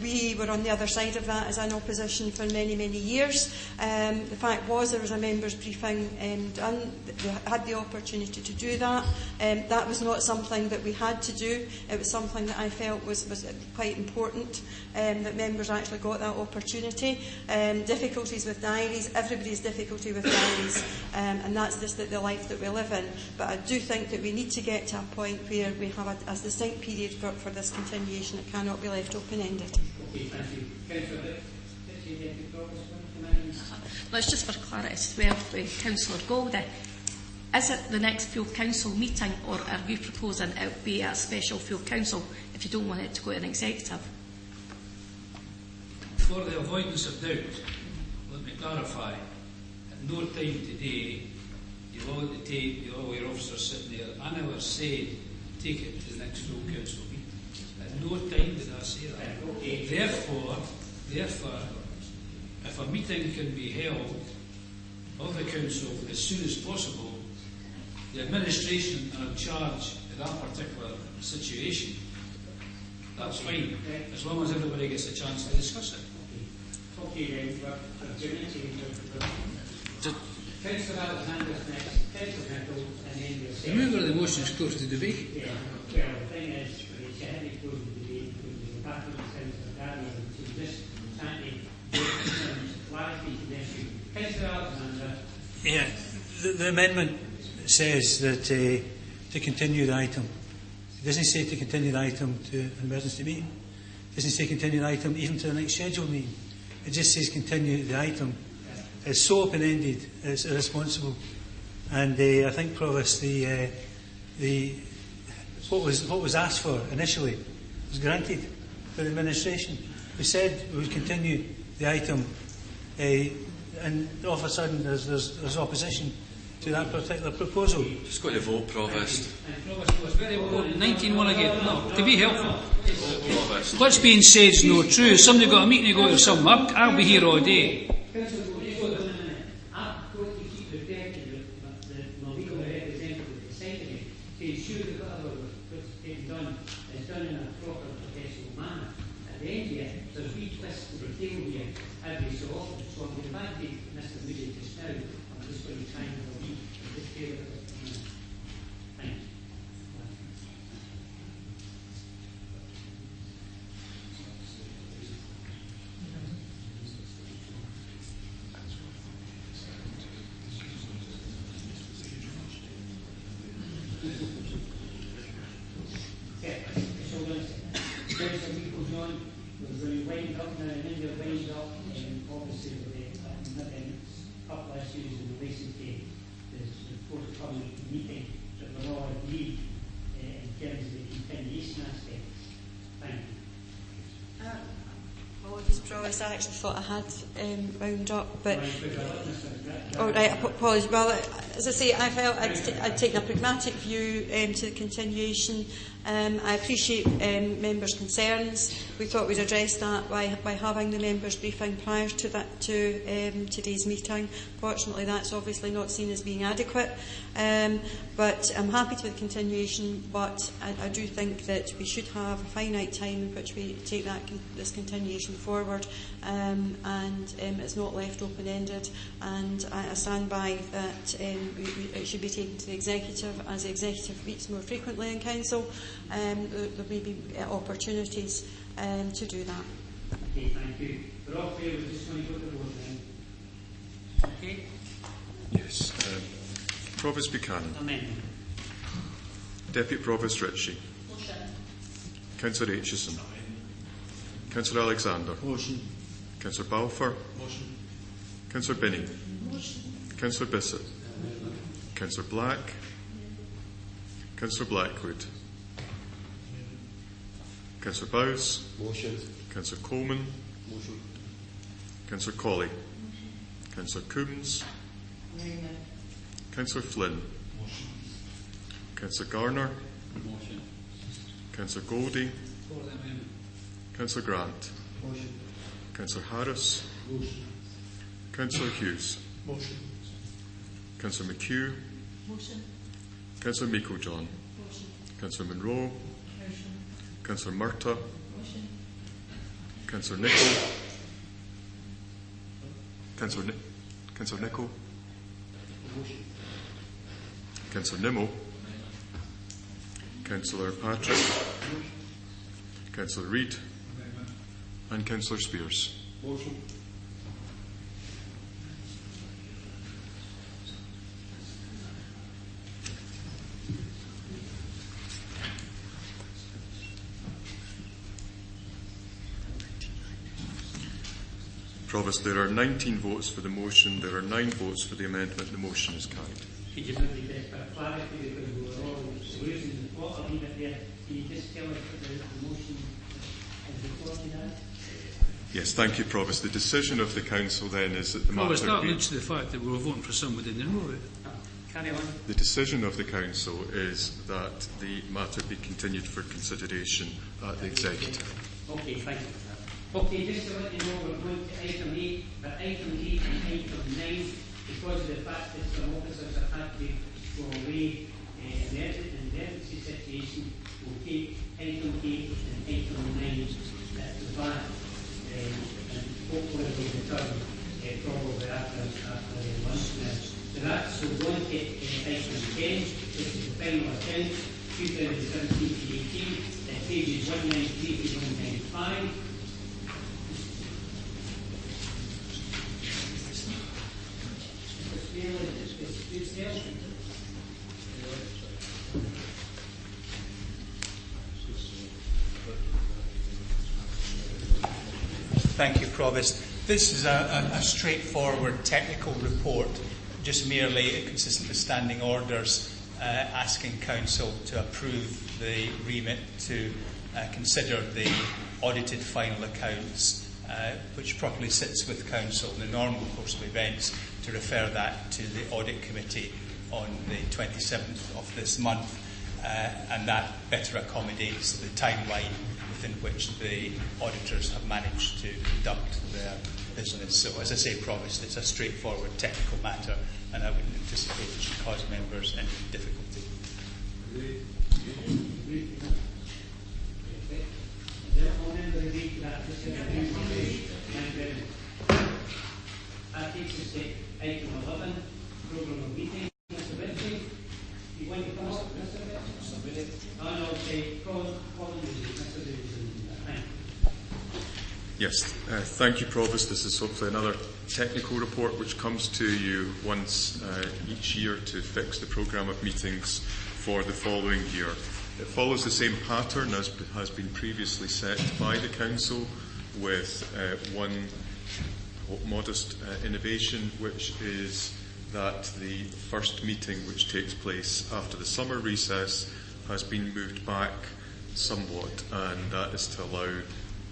We were on the other side of that as an opposition for many, many years. The fact was there was a members' briefing done. They had the opportunity to do that. That was not something that we had to do. It was something that I felt was quite important, that members actually got that opportunity. Difficulties with diaries, everybody's difficulty with diaries, and that's just the life that we live in. But I do think that we need to get to a point where we have a distinct period for this continuation. It cannot be left open-ended. Okay, thank you. Let's just for clarity as well with Councillor Goldie. Is it the next full council meeting, or are you proposing it be a special full council if you don't want it to go to an executive? For the avoidance of doubt, let me clarify. At no time today, you all your officers sitting there, I never said take it to the next full council meeting. At no time did I say that. Therefore, if a meeting can be held of the council as soon as possible, the administration are in charge of that particular situation. That's fine, as long as everybody gets a chance to discuss it. Okay, Councillor Alexander's next, Councillor Nicholl, and then yourself. Remember the motion is closed to debate. Yeah. Well, the thing is, she had to close the debate because the back of the Councillor Gardner, so just trying to clarify the issue. Councillor Alexander. Yeah, the amendment says that to continue the item. It doesn't say to continue the item to an emergency meeting. It doesn't say continue the item even to the next scheduled meeting. It just says continue the item. It's so open-ended, it's irresponsible. And I think, Provost, what was asked for initially was granted by the administration. We said we would continue the item, and all of a sudden there's opposition to that particular proposal. Just got to vote, Provost. Provost was very well. 19-1 again. No, to be helpful. What's being said is no true. If somebody got a meeting to go to somewhere, I'll be here all day. To ensure that what's getting done is done in a proper professional manner. At the end of it, there's wee twists to the tail here every so often. So I'm going back to Mr. Moody just now. I'm just going to try and have a wee detail of it. Thank you. I actually thought I had wound up, but apologies. Well, as I say, I felt I'd taken a pragmatic view to the continuation. I appreciate members' concerns. We thought we'd address that by having the members' briefing prior to that today's meeting. Fortunately, that's obviously not seen as being adequate. But I'm happy to the continuation. But I do think that we should have a finite time in which we take this continuation forward, and it's not left open-ended. And I stand by that it should be taken to the executive as the executive meets more frequently in council. There may be opportunities to do that. Okay, thank you. We're all clear. We're just going to go to the vote then. Okay. Yes. Provost Buchanan. Amendment. Deputy Provost Ritchie. Motion. Councillor Aitchison. Councillor Alexander. Motion. Councillor Balfour. Motion. Councillor Binney. Motion. Councillor Bissett. Councillor Black. Councillor Blackwood. Councillor Bowes. Motion. Councillor Coleman. Motion. Councillor Colley. Councillor Coombs. Councillor Flynn. Motion. Councillor Garner. Motion. Councillor Goldie. For the amendment. Councillor Grant. Motion. Councillor Harris. Motion. Councillor Hughes. Motion. Councillor McHugh. Motion. Councillor Meiklejohn. Motion. Councillor Monroe. Motion. Councillor Murtagh. Motion. Councillor Nicholl. Councillor Nicholl. Motion. Councillor Nimmo. Councillor Patrick. Councillor Reid. And Councillor Spears. Motion. Provost, there are 19 votes for the motion, there are 9 votes for the amendment, the motion is carried. Could you maybe just for clarity, because we were all losing the plot a wee bit there, can you just tell us what the motion is reported as? Yes, thank you, Provost. The decision of the Council then is that the Provost, matter that leads to the fact that we were voting for somebody in the row. Carry on. The decision of the Council is that the matter be continued for consideration at the Executive. Okay, thank you. Okay, just to let you know, we're going to item 8, but item 8 and item 9, because of the fact that some officers have had to go away in the emergency situation, we'll take item 8 and item 9 to the back, and hopefully we'll return probably after lunch now. So that's, we're going to item 10, which is the final account, 2017-18, at pages 193 to 195. Thank you, Provost. This is a straightforward technical report just merely consistent with standing orders, asking Council to approve the remit to consider the audited final accounts, which properly sits with Council in the normal course of events, to refer that to the Audit Committee on the 27th of this month, and that better accommodates the timeline within which the auditors have managed to conduct their business. So, as I say, Provost, it's a straightforward technical matter, and I wouldn't anticipate it should cause members any difficulty. That takes us to item 11, programme of meeting. Mr. Whitby, you want to come up, Mr. Whitby? No, Colin, Mr. Whitby. Yes, thank you, Provost. This is hopefully another technical report which comes to you once each year to fix the programme of meetings for the following year. It follows the same pattern as has been previously set by the Council, with one modest innovation, which is that the first meeting, which takes place after the summer recess, has been moved back somewhat, and that is to allow a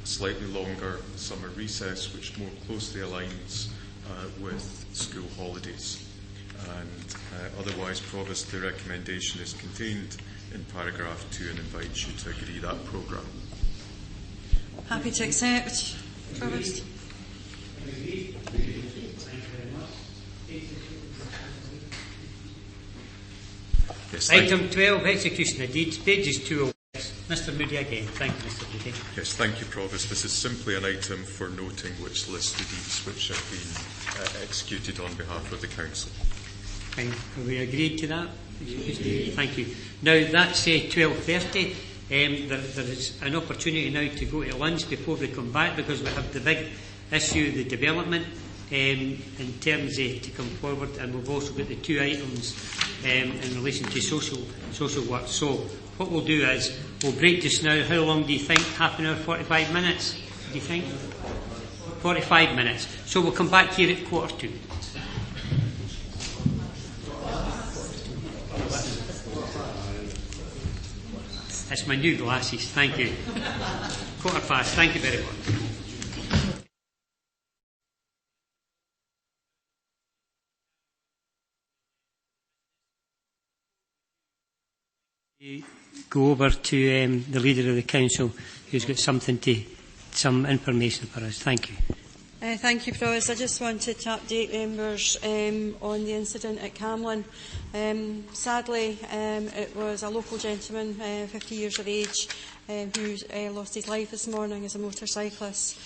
slightly longer summer recess, which more closely aligns with school holidays. And otherwise, Provost, the recommendation is contained in paragraph 2 and invites you to agree that programme. Happy to accept, Provost. Yes, Item 12, execution of deeds, pages 206. Mr. Moody again. Thank you, Mr. Moody. Yes, thank you, Provost. This is simply an item for noting which lists the deeds which have been executed on behalf of the Council. Fine. Have we agreed to that? Thank you. Now, that's 12:30. There is an opportunity now to go to lunch before we come back, because we have the big issue, the development, in terms to come forward, and we've also got the two items in relation to social work. So what we'll do is we'll break just now. How long do you think? Half an hour, 45 minutes? Do you think? 45 minutes. So we'll come back here at 1:45. That's my new glasses. Thank you. 1:15. Thank you very much. Go over to the Leader of the Council, who's got some information for us. Thank you. Thank you, Provost. I just wanted to update members on the incident at Camlin. Sadly, it was a local gentleman, 50 years of age, who lost his life this morning as a motorcyclist.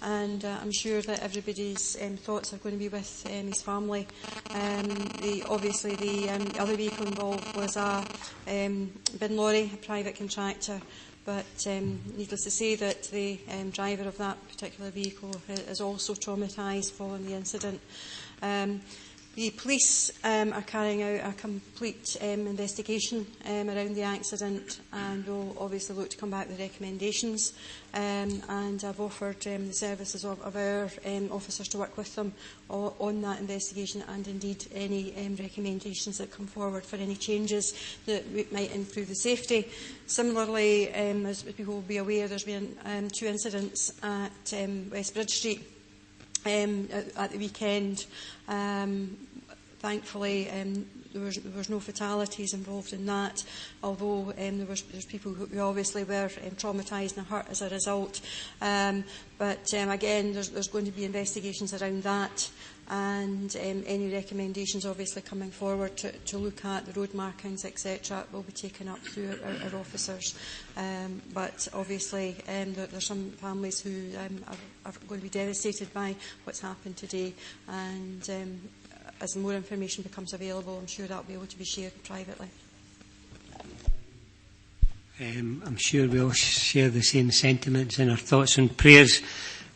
And I'm sure that everybody's thoughts are going to be with his family. Obviously, the other vehicle involved was a bin lorry, a private contractor. But needless to say that the driver of that particular vehicle is also traumatised following the incident. The police are carrying out a complete investigation around the accident, and will obviously look to come back with recommendations. And I've offered the services of our officers to work with them on that investigation, and indeed any recommendations that come forward for any changes that might improve the safety. Similarly, as people will be aware, there's been 2 incidents at West Bridge Street at the weekend. Thankfully, there was no fatalities involved in that, although there's people who obviously were traumatised and hurt as a result. But again, there's going to be investigations around that, and any recommendations obviously coming forward to look at the road markings, etc., will be taken up through our officers. But obviously there's some families who are going to be devastated by what's happened today, and as more information becomes available, I'm sure that will be able to be shared privately. I'm sure we all share the same sentiments, and our thoughts and prayers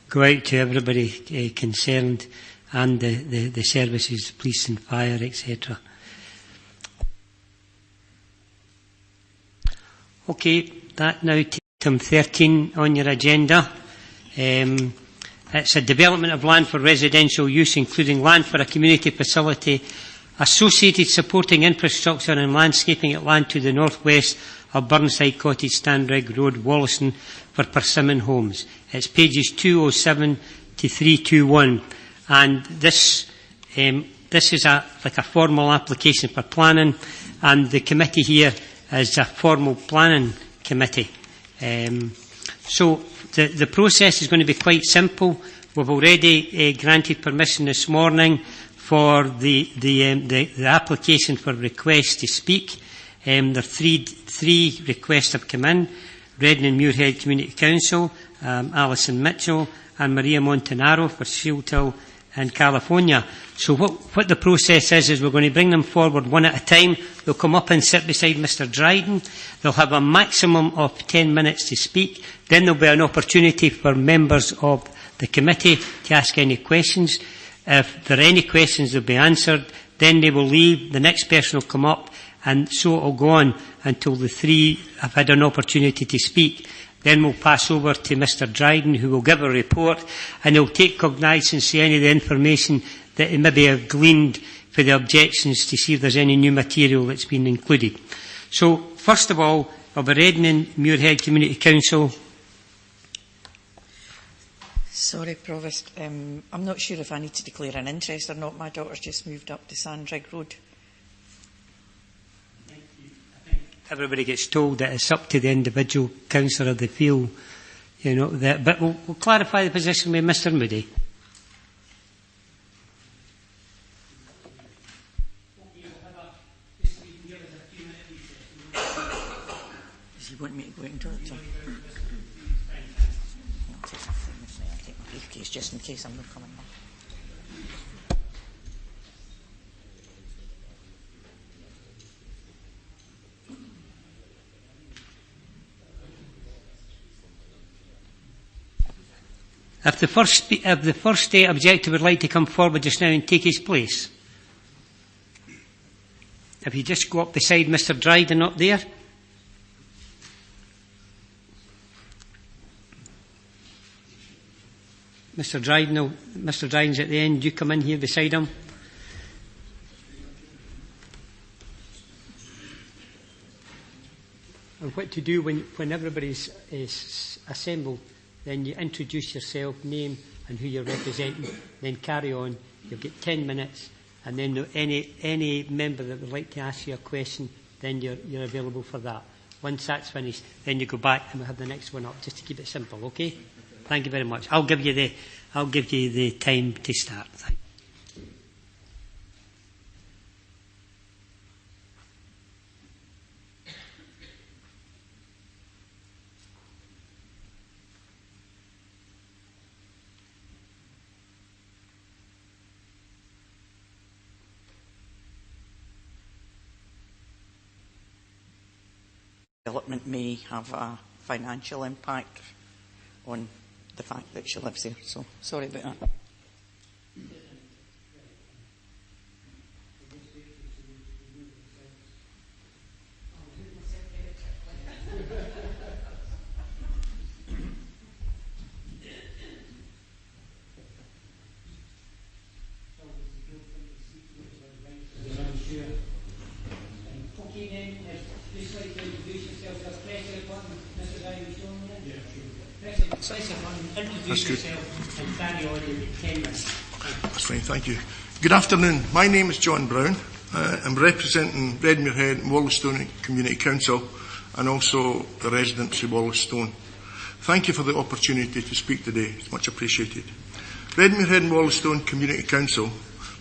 go out to everybody concerned, and the services, police and fire, etc. Okay, that now takes item 13 on your agenda. It's a development of land for residential use, including land for a community facility associated supporting infrastructure and landscaping at land to the north west of Burnside Cottage, Stanrig Road, Wollaston for Persimmon Homes. It's pages 207 to 321, and this is like a formal application for planning, and the committee here is a formal planning committee. So the process is going to be quite simple. We've already granted permission this morning for the application for requests to speak. There are three requests have come in: Redden and Muirhead Community Council, Alison Mitchell and Maria Montanaro for Shield Hill in California. So what the process is we're going to bring them forward one at a time. They'll come up and sit beside Mr Dryden. They'll have a maximum of 10 minutes to speak. Then there'll be an opportunity for members of the committee to ask any questions. If there are any questions, they'll be answered. Then they will leave. The next person will come up, and so it will go on until the three have had an opportunity to speak. Then we'll pass over to Mr Dryden, who will give a report, and he'll take cognizance of any of the information that he maybe have gleaned for the objections to see if there's any new material that's been included. So, first of all, of the Redden and Muirhead Community Council. Sorry, Provost. I'm not sure if I need to declare an interest or not. My daughter's just moved up to Sandrig Road. Everybody gets told that it's up to the individual councillor they feel, that. But we'll clarify the position with Mr Moody. Does he want me to go out and talk to him? I'll take my briefcase just in case I'm not coming on. If the first state objector would like to come forward just now and take his place. If you just go up beside Mr Dryden up there. Mr Dryden's at the end. You come in here beside him. And what to do when everybody's is assembled, then you introduce yourself, name and who you're representing, then carry on. You'll get 10 minutes, and then any member that would like to ask you a question, then you're available for that. Once that's finished, then you go back and we'll have the next one up, just to keep it simple, okay? Thank you very much. I'll give you the time to start. Thank you. Development may have a financial impact on the fact that she lives there. So, sorry about that. That's good. That's fine, thank you. Good afternoon. My name is John Brown. I'm representing Redmuirhead and Wollaston Community Council and also the residents of Wollaston. Thank you for the opportunity to speak today. It's much appreciated. Redmuirhead and Wollaston Community Council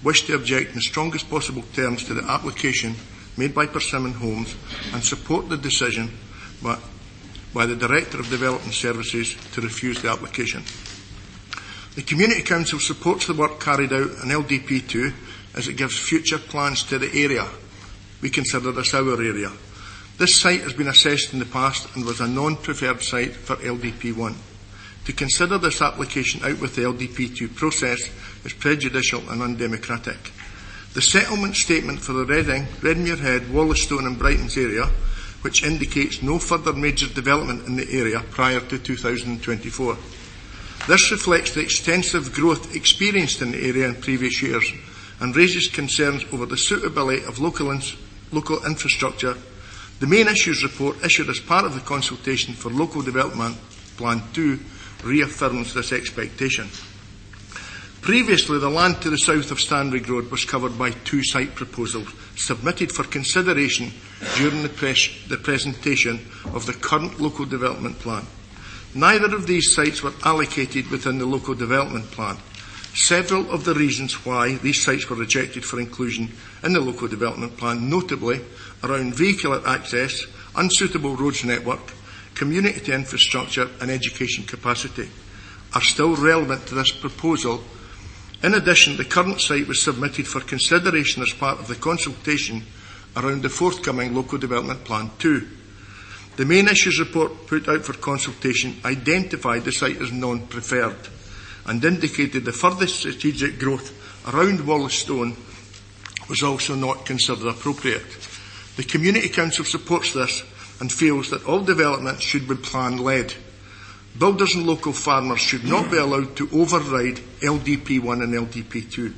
wish to object in the strongest possible terms to the application made by Persimmon Homes and support the decision by the Director of Development Services to refuse the application. The Community Council supports the work carried out in LDP2 as it gives future plans to the area. We consider this our area. This site has been assessed in the past and was a non-preferred site for LDP1. To consider this application out with the LDP2 process is prejudicial and undemocratic. The settlement statement for the Reading, Redmuirhead, Wollaston and Brighton's area, which indicates no further major development in the area prior to 2024. This reflects the extensive growth experienced in the area in previous years and raises concerns over the suitability of local infrastructure. The main issues report issued as part of the consultation for Local Development Plan 2 reaffirms this expectation. Previously, the land to the south of Stanley Road was covered by 2 site proposals submitted for consideration during the presentation of the current Local Development Plan. Neither of these sites were allocated within the Local Development Plan. Several of the reasons why these sites were rejected for inclusion in the Local Development Plan, notably around vehicular access, unsuitable roads network, community infrastructure and education capacity, are still relevant to this proposal. In addition, the current site was submitted for consideration as part of the consultation around the forthcoming Local Development Plan 2. The main issues report put out for consultation identified the site as non-preferred and indicated the further strategic growth around Wollaston was also not considered appropriate. The Community Council supports this and feels that all development should be plan-led. Builders and local farmers should not be allowed to override LDP1 and LDP2.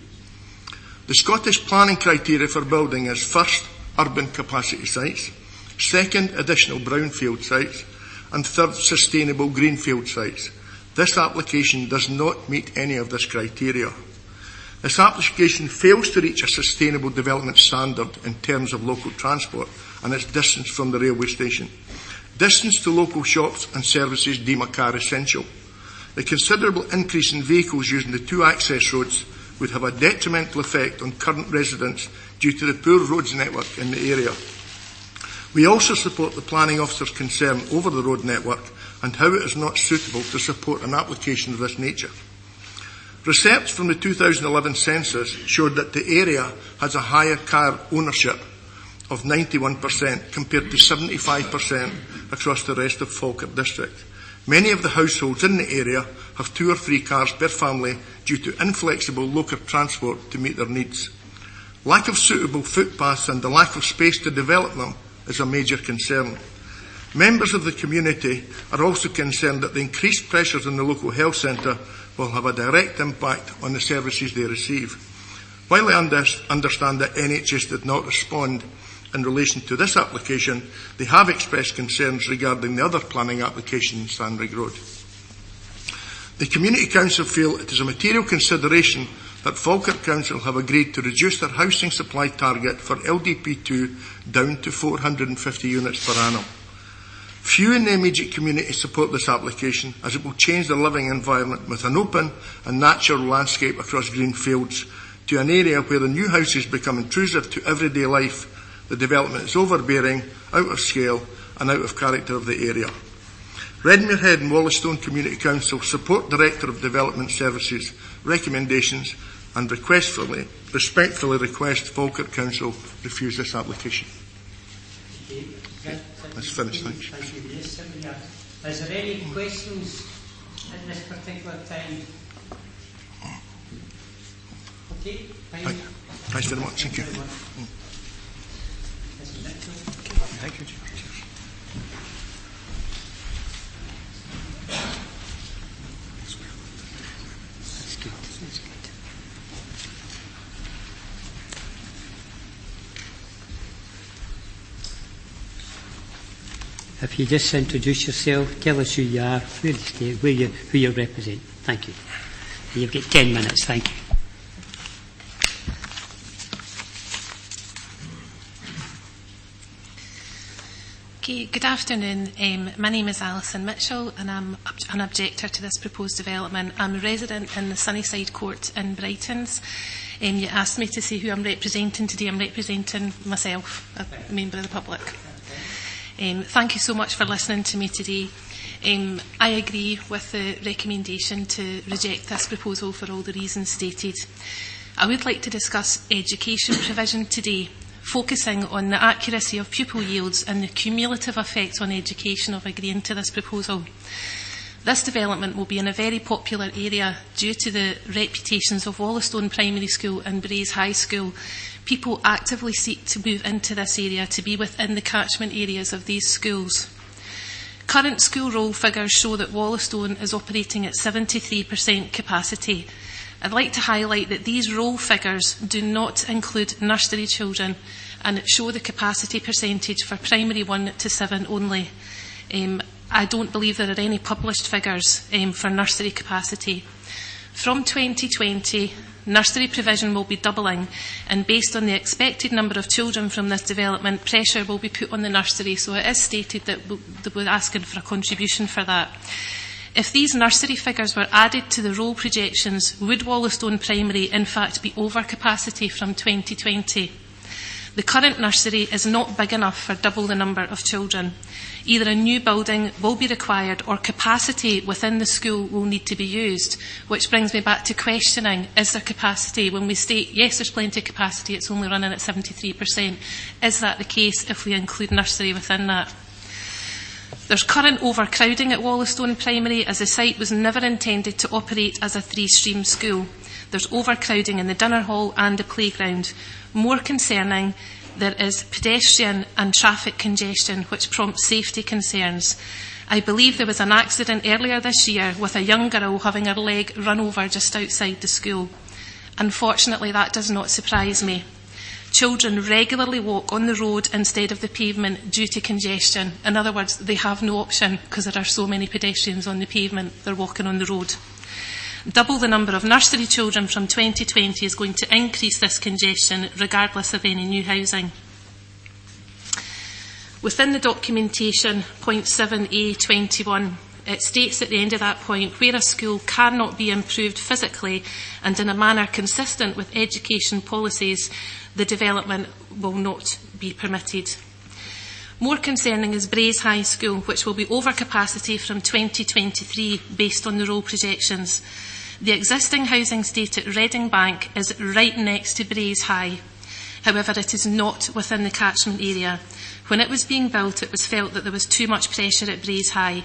The Scottish planning criteria for building is first, urban capacity sites, second, additional brownfield sites, and third, sustainable greenfield sites. This application does not meet any of this criteria. This application fails to reach a sustainable development standard in terms of local transport and its distance from the railway station. Distance to local shops and services deem a car essential. The considerable increase in vehicles using the 2 access roads would have a detrimental effect on current residents due to the poor roads network in the area. We also support the planning officer's concern over the road network and how it is not suitable to support an application of this nature. Research from the 2011 census showed that the area has a higher car ownership of 91% compared to 75% across the rest of Falkirk district. Many of the households in the area have 2 or 3 cars per family due to inflexible local transport to meet their needs. Lack of suitable footpaths and the lack of space to develop them is a major concern. Members of the community are also concerned that the increased pressures on the local health centre will have a direct impact on the services they receive. While I understand that NHS did not respond in relation to this application, they have expressed concerns regarding the other planning application in Stanley Road. The Community Council feel it is a material consideration that Falkirk Council have agreed to reduce their housing supply target for LDP2 down to 450 units per annum. Few in the immediate community support this application, as it will change the living environment with an open and natural landscape across green fields to an area where the new houses become intrusive to everyday life. The development is overbearing, out of scale and out of character of the area. Redmere Head and Wollaston Community Council support Director of Development Services recommendations and respectfully request Falkirk Council refuse this application. That's finished, thanks. Thank you. Is there any questions at this particular time? Okay, thank you. Thanks very much. Thank you. Thank you. That's good. That's good. If you just introduce yourself, tell us who you are, where you stay, who you represent. Thank you. You've got 10 minutes. Thank you. Okay, good afternoon. My name is Alison Mitchell and I'm an objector to this proposed development. I'm a resident in the Sunnyside Court in Brightons. You asked me to say who I'm representing today. I'm representing myself, a member of the public. Thank you so much for listening to me today. I agree with the recommendation to reject this proposal for all the reasons stated. I would like to discuss education provision today, focusing on the accuracy of pupil yields and the cumulative effects on education of agreeing to this proposal. This development will be in a very popular area due to the reputations of Wollaston Primary School and Braes High School. People actively seek to move into this area to be within the catchment areas of these schools. Current school roll figures show that Wollaston is operating at 73% capacity. I'd like to highlight that these roll figures do not include nursery children and show the capacity percentage for primary 1 to 7 only. I don't believe there are any published figures for nursery capacity. From 2020, nursery provision will be doubling, and based on the expected number of children from this development, pressure will be put on the nursery, so it is stated that we're asking for a contribution for that. If these nursery figures were added to the roll projections, would Wollaston Primary in fact be over capacity from 2020? The current nursery is not big enough for double the number of children. Either a new building will be required or capacity within the school will need to be used, which brings me back to questioning, is there capacity? When we state, yes, there's plenty of capacity, it's only running at 73%. Is that the case if we include nursery within that? There's current overcrowding at Wollaston Primary, as the site was never intended to operate as a 3-stream school. There's overcrowding in the dinner hall and the playground. More concerning, there is pedestrian and traffic congestion, which prompts safety concerns. I believe there was an accident earlier this year with a young girl having her leg run over just outside the school. Unfortunately, that does not surprise me. Children regularly walk on the road instead of the pavement due to congestion. In other words, they have no option because there are so many pedestrians on the pavement, they're walking on the road. Double the number of nursery children from 2020 is going to increase this congestion regardless of any new housing. Within the documentation, point 7A21, it states at the end of that point, where a school cannot be improved physically and in a manner consistent with education policies, the development will not be permitted. More concerning is Braes High School, which will be over capacity from 2023 based on the roll projections. The existing housing estate at Reading Bank is right next to Braes High. However, it is not within the catchment area. When it was being built, it was felt that there was too much pressure at Braes High.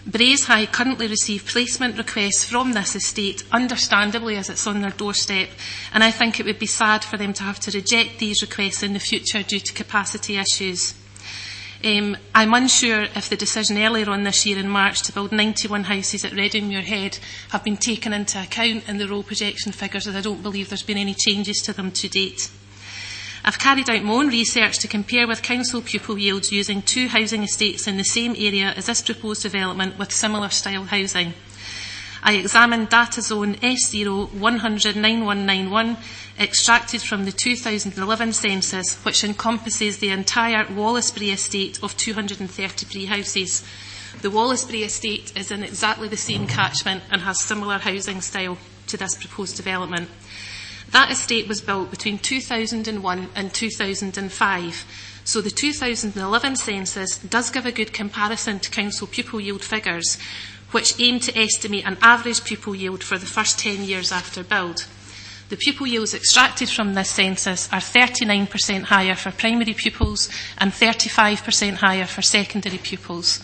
Braes High currently receive placement requests from this estate, understandably as it's on their doorstep, and I think it would be sad for them to have to reject these requests in the future due to capacity issues. I'm unsure if the decision earlier on this year in March to build 91 houses at Reading Muirhead have been taken into account in the roll projection figures, as I don't believe there's been any changes to them to date. I've carried out my own research to compare with council pupil yields using 2 housing estates in the same area as this proposed development with similar style housing. I examined data zone S0 1009191 extracted from the 2011 census, which encompasses the entire Wallisbury estate of 233 houses. The Wallisbury estate is in exactly the same catchment and has similar housing style to this proposed development. That estate was built between 2001 and 2005, so the 2011 census does give a good comparison to council pupil yield figures, which aim to estimate an average pupil yield for the first 10 years after build. The pupil yields extracted from this census are 39% higher for primary pupils and 35% higher for secondary pupils.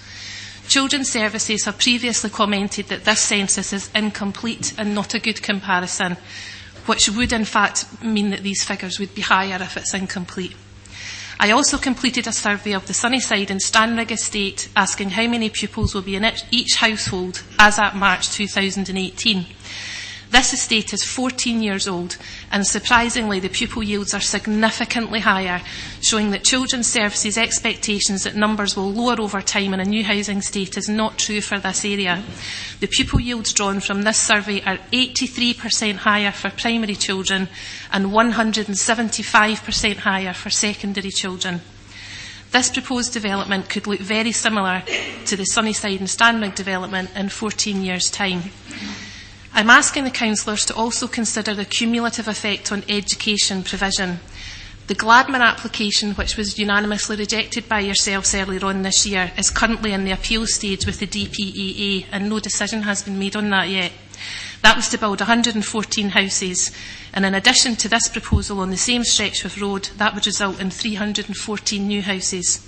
Children's Services have previously commented that this census is incomplete and not a good comparison, which would in fact mean that these figures would be higher if it's incomplete. I also completed a survey of the Sunnyside and Stanrig estate, asking how many pupils will be in each household as at March 2018. This estate is 14 years old, and surprisingly the pupil yields are significantly higher, showing that Children's Services' expectations that numbers will lower over time in a new housing estate is not true for this area. The pupil yields drawn from this survey are 83% higher for primary children and 175% higher for secondary children. This proposed development could look very similar to the Sunnyside and Stanrig development in 14 years' time. I'm asking the councillors to also consider the cumulative effect on education provision. The Gladman application, which was unanimously rejected by yourselves earlier on this year, is currently in the appeal stage with the DPEA, and no decision has been made on that yet. That was to build 114 houses, and in addition to this proposal on the same stretch of road, that would result in 314 new houses.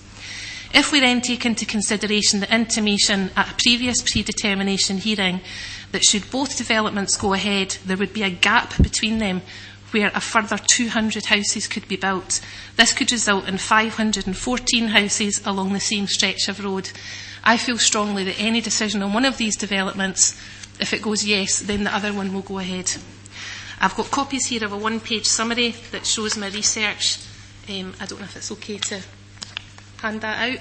If we then take into consideration the intimation at a previous predetermination hearing that should both developments go ahead, there would be a gap between them where a further 200 houses could be built. This could result in 514 houses along the same stretch of road. I feel strongly that any decision on one of these developments, if it goes yes, then the other one will go ahead. I've got copies here of a one-page summary that shows my research. I don't know if it's okay to hand that out.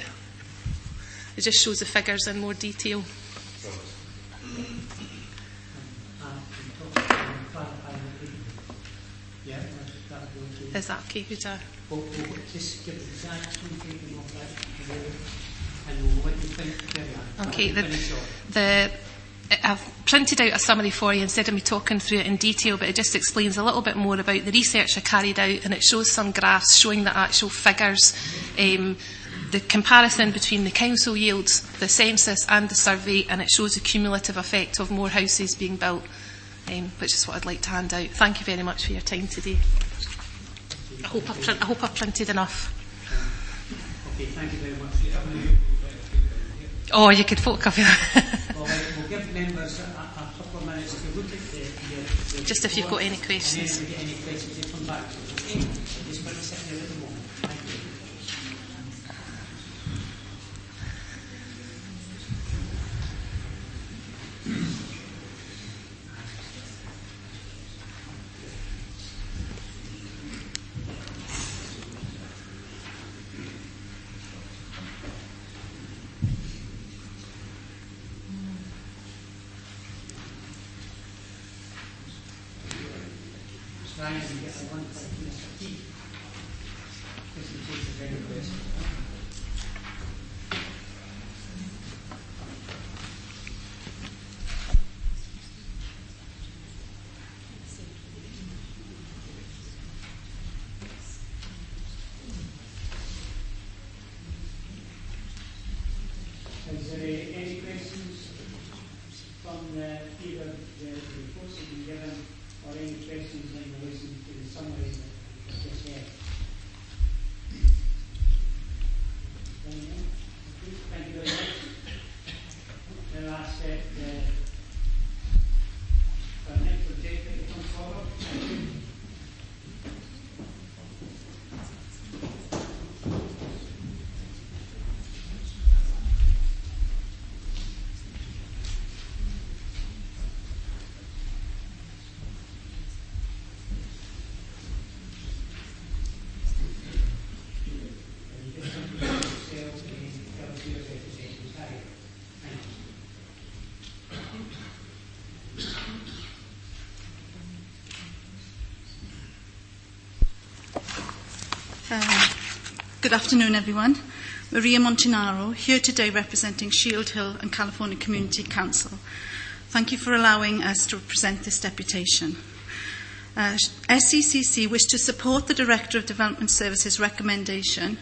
It just shows the figures in more detail. Is that okay, Huda? Okay, I've printed out a summary for you instead of me talking through it in detail, but it just explains a little bit more about the research I carried out, and it shows some graphs showing the actual figures, the comparison between the council yields, the census and the survey, and it shows the cumulative effect of more houses being built, which is what I'd like to hand out. Thank you very much for your time today. I hope I've printed enough. Okay, thank you very much. Oh, you could photocopy that. Well, we'll give members a couple of minutes to look at the just if you've got any questions. And then if we get any questions, they come back to us. Okay? Just going to sit there at the moment. Thank you. Ryan, you get a one for Mr. Keith. Just in case there's any questions. Is there any questions from either the reports that you've given or any questions in relation to the summary that I've just had? Thank you very much. I'll ask that the next objector to come forward. Thank you. Good afternoon, everyone. Maria Montanaro, here today representing Shield Hill and California Community Council. Thank you for allowing us to present this deputation. SCCC wish to support the Director of Development Services recommendation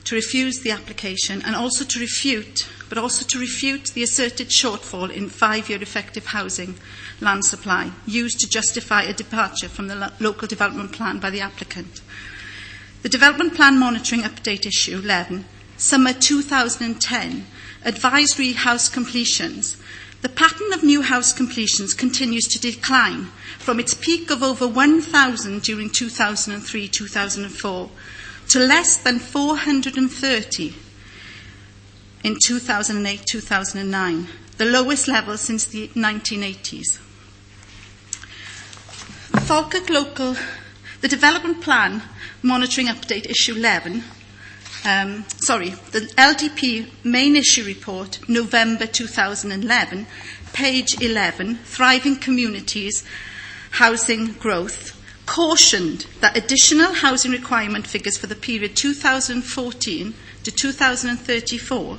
to refuse the application and also to refute the asserted shortfall in 5-year effective housing land supply used to justify a departure from the local development plan by the applicant. The Development Plan Monitoring Update Issue 11, Summer 2010, advised re-house completions. The pattern of new house completions continues to decline from its peak of over 1,000 during 2003-2004 to less than 430 in 2008-2009, the lowest level since the 1980s. The Development Plan Monitoring Update Issue 11, the LDP Main Issue Report, November 2011, page 11, Thriving Communities, Housing Growth, cautioned that additional housing requirement figures for the period 2014 to 2034,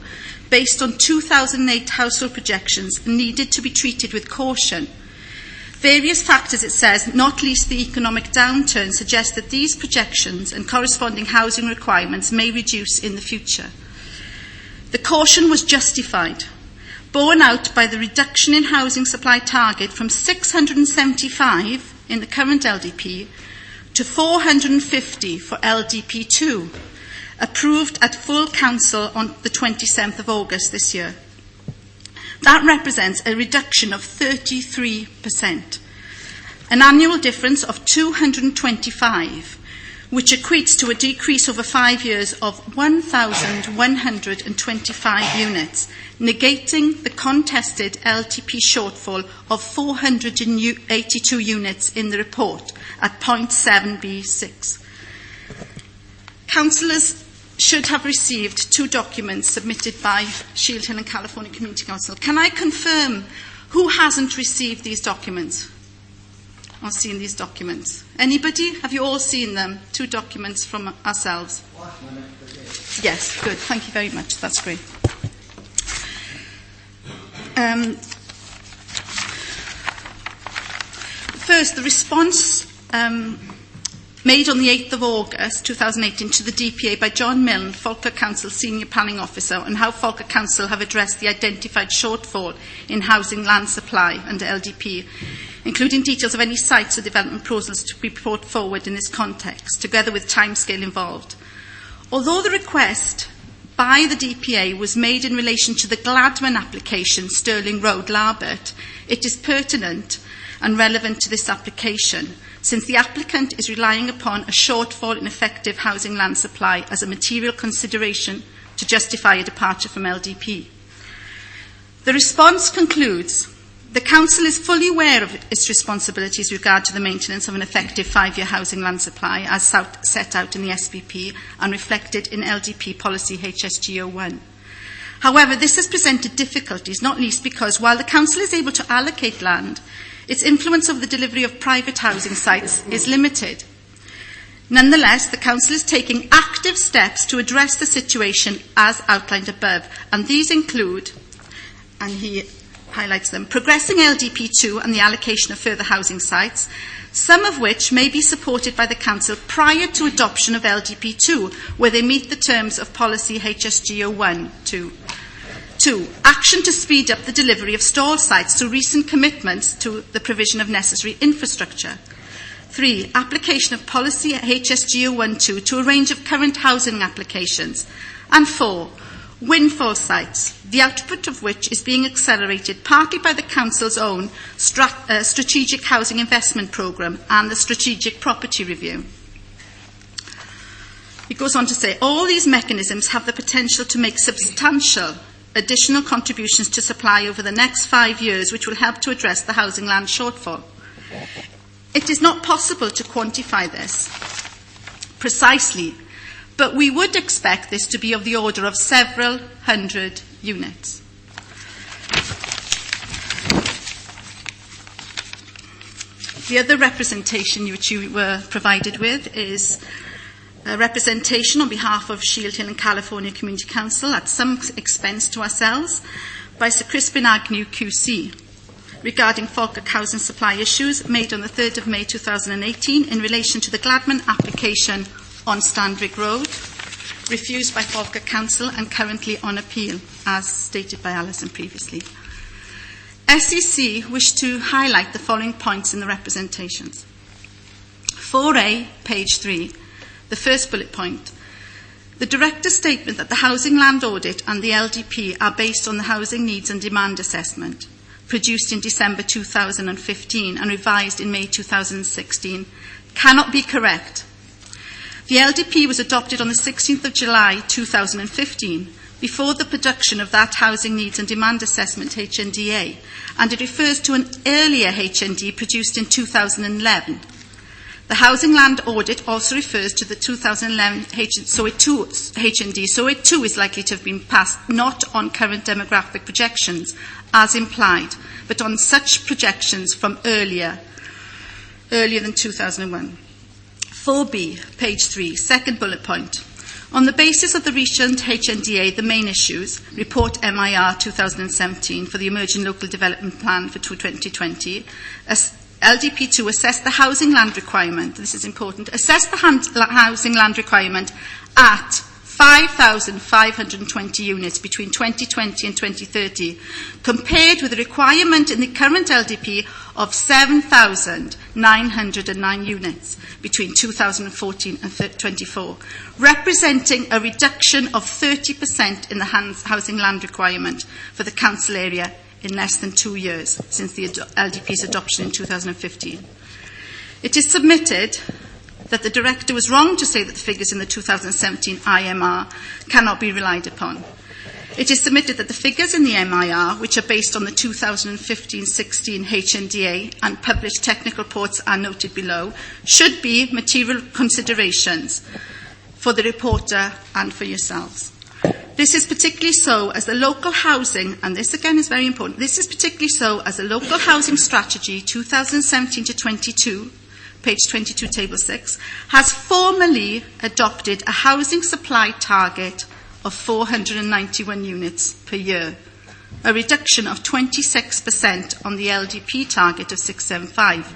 based on 2008 household projections, needed to be treated with caution. Various factors, it says, not least the economic downturn, suggest that these projections and corresponding housing requirements may reduce in the future. The caution was justified, borne out by the reduction in housing supply target from 675 in the current LDP to 450 for LDP2, approved at full council on the 27th of August this year. That represents a reduction of 33%, an annual difference of 225, which equates to a decrease over 5 years of 1,125 units, negating the contested LTP shortfall of 482 units in the report at point 7B6. Councillors should have received 2 documents submitted by Shield Hill and California Community Council. Can I confirm who hasn't received these documents or seen these documents? Anybody? Have you all seen them? 2 documents from ourselves. Yes, good. Thank you very much. That's great. First, the response made on the 8th of August 2018 to the DPA by John Milne, Falkirk Council Senior Planning Officer, on how Falkirk Council have addressed the identified shortfall in housing land supply under LDP, including details of any sites or development proposals to be brought forward in this context, together with timescale involved. Although the request by the DPA was made in relation to the Gladman application, Stirling Road, Larbert, it is pertinent and relevant to this application, since the applicant is relying upon a shortfall in effective housing land supply as a material consideration to justify a departure from LDP. The response concludes, the Council is fully aware of its responsibilities with regard to the maintenance of an effective 5-year housing land supply as set out in the SPP and reflected in LDP policy HSG01. However, this has presented difficulties, not least because while the Council is able to allocate land, its influence over the delivery of private housing sites is limited. Nonetheless, the Council is taking active steps to address the situation as outlined above, and these include, and he highlights them, progressing LDP2 and the allocation of further housing sites, some of which may be supported by the Council prior to adoption of LDP2, where they meet the terms of policy HSG01. 2. Action to speed up the delivery of stall sites through recent commitments to the provision of necessary infrastructure. 3. Application of policy HSG01 to a range of current housing applications. And 4. Windfall sites, the output of which is being accelerated partly by the Council's own Strategic Housing Investment Programme and the Strategic Property Review. He goes on to say, all these mechanisms have the potential to make substantial additional contributions to supply over the next 5 years, which will help to address the housing land shortfall. It is not possible to quantify this precisely, but we would expect this to be of the order of several hundred units. The other representation which you were provided with is a representation on behalf of Shield Hill and California Community Council at some expense to ourselves by Sir Crispin Agnew QC regarding Falkirk housing supply issues made on the 3rd of May 2018 in relation to the Gladman application on Standrick Road, refused by Falkirk Council and currently on appeal, as stated by Alison previously. SEC wish to highlight the following points in the representations. 4A, page 3, the first bullet point. The Director's statement that the housing land audit and the LDP are based on the housing needs and demand assessment, produced in December 2015 and revised in May 2016, cannot be correct. The LDP was adopted on the 16th of July 2015, before the production of that Housing Needs and Demand Assessment HNDA, and it refers to an earlier HND produced in 2011. The Housing Land Audit also refers to the 2011 HND, so it too is likely to have been passed not on current demographic projections, as implied, but on such projections from earlier than 2001. 4B, page 3, second bullet point. On the basis of the recent HNDA, the main issues, Report MIR 2017 for the Emerging Local Development Plan for 2020, LDP2 assessed the housing land requirement, this is important, assessed the housing land requirement at 5,520 units between 2020 and 2030, compared with the requirement in the current LDP of 7,909 units between 2014 and 2024, representing a reduction of 30% in the housing land requirement for the council area in less than 2 years since the LDP's adoption in 2015. It is submitted that the Director was wrong to say that the figures in the 2017 IMR cannot be relied upon. It is submitted that the figures in the MIR, which are based on the 2015-16 HNDA and published technical reports are noted below, should be material considerations for the reporter and for yourselves. This is particularly so as the local housing, and this again is very important, this is particularly so as the local housing strategy 2017-22, page 22, table 6, has formally adopted a housing supply target of 491 units per year, a reduction of 26% on the LDP target of 675,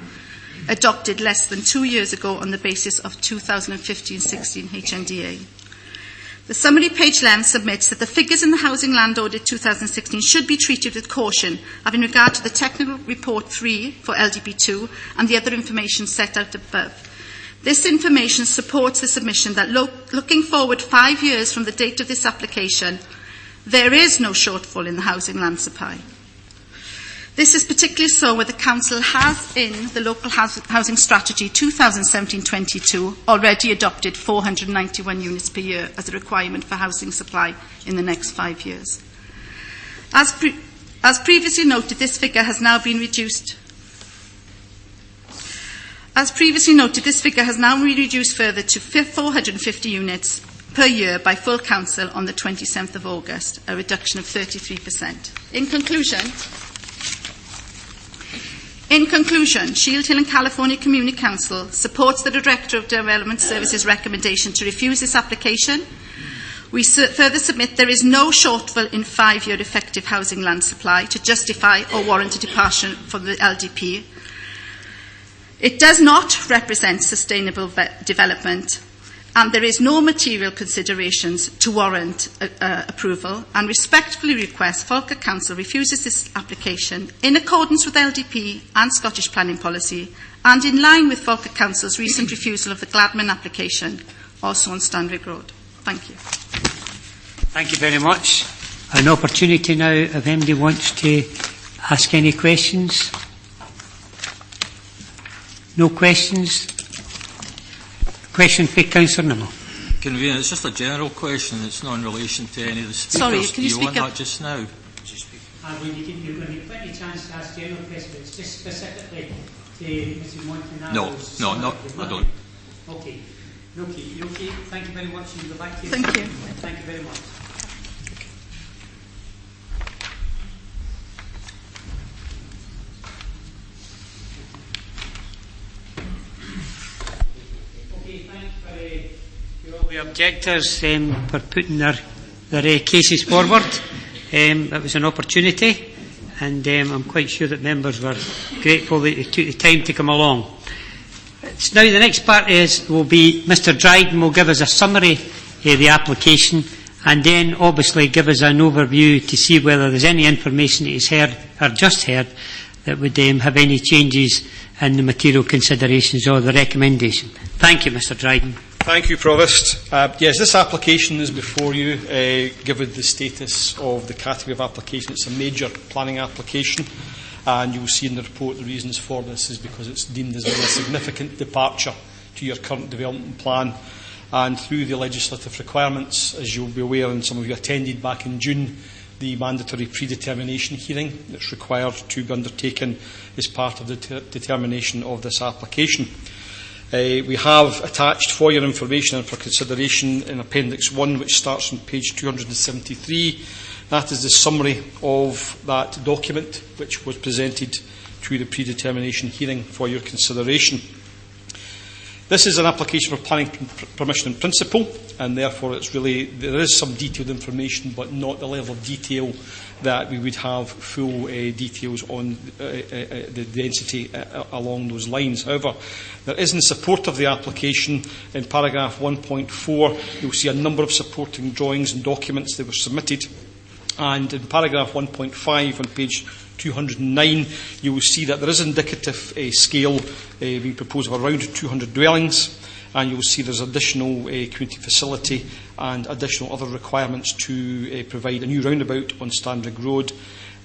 adopted less than 2 years ago on the basis of 2015-16 HNDA. The summary page 11 submits that the figures in the Housing Land Audit 2016 should be treated with caution, having regard to the Technical Report 3 for LDP2 and the other information set out above. This information supports the submission that looking forward 5 years from the date of this application, there is no shortfall in the housing land supply. This is particularly so where the Council has, in the Local Housing Strategy 2017-22, already adopted 491 units per year as a requirement for housing supply in the next 5 years. As previously noted, this figure has now been reduced. As previously noted, this figure has now been reduced further to 450 units per year by full Council on the 27th of August, a reduction of 33%. In conclusion, Shield Hill and California Community Council supports the Director of Development Services recommendation to refuse this application. We further submit there is no shortfall in 5-year effective housing land supply to justify or warrant a departure from the LDP. It does not represent sustainable development, and there is no material considerations to warrant approval, and respectfully request Falkirk Council refuses this application in accordance with LDP and Scottish planning policy, and in line with Falkirk Council's recent refusal of the Gladman application, also on Stanley Road. Thank you. Thank you very much. An opportunity now if anybody wants to ask any questions. No questions? Question for Councillor Nimmo. Convener, it's just a general question. It's not in relation to any of the speakers. Sorry, can you Do you want speak up? that just now? You're going to get plenty of chance to ask general questions, but it's just specifically to Mrs. Montanaro. No, I don't. Okay. Thank you very much. You'll go back to you. Thank you. Thank you very much. The objectors for putting their cases forward. It was an opportunity, and I'm quite sure that members were grateful that they took the time to come along. Now the next part will be Mr. Dryden will give us a summary of the application, and then obviously give us an overview to see whether there's any information that he's heard or just heard that would have any changes in the material considerations or the recommendation. Thank you, Mr. Dryden. Thank you, Provost. Yes, this application is before you, given the status of the category of application. It's a major planning application, and you will see in the report the reasons for this is because it's deemed as being a significant departure to your current development plan. And through the legislative requirements, as you'll be aware, and some of you attended back in June, the mandatory predetermination hearing that's required to be undertaken as part of the determination of this application. We have attached for your information and for consideration in Appendix 1, which starts on page 273. That is the summary of that document which was presented to the predetermination hearing for your consideration. This is an application for planning permission in principle, and therefore there is some detailed information, but not the level of detail that we would have full details on the density along those lines. However, there is in support of the application, in paragraph 1.4, you'll see a number of supporting drawings and documents that were submitted. And in paragraph 1.5 on page 209, you will see that there is indicative scale being proposed of around 200 dwellings, and you will see there's additional community facility and additional other requirements to provide a new roundabout on Standrig Road.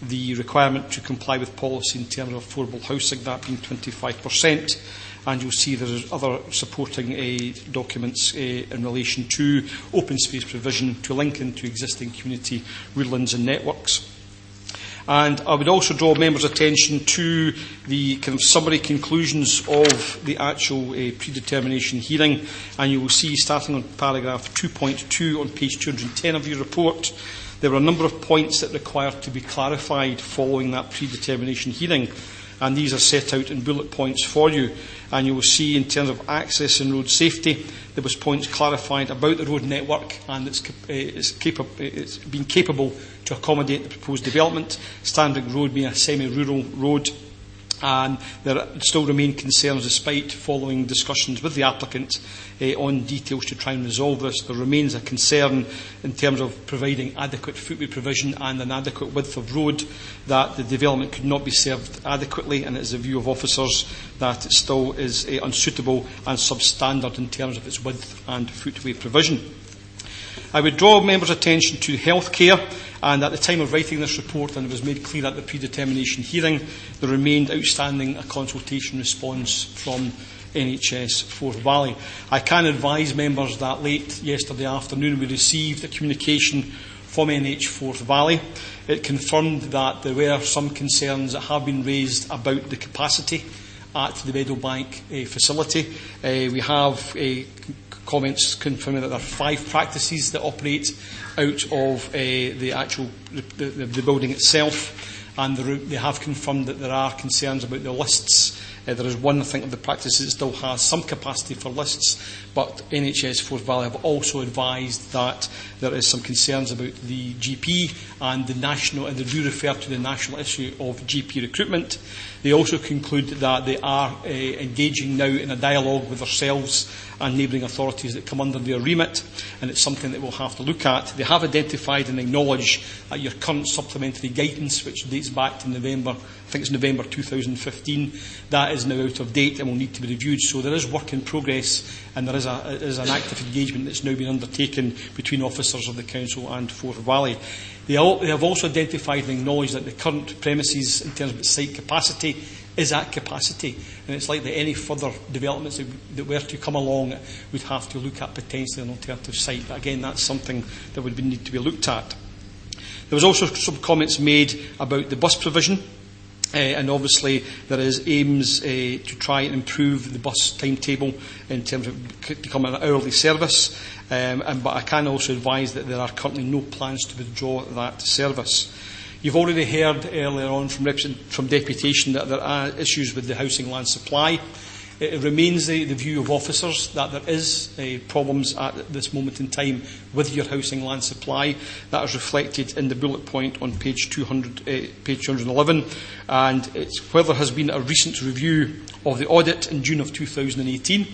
the requirement to comply with policy in terms of affordable housing, that being 25%. And you'll see there's other supporting documents in relation to open space provision to link into existing community woodlands and networks. And I would also draw members' attention to the kind of summary conclusions of the actual predetermination hearing. And you will see, starting on paragraph 2.2 on page 210 of your report, there were a number of points that required to be clarified following that predetermination hearing. And these are set out in bullet points for you. And you will see, in terms of access and road safety, there was points clarified about the road network and it's been capable to accommodate the proposed development. Standard Road being a semi-rural road. And there still remain concerns, despite following discussions with the applicant on details to try and resolve this. There remains a concern in terms of providing adequate footway provision and an adequate width of road, that the development could not be served adequately, and it is the view of officers that it still is unsuitable and substandard in terms of its width and footway provision. I would draw members' attention to healthcare, and at the time of writing this report, and it was made clear at the predetermination hearing, there remained outstanding a consultation response from NHS Forth Valley. I can advise members that late yesterday afternoon we received a communication from NH Forth Valley. It confirmed that there were some concerns that have been raised about the capacity at the Meadowbank facility. We have comments confirming that there are 5 practices that operate out of the building itself, and they have confirmed that there are concerns about the lists. There is one, I think, of the practices that still has some capacity for lists, but NHS Forth Valley have also advised that there is some concerns about the GP and the national, and they do refer to the national issue of GP recruitment. They also conclude that they are engaging now in a dialogue with ourselves and neighbouring authorities that come under their remit, and it's something that we'll have to look at. They have identified and acknowledged that your current supplementary guidance, which dates back to November, I think it's November 2015, that is now out of date and will need to be reviewed. So there is work in progress, and there is an active engagement that's now been undertaken between officers of the Council and Forth Valley. They have also identified and acknowledged that the current premises, in terms of its site capacity, is at capacity, and it's likely that any further developments that were to come along would have to look at potentially an alternative site. But again, that's something that would need to be looked at. There was also some comments made about the bus provision, and obviously there is aims to try and improve the bus timetable in terms of becoming an hourly service, but I can also advise that there are currently no plans to withdraw that service. You've already heard earlier on from deputation that there are issues with the housing land supply. It remains the view of officers that there is problems at this moment in time with your housing land supply. That is reflected in the bullet point on page 211. And it's whether there has been a recent review of the audit in June of 2018.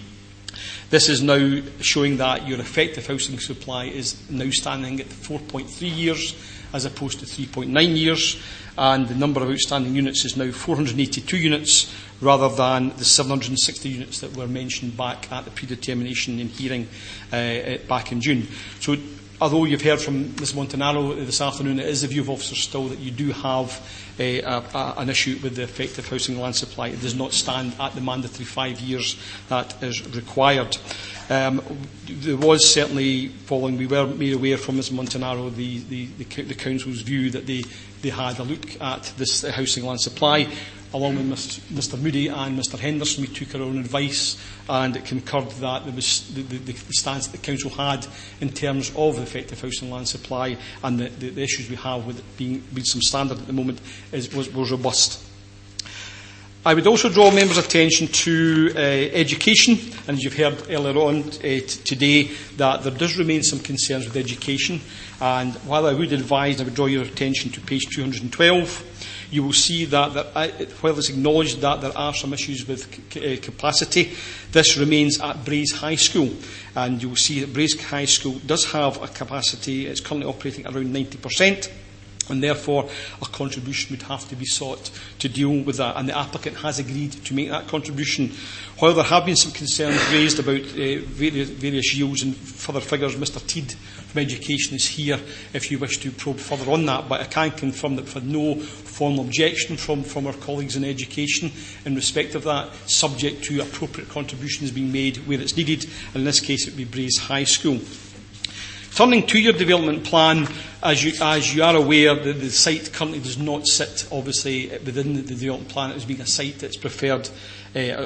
This is now showing that your effective housing supply is now standing at 4.3 years as opposed to 3.9 years, and the number of outstanding units is now 482 units rather than the 760 units that were mentioned back at the predetermination in hearing back in June. So although you've heard from Ms Montanaro this afternoon, it is the view of officers still that you do have an issue with the effective housing land supply. It does not stand at the mandatory 5 years that is required. There was certainly, following, we were made aware from Ms Montanaro the Council's view that they had a look at this housing land supply. Along with Mr Moody and Mr Henderson, we took our own advice, and it concurred that there was the stance that the Council had in terms of the effective housing land supply, and the issues we have with it being some standard at the moment was robust. I would also draw members' attention to education, and as you've heard earlier on today, that there does remain some concerns with education. And while I would advise, I would draw your attention to page 212, you will see that while it's acknowledged that there are some issues with capacity, this remains at Braes High School. And you will see that Braes High School does have a capacity. It's currently operating at around 90%. and therefore a contribution would have to be sought to deal with that, and the applicant has agreed to make that contribution. While there have been some concerns raised about various yields and further figures, Mr Teed from Education is here if you wish to probe further on that, but I can confirm that we've had no formal objection from our colleagues in Education in respect of that, subject to appropriate contributions being made where it's needed, and in this case it would be Braes High School. Turning to your development plan, as you are aware, the site currently does not sit, obviously, within the development plan as being a site that's preferred,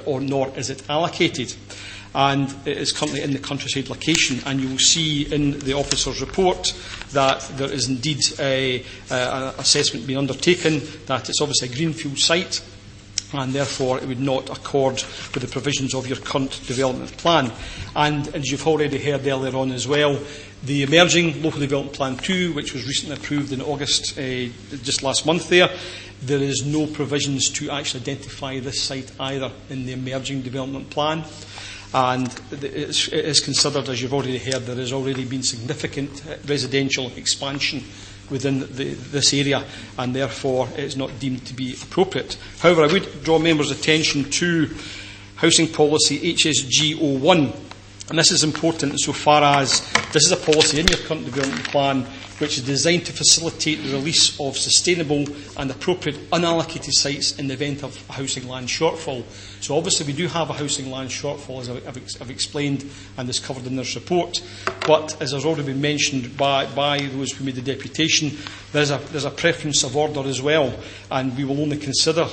or nor is it allocated. And it is currently in the countryside location. And you will see in the officer's report that there is indeed an assessment being undertaken that it's obviously a greenfield site, and therefore it would not accord with the provisions of your current development plan. And as you've already heard earlier on as well, the emerging Local Development Plan 2, which was recently approved in August, just last month there is no provisions to actually identify this site either in the emerging development plan. And it is considered, as you've already heard, there has already been significant residential expansion within this area, and therefore it is not deemed to be appropriate. However, I would draw members' attention to Housing Policy HSG 01. And this is important insofar as this is a policy in your current development plan which is designed to facilitate the release of sustainable and appropriate unallocated sites in the event of a housing land shortfall. So obviously we do have a housing land shortfall, as I've explained and is covered in this report. But as has already been mentioned by those who made the deputation, there's a preference of order as well, and we will only consider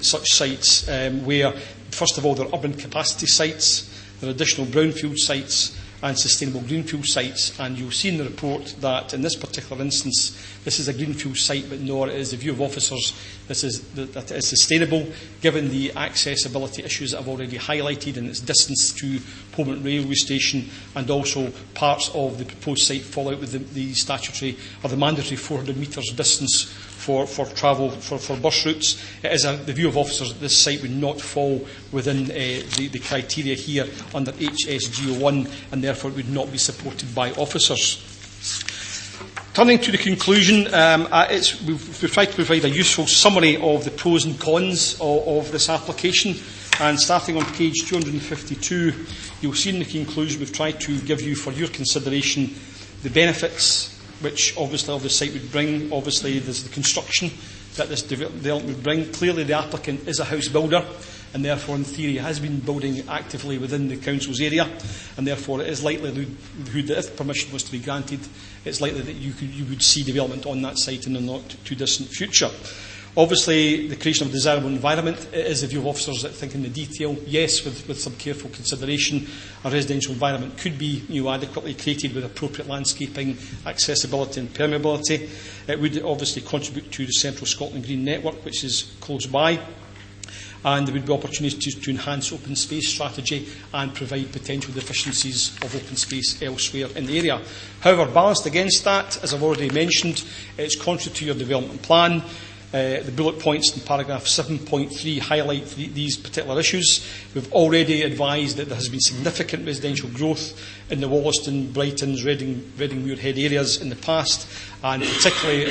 such sites where, first of all, they're urban capacity sites, there are additional brownfield sites and sustainable greenfield sites, and you'll see in the report that in this particular instance this is a greenfield site, but nor is the view of officers that it is sustainable given the accessibility issues that I've already highlighted and its distance to Holborn railway station, and also parts of the proposed site fall out with the statutory or the mandatory 400 metres distance for travel for bus routes. It is the view of officers that this site would not fall within the criteria here under HSG01, and therefore it would not be supported by officers. Turning to the conclusion, we've tried to provide a useful summary of the pros and cons of this application, and starting on page 252, you'll see in the conclusion we've tried to give you for your consideration the benefits which obviously of the site would bring. Obviously there's the construction that this development would bring. Clearly the applicant is a house builder, and therefore in theory has been building actively within the council's area, and therefore it is likely that if permission was to be granted, it's likely that you would see development on that site in the not too distant future. Obviously, the creation of a desirable environment, it is the view of officers that think in the detail. Yes, with some careful consideration, a residential environment could be adequately created with appropriate landscaping, accessibility and permeability. It would obviously contribute to the Central Scotland Green Network, which is close by. And there would be opportunities to enhance open space strategy and provide potential deficiencies of open space elsewhere in the area. However, balanced against that, as I've already mentioned, it's contrary to your development plan. The bullet points in paragraph 7.3 highlight these particular issues. We've already advised that there has been significant residential growth in the Wollaston, Brightons, Reading Muirhead areas in the past, and particularly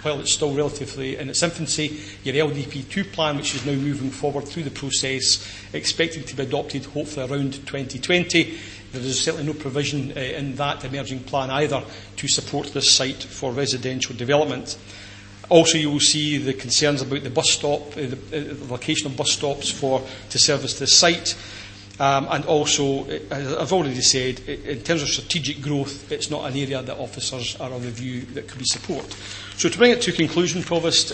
while it's still relatively in its infancy, your LDP2 plan, which is now moving forward through the process, expected to be adopted hopefully around 2020. There is certainly no provision in that emerging plan either to support this site for residential development. Also, you will see the concerns about the bus stop, the location of bus stops to service this site. And also, as I've already said, in terms of strategic growth, it's not an area that officers are of the view that could be support. So to bring it to conclusion, Provost,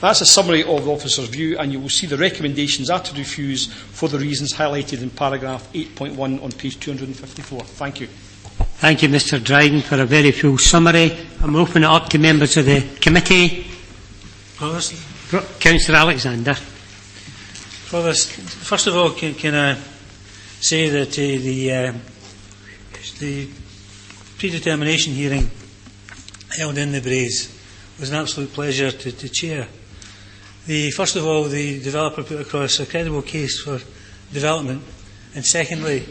that's a summary of the officer's view, and you will see the recommendations are to refuse for the reasons highlighted in paragraph 8.1 on page 254. Thank you. Thank you, Mr Dryden, for a very full summary. I'm opening it up to members of the committee. Provost. Councillor Alexander. Provost, first of all, can I say that the predetermination hearing held in the Braes was an absolute pleasure to chair. First of all, the developer put across a credible case for development, and secondly,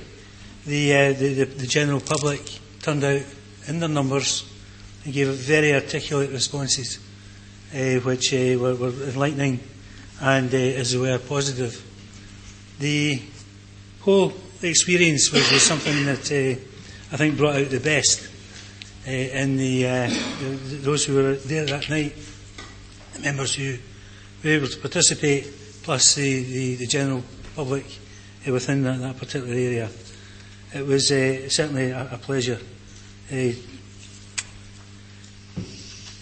the general public turned out in their numbers and gave very articulate responses. which were enlightening and, as it were, positive. The whole experience was something that I think brought out the best in those who were there that night, the members who were able to participate, plus the general public within that particular area. It was certainly a pleasure. Now,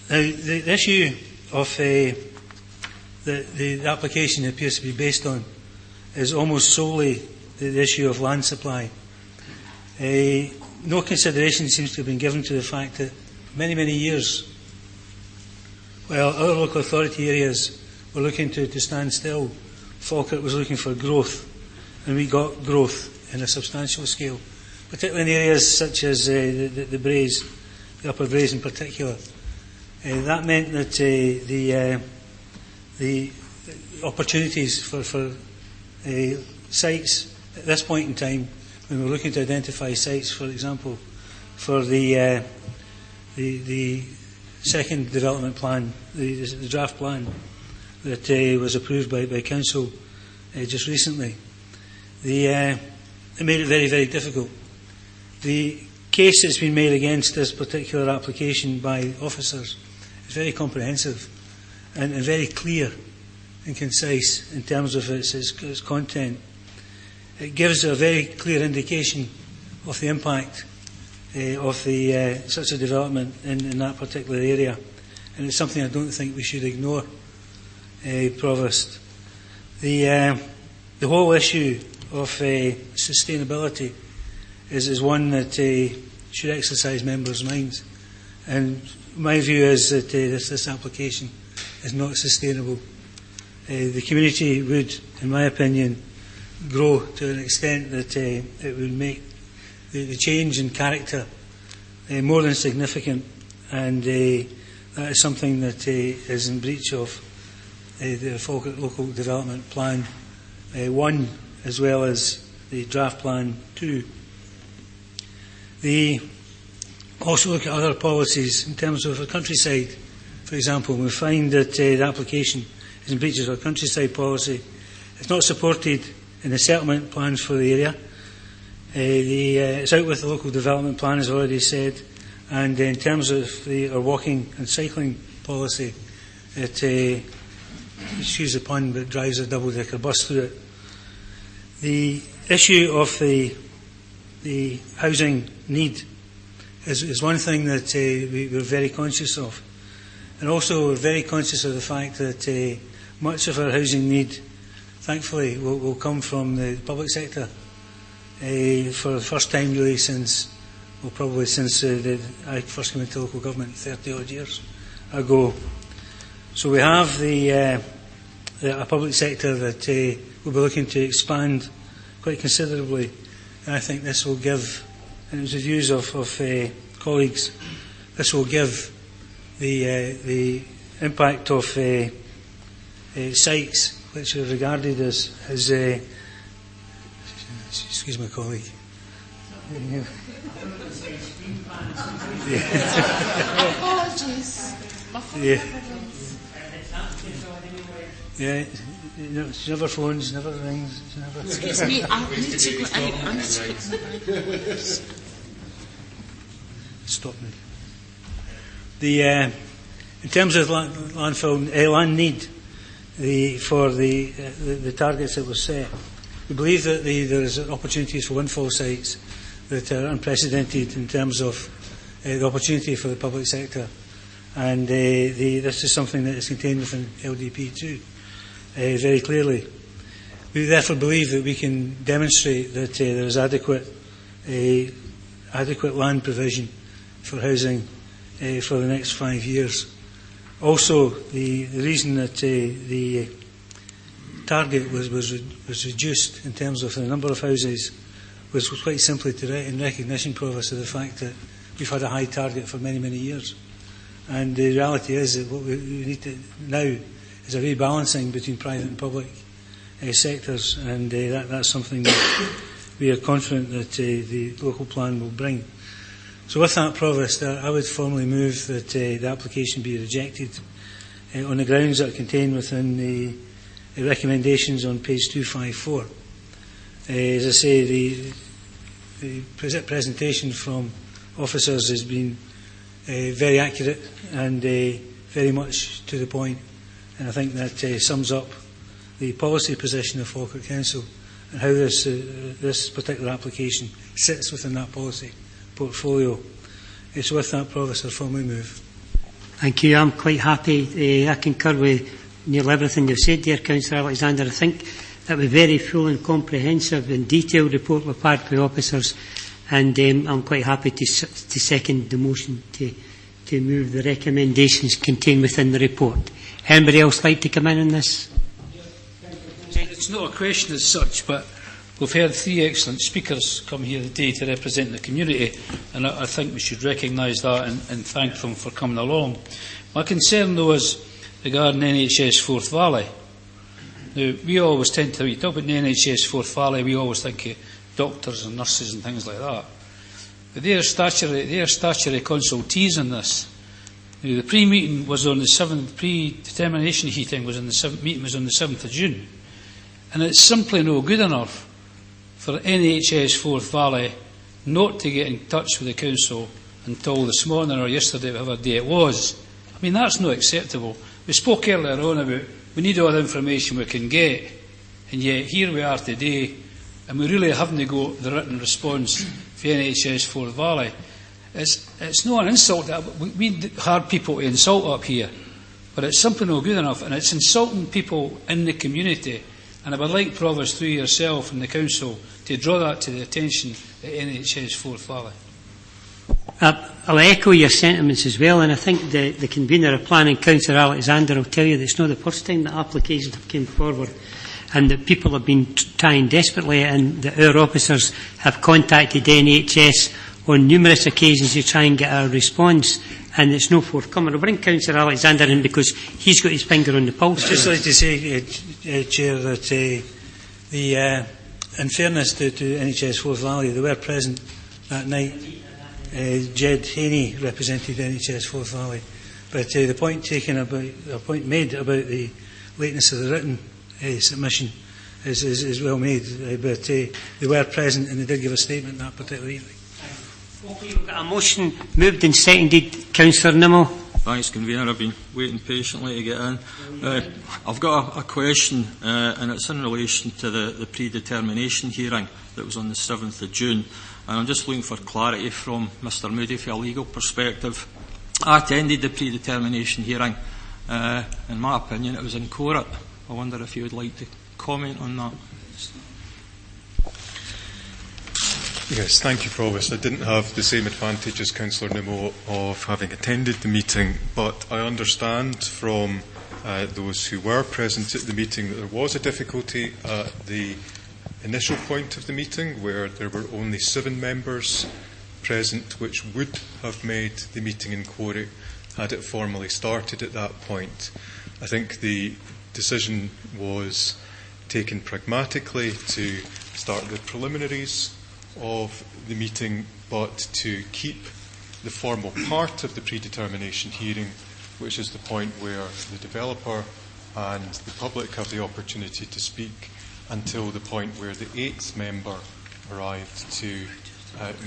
the issue of the application appears to be based on is almost solely the issue of land supply. No consideration seems to have been given to the fact that many, many years, while other local authority areas were looking to stand still, Falkirk was looking for growth, and we got growth in a substantial scale, particularly in areas such as the Braes, the Upper Braes in particular. That meant that the opportunities for sites at this point in time, when we're looking to identify sites, for example, for the second development plan, the draft plan that was approved by Council just recently, it made it very, very difficult. The case that's been made against this particular application by officers is very comprehensive and very clear and concise in terms of its content. It gives a very clear indication of the impact of such a development in that particular area, and it's something I don't think we should ignore, Provost. The whole issue of sustainability is one that should exercise members' minds, and my view is that this application is not sustainable. The community would, in my opinion, grow to an extent that it would make the change in character more than significant, and that is something that is in breach of the Falkirk Local Development Plan 1 as well as the Draft Plan 2. We also look at other policies in terms of the countryside, for example. We find that the application is in breach of our countryside policy. It's not supported in the settlement plans for the area. It's out with the local development plan, as already said, and in terms of our walking and cycling policy, it, excuse the pun, but drives a double-decker bus through it. The issue of the housing need is one thing that we're very conscious of, and also we're very conscious of the fact that much of our housing need, thankfully, will come from the public sector for the first time really since I first came into local government 30 odd years ago. So we have a public sector that will be looking to expand quite considerably, and I think this will give, and it was the views of colleagues, this will give the impact of sites which are regarded as excuse my colleague. Apologies. Yeah, she never phones, never rings. Never Excuse me, I need to go out. Stop me. In terms of land need for the targets that were set, we believe that there is opportunities for windfall sites that are unprecedented in terms of the opportunity for the public sector, and this is something that is contained within LDP2 very clearly. We therefore believe that we can demonstrate that there is adequate land provision for housing for the next 5 years. Also, the reason that the target was reduced in terms of the number of houses was quite simply in recognition, Provost, of the fact that we've had a high target for many, many years. And the reality is that what we need to now is a rebalancing between private and public sectors, and that's something that we are confident that the local plan will bring. So with that, Provost, I would formally move that the application be rejected on the grounds that are contained within the recommendations on page 254. As I say, the presentation from officers has been very accurate and very much to the point, and I think that sums up the policy position of Falkirk Council and how this particular application sits within that policy portfolio. So with that, Provost, I formally move. Thank you. I'm quite happy. I concur with nearly everything you've said there, Councillor Alexander. I think that was a very full and comprehensive and detailed report prepared by officers, and I'm quite happy to second the motion to move the recommendations contained within the report. Anybody else like to come in on this? It's not a question as such, but we've heard three excellent speakers come here today to represent the community, and I think we should recognise that and thank them for coming along. My concern, though, is regarding NHS Forth Valley. Now, we always tend to, when you talk about the NHS Forth Valley, we always think of doctors and nurses and things like that. But they are statutory consultees on this. Now, the pre-meeting was on the 7th, pre-determination hearing was on the 7th, meeting was on the 7th of June. And it's simply no good enough for NHS Forth Valley not to get in touch with the Council until this morning or yesterday, whatever day it was. I mean, that's not acceptable. We spoke earlier on about we need all the information we can get, and yet here we are today, and we really haven't got the written response for NHS Forth Valley. It's not an insult. We hard people to insult up here, but it's simply not good enough, and it's insulting people in the community. And I would like, Provost, through yourself and the Council, to draw that to the attention of NHS Forth Valley. I'll echo your sentiments as well, and I think the convener of planning, Councillor Alexander, will tell you that it's not the first time that applications have come forward and that people have been trying desperately, and that our officers have contacted NHS on numerous occasions to try and get a response, and it's no forthcoming. I'll bring Councillor Alexander in because he's got his finger on the pulse. I'd just like to say, Chair, that in fairness to NHS Forth Valley, they were present that night. Jed Haney represented NHS Forth Valley, but the point made about the lateness of the written submission is well made. But they were present and they did give a statement that particular evening. Okay, we've got a motion moved and seconded. Councillor Nimmo. Thanks, Convener. I've been waiting patiently to get in. I've got a question, and it's in relation to the predetermination hearing that was on the 7th of June. And I'm just looking for clarity from Mr Moody from a legal perspective. I attended the predetermination hearing. In my opinion, it was in court. I wonder if you would like to comment on that. Yes, thank you, Provost. I didn't have the same advantage as Councillor Nimmo of having attended the meeting, but I understand from those who were present at the meeting that there was a difficulty at the initial point of the meeting where there were only 7 members present, which would have made the meeting in quorum had it formally started at that point. I think the decision was taken pragmatically to start the preliminaries of the meeting, but to keep the formal part of the predetermination hearing, which is the point where the developer and the public have the opportunity to speak, until the point where the 8th member arrived to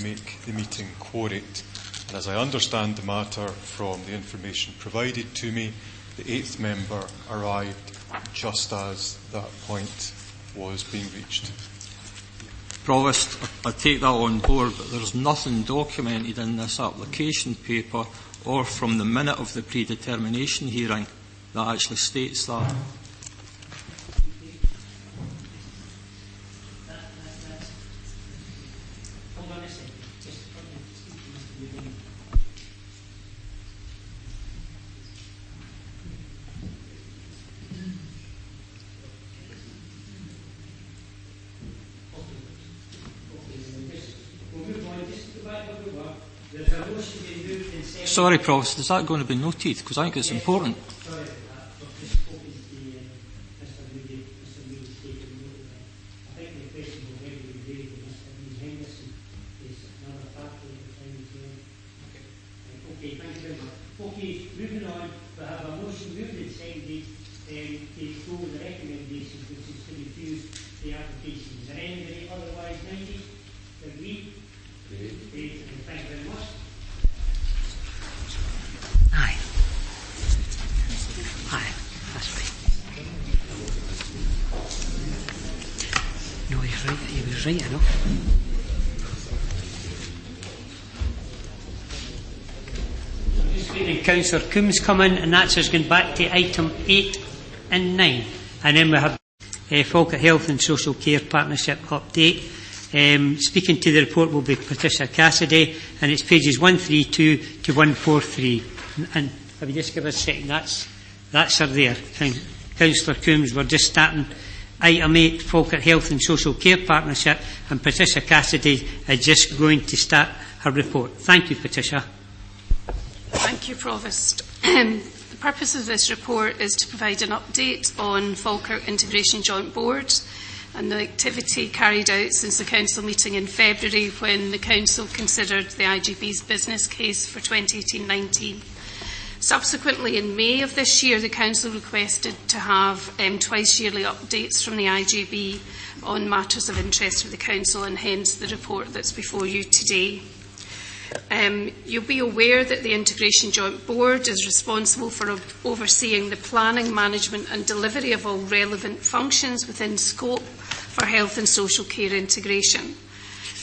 make the meeting quorate. And as I understand the matter from the information provided to me, the 8th member arrived just as that point was being reached. Provost, I take that on board, but there's nothing documented in this application paper or from the minute of the predetermination hearing that actually states that. Sorry, Provost, is that going to be noted? Because I think it's important. Okay, thank you very much. Okay, moving on. We have a motion moved and seconded to go with the recommendations, which is to refuse the application. Is there anybody otherwise minded? Agree? Great. Thank you very much. Aye. Aye, that's right. No, he's right. He was right, I know. And Councillor Coombs come in, and that's us going back to item 8 and 9. And then we have Falkirk Health and Social Care Partnership update. Speaking to the report will be Patricia Cassidy, and it's pages 132 to 143. And if you just give us a second, that's her there. Councillor Coombs, we're just starting item 8, Falkirk Health and Social Care Partnership, and Patricia Cassidy is just going to start her report. Thank you, Patricia. Thank you, Provost. The purpose of this report is to provide an update on Falkirk Integration Joint Board and the activity carried out since the Council meeting in February, when the Council considered the IGB's business case for 2018-19. Subsequently, in May of this year, the Council requested to have twice yearly updates from the IGB on matters of interest for the Council, and hence the report that's before you today. You'll be aware that the Integration Joint Board is responsible for overseeing the planning, management and delivery of all relevant functions within scope for health and social care integration.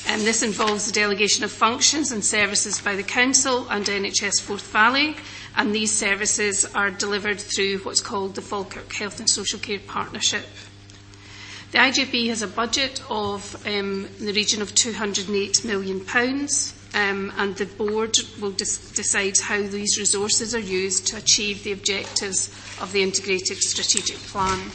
This involves the delegation of functions and services by the Council and NHS Forth Valley, and these services are delivered through what's called the Falkirk Health and Social Care Partnership. The IGB has a budget of in the region of £208 million, and the board will decide how these resources are used to achieve the objectives of the integrated strategic plan.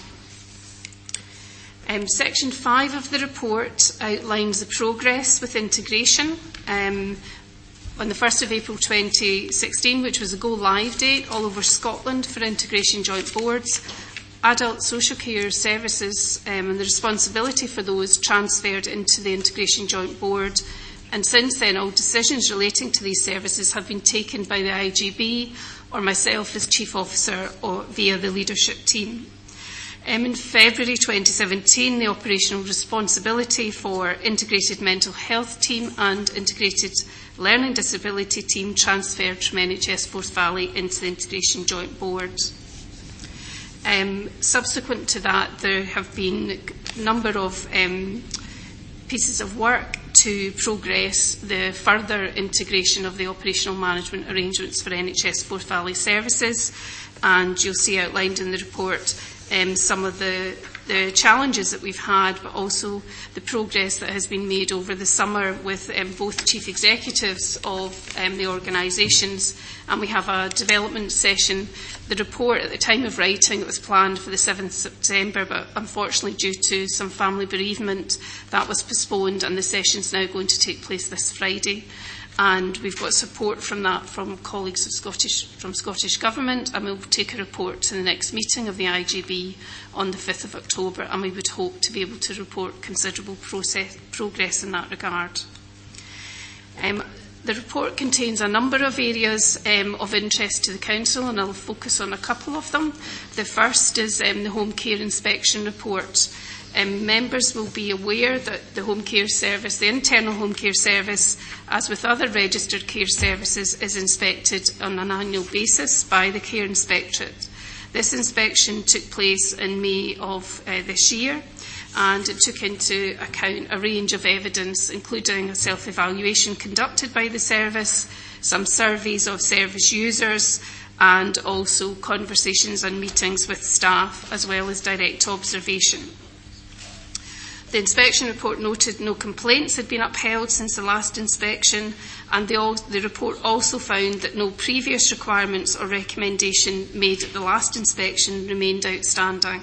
Section 5 of the report outlines the progress with integration. On the 1st of April 2016, which was the go-live date all over Scotland for integration joint boards, adult social care services and the responsibility for those transferred into the integration joint board. And since then, all decisions relating to these services have been taken by the IGB or myself as Chief Officer or via the leadership team. In February 2017, the operational responsibility for Integrated Mental Health Team and Integrated Learning Disability Team transferred from NHS Forth Valley into the Integration Joint Board. Subsequent to that, there have been a number of pieces of work to progress the further integration of the operational management arrangements for NHS Forth Valley services, and you'll see outlined in the report some of the challenges that we've had, but also the progress that has been made over the summer with both chief executives of the organisations, and we have a development session. The report at the time of writing, it was planned for the 7th September, but unfortunately due to some family bereavement that was postponed, and the session is now going to take place this Friday. And we've got support from that from colleagues from Scottish Government, and we'll take a report to the next meeting of the IGB on the 5th of October, and we would hope to be able to report considerable progress in that regard. The report contains a number of areas of interest to the Council, and I'll focus on a couple of them. The first is the Home Care Inspection Report. Members will be aware that the Home Care Service, the internal Home Care Service, as with other registered care services, is inspected on an annual basis by the Care Inspectorate. This inspection took place in May of this year, and it took into account a range of evidence, including a self-evaluation conducted by the service, some surveys of service users, and also conversations and meetings with staff, as well as direct observation. The inspection report noted no complaints had been upheld since the last inspection, and the report also found that no previous requirements or recommendation made at the last inspection remained outstanding.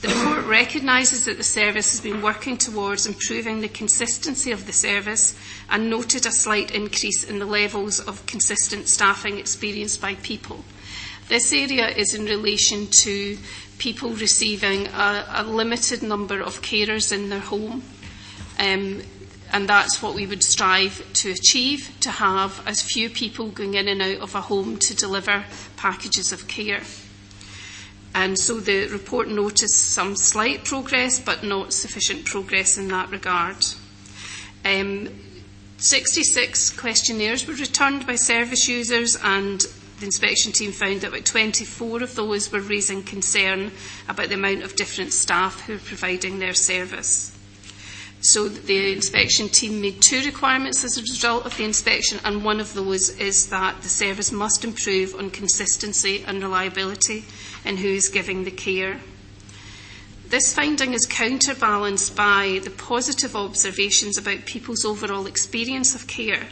The report recognises that the service has been working towards improving the consistency of the service, and noted a slight increase in the levels of consistent staffing experienced by people. This area is in relation to people receiving a limited number of carers in their home. and that's what we would strive to achieve, to have as few people going in and out of a home to deliver packages of care. And so the report noticed some slight progress, but not sufficient progress in that regard. 66 questionnaires were returned by service users, and the inspection team found that about 24 of those were raising concern about the amount of different staff who are providing their service. So the inspection team made 2 requirements as a result of the inspection, and one of those is that the service must improve on consistency and reliability in who is giving the care. This finding is counterbalanced by the positive observations about people's overall experience of care.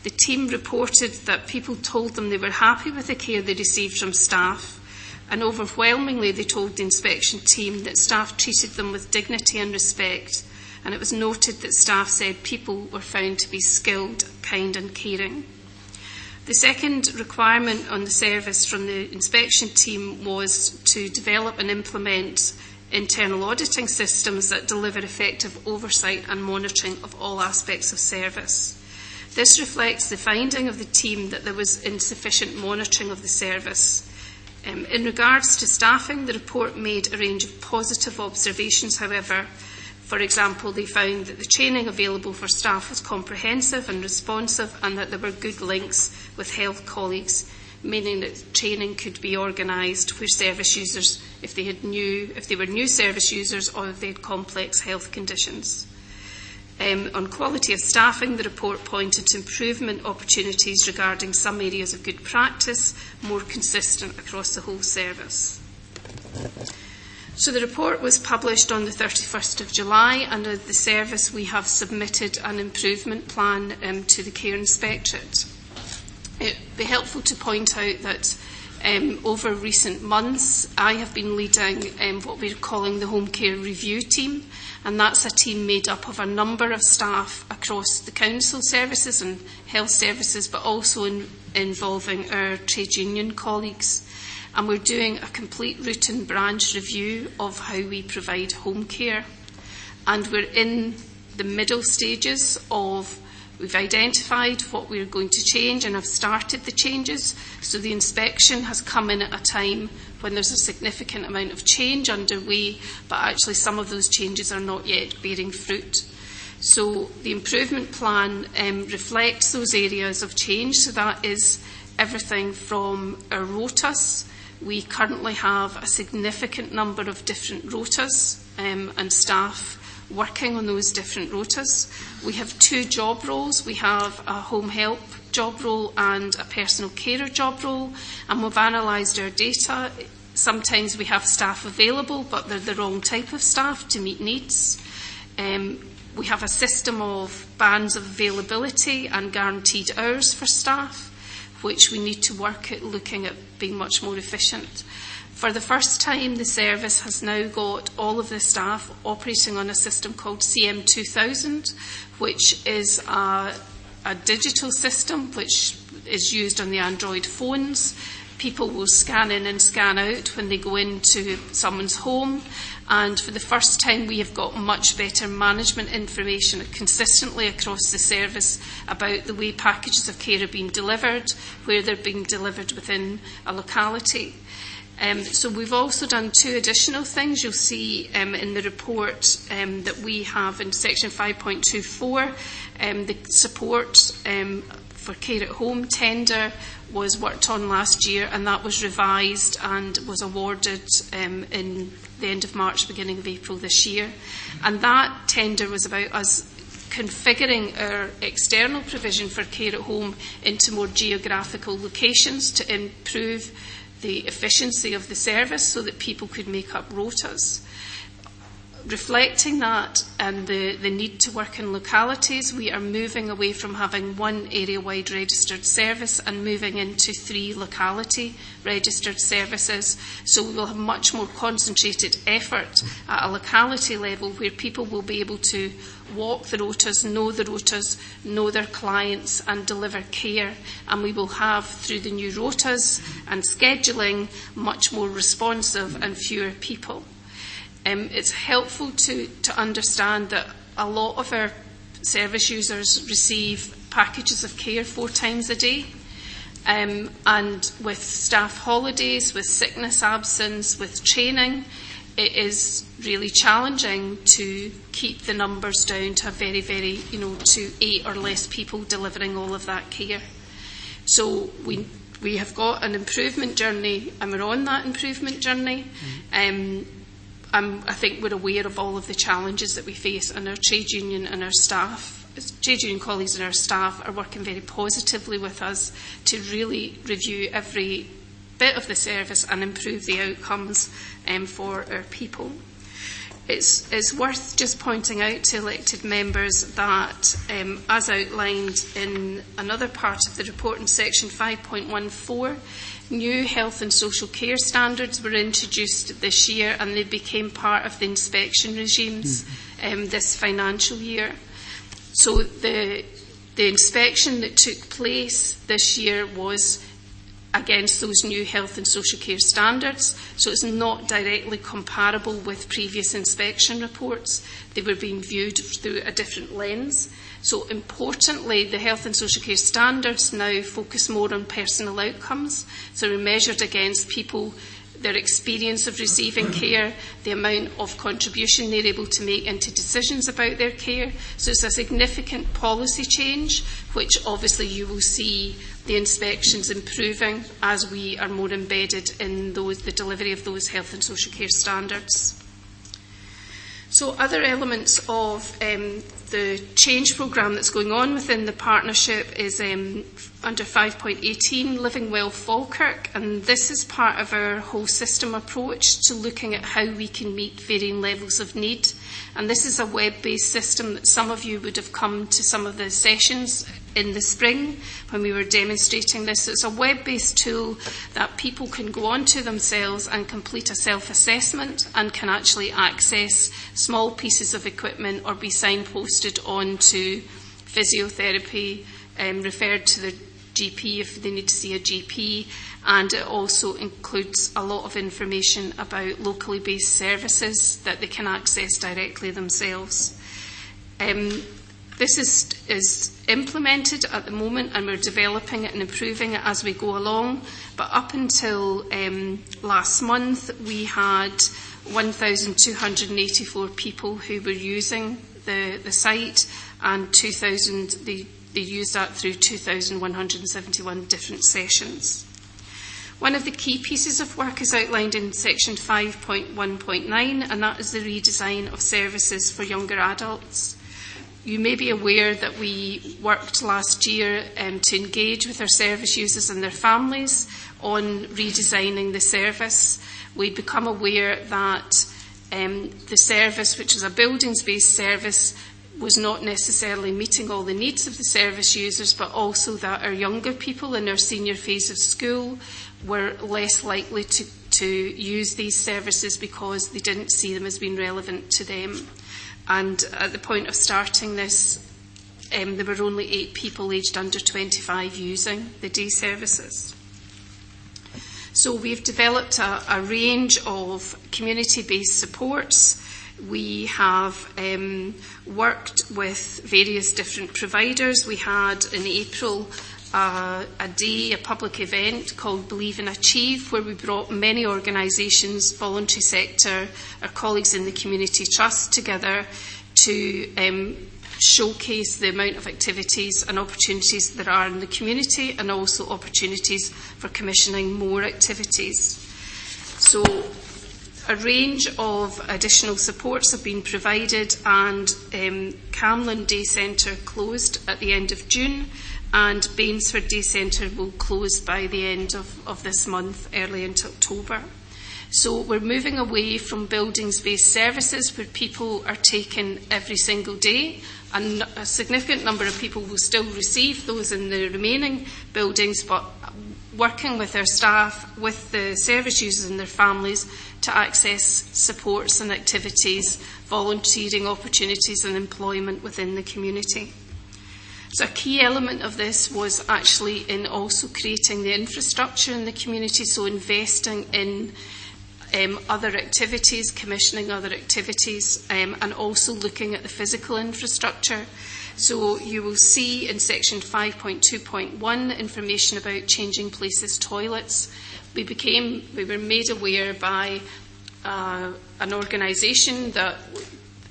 The team reported that people told them they were happy with the care they received from staff, and overwhelmingly they told the inspection team that staff treated them with dignity and respect, and it was noted that staff said people were found to be skilled, kind and caring. The second requirement on the service from the inspection team was to develop and implement internal auditing systems that deliver effective oversight and monitoring of all aspects of service. This reflects the finding of the team that there was insufficient monitoring of the service. In regards to staffing, the report made a range of positive observations, however. For example, they found that the training available for staff was comprehensive and responsive, and that there were good links with health colleagues, meaning that training could be organised where service users, if they were new service users or if they had complex health conditions. On quality of staffing, the report pointed to improvement opportunities regarding some areas of good practice, more consistent across the whole service. So the report was published on the 31st of July, and at the service we have submitted an improvement plan to the Care Inspectorate. It would be helpful to point out that over recent months I have been leading what we're calling the Home Care Review Team, and that's a team made up of a number of staff across the council services and health services, but also involving our trade union colleagues. And we're doing a complete root and branch review of how we provide home care. And we're in the middle stages of, we've identified what we're going to change and have started the changes. So the inspection has come in at a time when there's a significant amount of change underway, but actually some of those changes are not yet bearing fruit. So the improvement plan reflects those areas of change. So that is everything from our rotas. We currently have a significant number of different rotas and staff working on those different rotas. We have 2 job roles. We have a home help job role and a personal carer job role, and we've analysed our data. Sometimes we have staff available, but they're the wrong type of staff to meet needs. We have a system of bands of availability and guaranteed hours for staff, which we need to work at looking at being much more efficient. For the first time, the service has now got all of the staff operating on a system called CM2000, which is a digital system which is used on the Android phones. People will scan in and scan out when they go into someone's home, and for the first time we have got much better management information consistently across the service about the way packages of care are being delivered, where they're being delivered within a locality. So we've also done 2 additional things. You'll see in the report that we have in section 5.24 the support for care at home tender was worked on last year, and that was revised and was awarded in the end of March, beginning of April this year. And that tender was about us configuring our external provision for care at home into more geographical locations to improve the efficiency of the service so that people could make up rotas. Reflecting that and the need to work in localities, we are moving away from having 1 area-wide registered service and moving into 3 locality registered services. So we will have much more concentrated effort at a locality level where people will be able to walk the rotas, know their clients and deliver care. And we will have, through the new rotas and scheduling, much more responsive and fewer people. It's helpful to understand that a lot of our service users receive packages of care 4 times a day. And with staff holidays, with sickness absence, with training, it is really challenging to keep the numbers down to a very, very, to 8 or less people delivering all of that care. So we have got an improvement journey, and we're on that improvement journey. I think we're aware of all of the challenges that we face, and our trade union and our staff, trade union colleagues and our staff are working very positively with us to really review every bit of the service and improve the outcomes for our people. It's worth just pointing out to elected members that, as outlined in another part of the report in section 5.14, new health and social care standards were introduced this year, and they became part of the inspection regimes this financial year. So the inspection that took place this year was against those new health and social care standards, so it's not directly comparable with previous inspection reports. They were being viewed through a different lens. So importantly, the health and social care standards now focus more on personal outcomes, so they're measured against people, their experience of receiving care, the amount of contribution they're able to make into decisions about their care. So it's a significant policy change, which obviously you will see the inspections improving as we are more embedded in the delivery of those health and social care standards. So other elements of the change programme that's going on within the partnership is under 5.18, Living Well Falkirk, and this is part of our whole system approach to looking at how we can meet varying levels of need. And this is a web-based system that some of you would have come to some of the sessions in the spring when we were demonstrating this. It's a web-based tool that people can go onto themselves and complete a self-assessment and can actually access small pieces of equipment or be signposted on to physiotherapy, referred to the GP if they need to see a GP, and it also includes a lot of information about locally based services that they can access directly themselves. This is implemented at the moment, and we're developing it and improving it as we go along. But up until last month, we had 1,284 people who were using the site, and 2,000, they used that through 2,171 different sessions. One of the key pieces of work is outlined in section 5.1.9, and that is the redesign of services for younger adults. You may be aware that we worked last year to engage with our service users and their families on redesigning the service. We'd become aware that the service, which is a buildings-based service, was not necessarily meeting all the needs of the service users, but also that our younger people in our senior phase of school were less likely to use these services because they didn't see them as being relevant to them. And at the point of starting this, there were only 8 people aged under 25 using the day services. So we've developed a range of community-based supports. We have worked with various different providers. We had in April a public event called Believe and Achieve, where we brought many organisations, voluntary sector, our colleagues in the Community Trust together to showcase the amount of activities and opportunities there are in the community, and also opportunities for commissioning more activities. So a range of additional supports have been provided, and Camlin Day Centre closed at the end of June, and Bainsford Day Centre will close by the end of this month, early into October. So we're moving away from buildings-based services where people are taken every single day, and a significant number of people will still receive those in the remaining buildings, but working with our staff, with the service users and their families to access supports and activities, volunteering opportunities and employment within the community. So a key element of this was actually in also creating the infrastructure in the community, so investing in other activities, commissioning other activities, and also looking at the physical infrastructure. So you will see in section 5.2.1 information about changing places toilets. We were made aware by an organisation that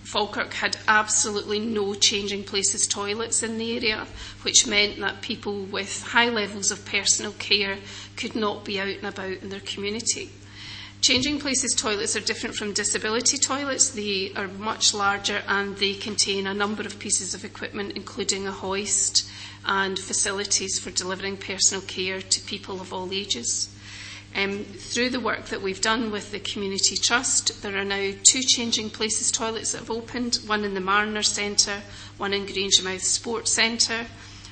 Falkirk had absolutely no changing places toilets in the area, which meant that people with high levels of personal care could not be out and about in their community. Changing places toilets are different from disability toilets. They are much larger and they contain a number of pieces of equipment, including a hoist and facilities for delivering personal care to people of all ages. Through the work that we've done with the Community Trust, there are now 2 changing places toilets that have opened, one in the Mariner Centre, one in Grangemouth Sports Centre.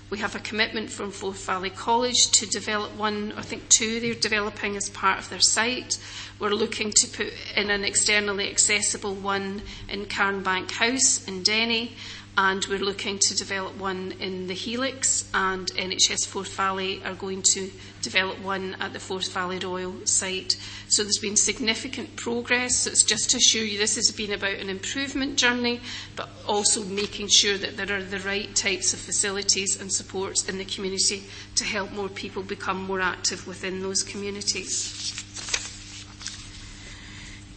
We have a commitment from Forth Valley College to develop one, I think 2 they're developing as part of their site. We're looking to put in an externally accessible one in Cairnbank House in Denny, and we're looking to develop one in the Helix, and NHS Forth Valley are going to develop one at the Forth Valley Royal site. So there's been significant progress. So it's just to assure you this has been about an improvement journey, but also making sure that there are the right types of facilities and supports in the community to help more people become more active within those communities.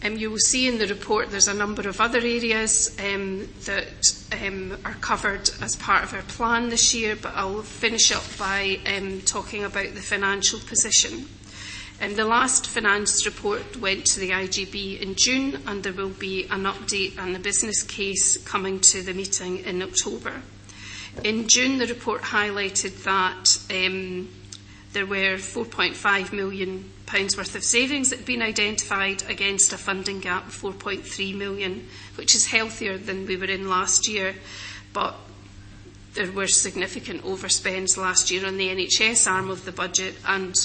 You will see in the report there's a number of other areas that are covered as part of our plan this year, but I'll finish up by talking about the financial position. The last finance report went to the IGB in June, and there will be an update on the business case coming to the meeting in October. In June, the report highlighted that there were £4.5 million worth of savings that had been identified against a funding gap of £4.3 million, which is healthier than we were in last year. But there were significant overspends last year on the NHS arm of the budget, and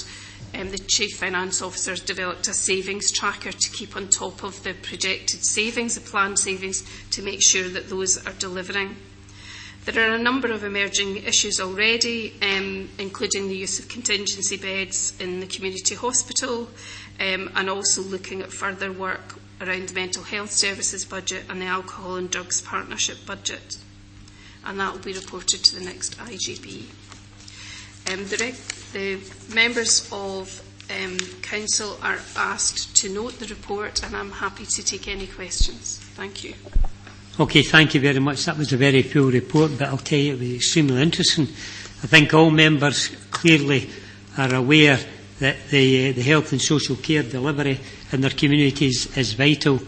the Chief Finance Officer developed a savings tracker to keep on top of the projected savings, the planned savings, to make sure that those are delivering. There are a number of emerging issues already, including the use of contingency beds in the community hospital, and also looking at further work around the mental health services budget and the alcohol and drugs partnership budget. And that will be reported to the next IGB. The members of Council are asked to note the report, and I'm happy to take any questions. Thank you. Okay, thank you very much. That was a very full report, but I'll tell you it was extremely interesting. I think all members clearly are aware that the health and social care delivery in their communities is vital.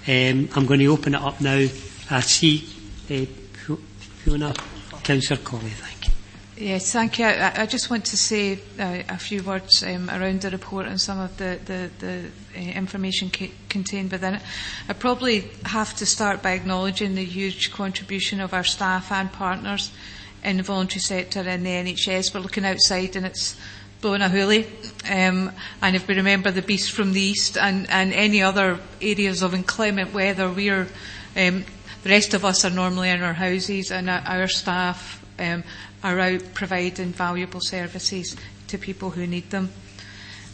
I'm going to open it up now. I see Fiona, Councillor Colley, thank you. Yes, thank you. I just want to say a few words around the report and some of the information contained within it. I probably have to start by acknowledging the huge contribution of our staff and partners in the voluntary sector and the NHS. We're looking outside and it's blowing a hoolie. And if we remember the beast from the east and any other areas of inclement weather, the rest of us are normally in our houses, and our staff are out providing valuable services to people who need them.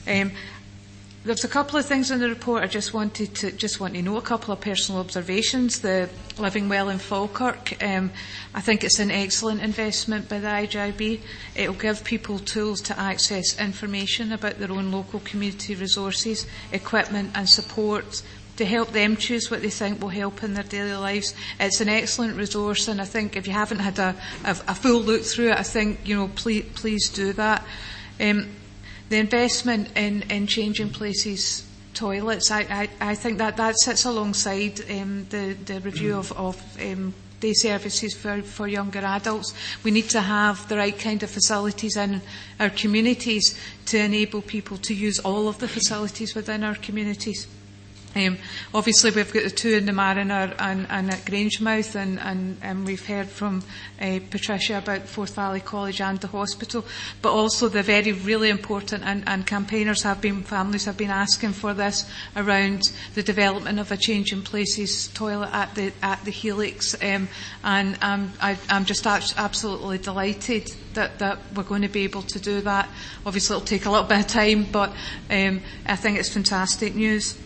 There's a couple of things in the report I just want to know, a couple of personal observations. The Living Well in Falkirk, I think it's an excellent investment by the IGB. It will give people tools to access information about their own local community resources, equipment and support to help them choose what they think will help in their daily lives. It's an excellent resource, and I think if you haven't had a full look through it, I think, please do that. The investment in changing places toilets, I think that sits alongside the review of day services for younger adults. We need to have the right kind of facilities in our communities to enable people to use all of the facilities within our communities. Obviously, we've got the 2 in the Mariner and at Grangemouth, and we've heard from Patricia about Forth Valley College and the hospital, but also the really important, and campaigners families have been asking for this, around the development of a change in places toilet at the Helix, and I'm just absolutely delighted that we're going to be able to do that. Obviously, it'll take a little bit of time, but I think it's fantastic news.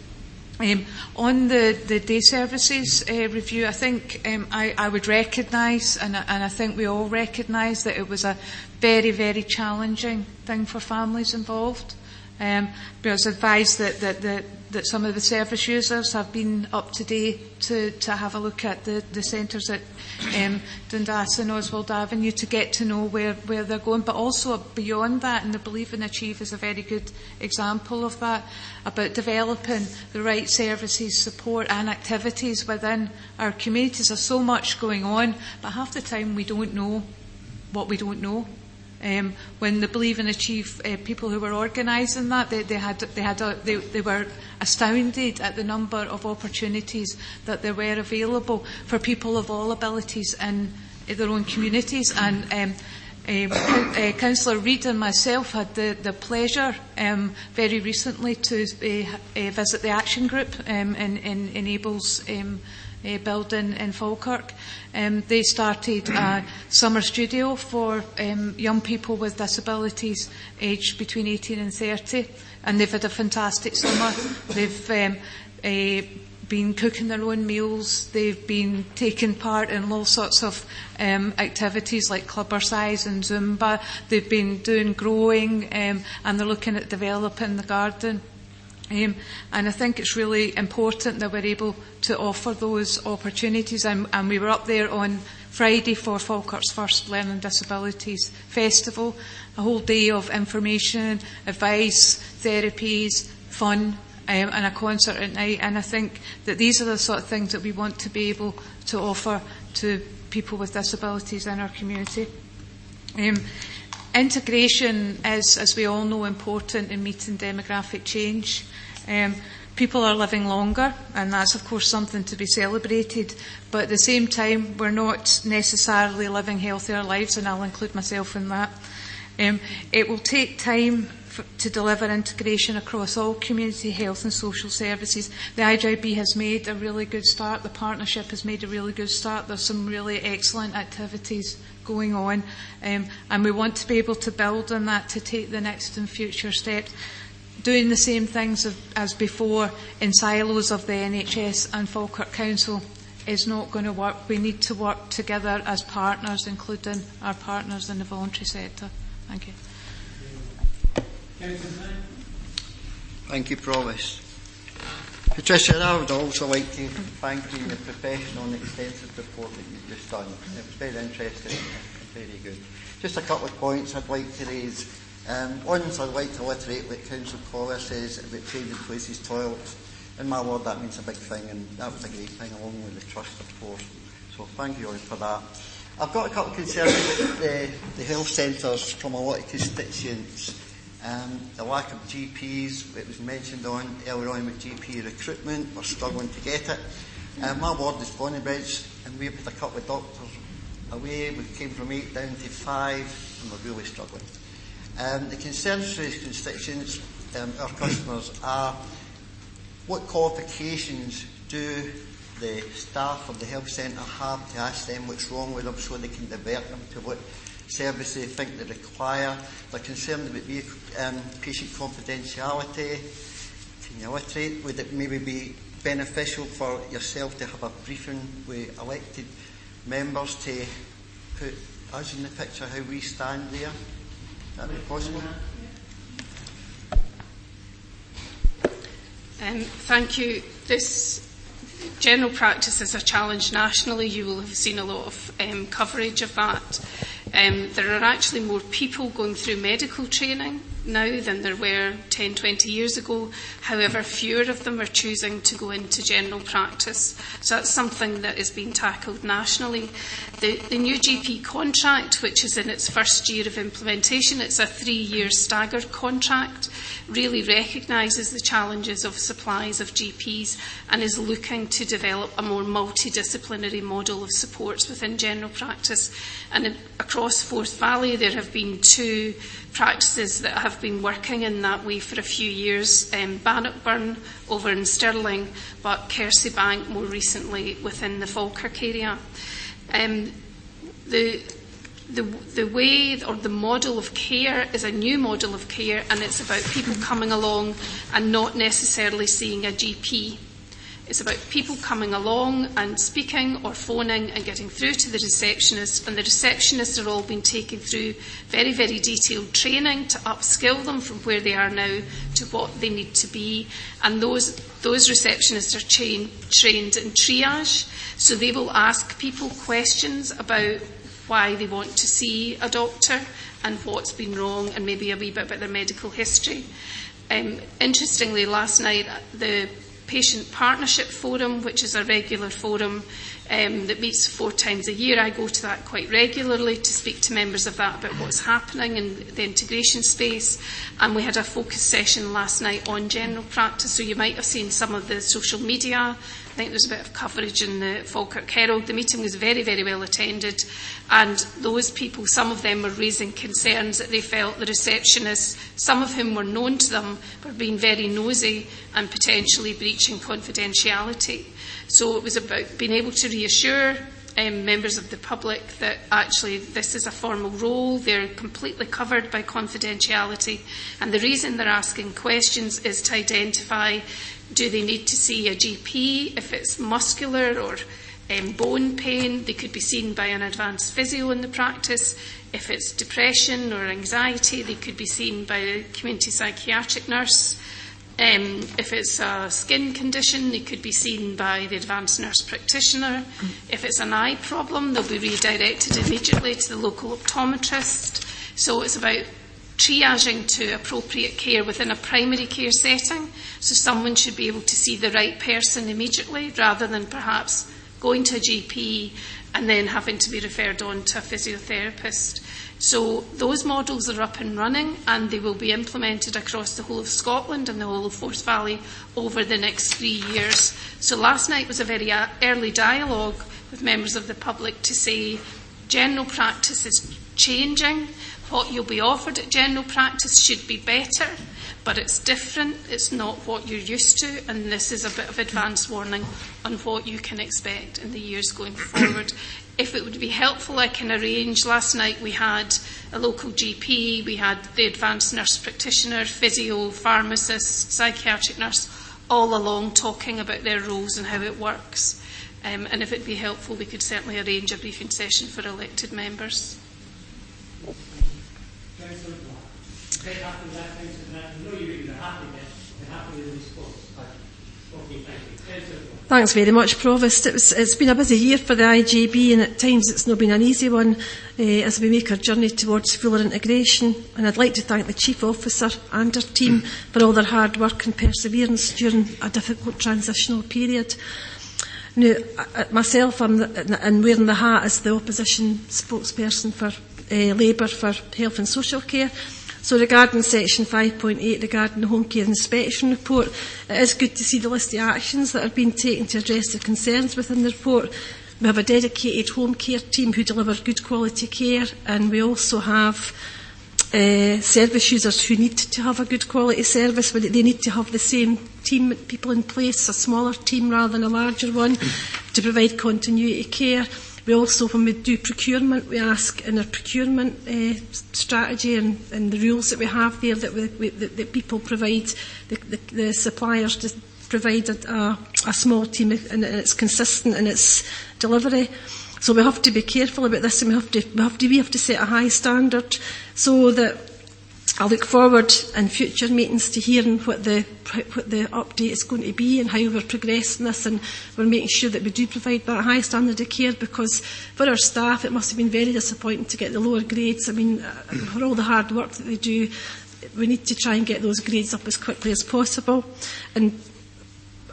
On the day services review, I think I would recognise, and I think we all recognise, that it was a very, very challenging thing for families involved. I was advised that some of the service users have been up to date to have a look at the centres at Dundas and Oswald Avenue to get to know where they're going, but also beyond that, and the Believe and Achieve is a very good example of that, about developing the right services, support and activities within our communities. There's so much going on, but half the time we don't know what we don't know. When the Believe and Achieve people who were organising that, they were astounded at the number of opportunities that there were available for people of all abilities in their own communities. And Councillor Reid and myself had the pleasure very recently to visit the Action Group in Abel's building in Falkirk. They started a summer studio for young people with disabilities aged between 18 and 30, and they've had a fantastic summer. They've been cooking their own meals, they've been taking part in all sorts of activities like clubbercise and Zumba, they've been doing growing, and they're looking at developing the garden. And I think it's really important that we're able to offer those opportunities. And we were up there on Friday for Falkirk's first Learning Disabilities Festival, a whole day of information, advice, therapies, fun, and a concert at night. And I think that these are the sort of things that we want to be able to offer to people with disabilities in our community. Integration is, as we all know, important in meeting demographic change. People are living longer, and that's of course something to be celebrated, but at the same time we're not necessarily living healthier lives, and I'll include myself in that. It will take time to deliver integration across all community health and social services. The IJB has made a really good start, the partnership has made a really good start, there's some really excellent activities going on, and we want to be able to build on that to take the next and future steps. Doing the same things as before in silos of the NHS and Falkirk Council is not going to work. We need to work together as partners, including our partners in the voluntary sector. Thank you. Thank you, Provost. Patricia, I would also like to thank you for the professional and extensive report that you've just done. It was very interesting and very good. Just a couple of points I'd like to raise. One, I'd like to reiterate what Councillor Collier says about Changing Places toilets. In my ward, that means a big thing, and that was a great thing, along with the trust, of course. So thank you all for that. I've got a couple of concerns about the health centres from a lot of constituents. The lack of GPs, it was mentioned earlier on with GP recruitment, we're struggling to get it. My ward is Bonnybridge, and we've had a couple of doctors away. We came from 8 down to 5, and we're really struggling. The concerns for these constituents, our customers, are what qualifications do the staff of the health centre have to ask them what's wrong with them so they can divert them to what service they think they require. They're concerned about patient confidentiality. Can you iterate? Would it maybe be beneficial for yourself to have a briefing with elected members to put us in the picture how we stand there? Is that possible? Thank you. This general practice is a challenge nationally. You will have seen a lot of coverage of that. There are actually more people going through medical training now than there were 10, 20 years ago. However, fewer of them are choosing to go into general practice. So that's something that is being tackled nationally. The new GP contract, which is in its first year of implementation, it's a 3-year staggered contract, really recognises the challenges of supplies of GPs and is looking to develop a more multidisciplinary model of supports within general practice. And across Forth Valley, there have been 2 practices that have been working in that way for a few years, Bannockburn over in Stirling, but Kerseybank more recently within the Falkirk area. The way or the model of care is a new model of care, and it's about people coming along and not necessarily seeing a GP. It's about people coming along and speaking or phoning and getting through to the receptionist, and the receptionists are all being taken through very, very detailed training to upskill them from where they are now to what they need to be. And those receptionists are trained in triage, so they will ask people questions about why they want to see a doctor and what's been wrong, and maybe a wee bit about their medical history. Interestingly, last night, the Patient Partnership Forum, which is a regular forum that meets 4 times a year. I go to that quite regularly to speak to members of that about what's happening in the integration space. And we had a focus session last night on general practice, so you might have seen some of the social media. I think there's a bit of coverage in the Falkirk Herald. The meeting was very, very well attended, and those people, some of them were raising concerns that they felt the receptionists, some of whom were known to them, were being very nosy and potentially breaching confidentiality. So it was about being able to reassure members of the public that actually this is a formal role, they're completely covered by confidentiality, and the reason they're asking questions is to identify, do they need to see a GP? If it's muscular or bone pain, they could be seen by an advanced physio in the practice. If it's depression or anxiety, they could be seen by a community psychiatric nurse. If it's a skin condition, they could be seen by the advanced nurse practitioner. If it's an eye problem, they'll be redirected immediately to the local optometrist. So it's about triaging to appropriate care within a primary care setting. So someone should be able to see the right person immediately, rather than perhaps going to a GP and then having to be referred on to a physiotherapist. So those models are up and running, and they will be implemented across the whole of Scotland and the whole of Forth Valley over the next 3 years. So last night was a very early dialogue with members of the public to say general practice is changing. What you'll be offered at general practice should be better, but it's different. It's not what you're used to, and this is a bit of advance warning on what you can expect in the years going forward. If it would be helpful, I can arrange. Last night we had a local GP, we had the advanced nurse practitioner, physio, pharmacist, psychiatric nurse, all along talking about their roles and how it works. And if it would be helpful, we could certainly arrange a briefing session for elected members. Thanks very much, Provost. It's been a busy year for the IJB, and at times it's not been an easy one as we make our journey towards fuller integration. And I'd like to thank the Chief Officer and her team for all their hard work and perseverance during a difficult transitional period. Now, myself, I'm wearing the hat as the opposition spokesperson for Labour for Health and Social Care. So regarding section 5.8, regarding the home care inspection report, it is good to see the list of actions that are being taken to address the concerns within the report. We have a dedicated home care team who deliver good quality care, and we also have service users who need to have a good quality service, but they need to have the same team people in place, a smaller team rather than a larger one, to provide continuity care. We also, when we do procurement, we ask in our procurement strategy and the rules that we have there that people provide, the suppliers to provide a small team, and it's consistent in its delivery. So we have to be careful about this, and we have to set a high standard, so that I look forward in future meetings to hearing what the update is going to be and how we're progressing this, and we're making sure that we do provide that high standard of care, because for our staff it must have been very disappointing to get the lower grades. I mean, for all the hard work that they do, we need to try and get those grades up as quickly as possible. And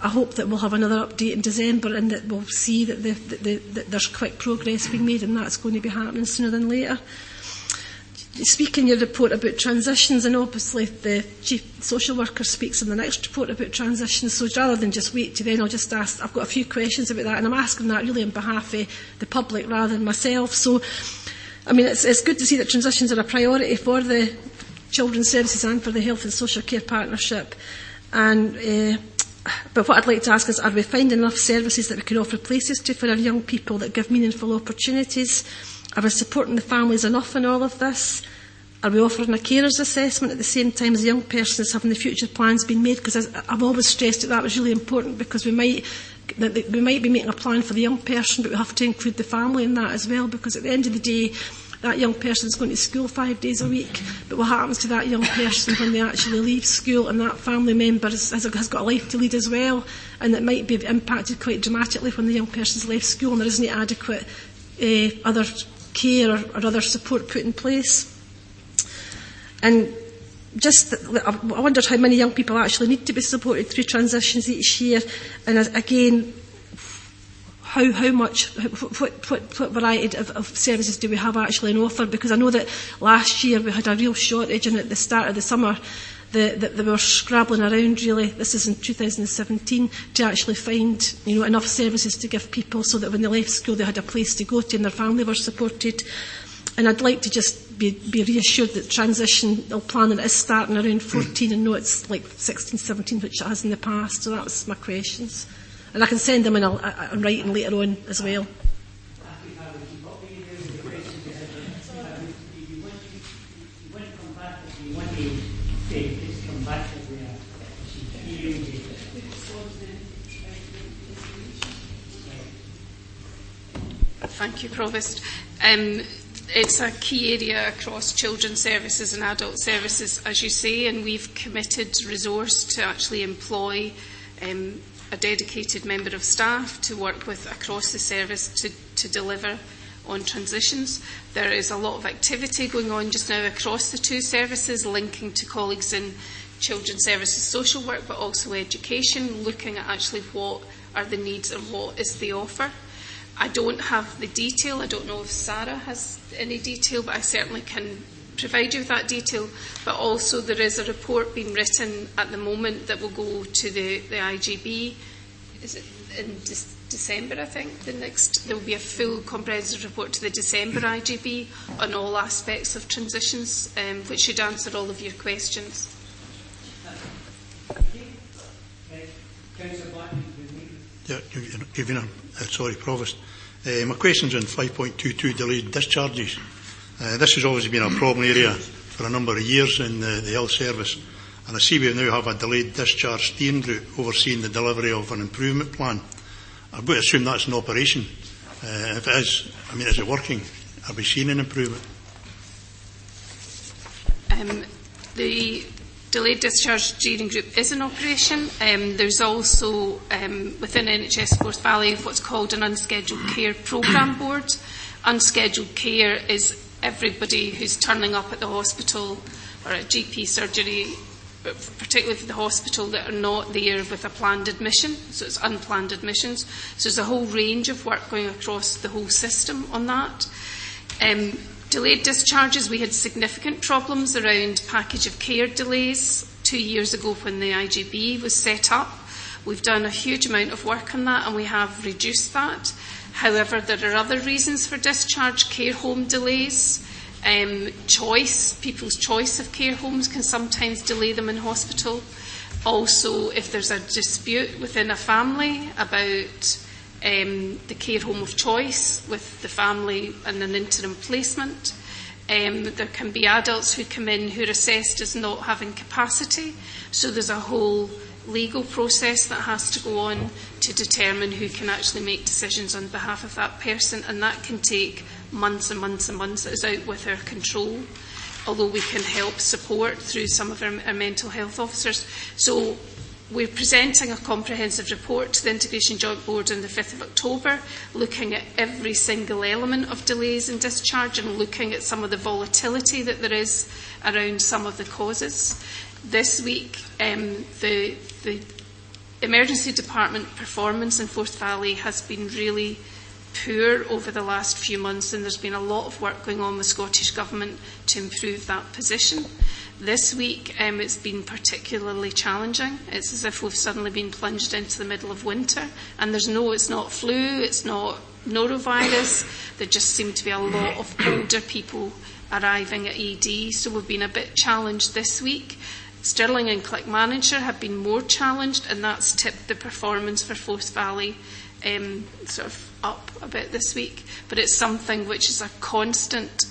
I hope that we'll have another update in December, and that we'll see that there's quick progress being made, and that's going to be happening sooner than later. Speak in your report about transitions, and obviously the Chief Social Worker speaks in the next report about transitions, so rather than just wait to then, I'll just ask, I've got a few questions about that, and I'm asking that really on behalf of the public rather than myself. So, I mean, it's good to see that transitions are a priority for the Children's Services and for the Health and Social Care Partnership. And but what I'd like to ask is, are we finding enough services that we can offer places to for our young people that give meaningful opportunities? Are we supporting the families enough in all of this? Are we offering a carer's assessment at the same time as the young person is having the future plans being made? Because I've always stressed that was really important, because we might be making a plan for the young person, but we have to include the family in that as well, because at the end of the day, that young person is going to school 5 days a week, but what happens to that young person when they actually leave school, and that family member has got a life to lead as well, and it might be impacted quite dramatically when the young person's left school and there isn't adequate other care or other support put in place. And I wondered how many young people actually need to be supported through transitions each year, and again, what variety of services do we have actually on offer? Because I know that last year we had a real shortage, and at the start of the summer they were scrabbling around really, this is in 2017, to actually find enough services to give people so that when they left school they had a place to go to and their family were supported. And I'd like to just be reassured that transitional planning is starting around 14 and not it's like 16, 17, which it has in the past. So that was my questions. And I can send them in writing later on as well. Thank you, Provost. It's a key area across children's services and adult services, as you say, and we've committed resource to actually employ a dedicated member of staff to work with across the service to deliver on transitions. There is a lot of activity going on just now across the two services, linking to colleagues in children's services social work, but also education, looking at actually what are the needs and what is the offer. I don't have the detail. I don't know if Sarah has any detail, but I certainly can provide you with that detail. But also there is a report being written at the moment that will go to the IGB. Is it in December, I think? There will be a full comprehensive report to the December IGB on all aspects of transitions, which should answer all of your questions. Sorry, Provost. My question's on 5.22 delayed discharges. This has obviously been a problem area for a number of years in the health service, and I see we now have a delayed discharge steering group overseeing the delivery of an improvement plan. I would assume that's in operation. If it is, is it working? Are we seeing an improvement? The delayed discharge steering group is in operation. There's also within NHS Forth Valley what's called an unscheduled care programme board. Unscheduled care is everybody who's turning up at the hospital or at GP surgery, but particularly for the hospital, that are not there with a planned admission, so it's unplanned admissions. So there's a whole range of work going across the whole system on that. Delayed discharges, we had significant problems around package of care delays 2 years ago when the IGB was set up. We've done a huge amount of work on that and we have reduced that. However, there are other reasons for discharge, care home delays, people's choice of care homes can sometimes delay them in hospital. Also, if there's a dispute within a family about the care home of choice with the family and an interim placement. There can be adults who come in who are assessed as not having capacity, so there's a whole legal process that has to go on to determine who can actually make decisions on behalf of that person, and that can take months and months and months. It is out with our control, although we can help support through some of our mental health officers. So we're presenting a comprehensive report to the Integration Joint Board on the 5th of October, looking at every single element of delays in discharge and looking at some of the volatility that there is around some of the causes. This week, the Emergency Department performance in Forth Valley has been really poor over the last few months, and there's been a lot of work going on with Scottish Government to improve that position. This week it's been particularly challenging. It's as if we've suddenly been plunged into the middle of winter, and it's not flu, it's not norovirus. There just seem to be a lot of older people arriving at ED, so we've been a bit challenged this week. Stirling and Click Manager have been more challenged, and that's tipped the performance for Forth Valley sort of up a bit this week. But it's something which is a constant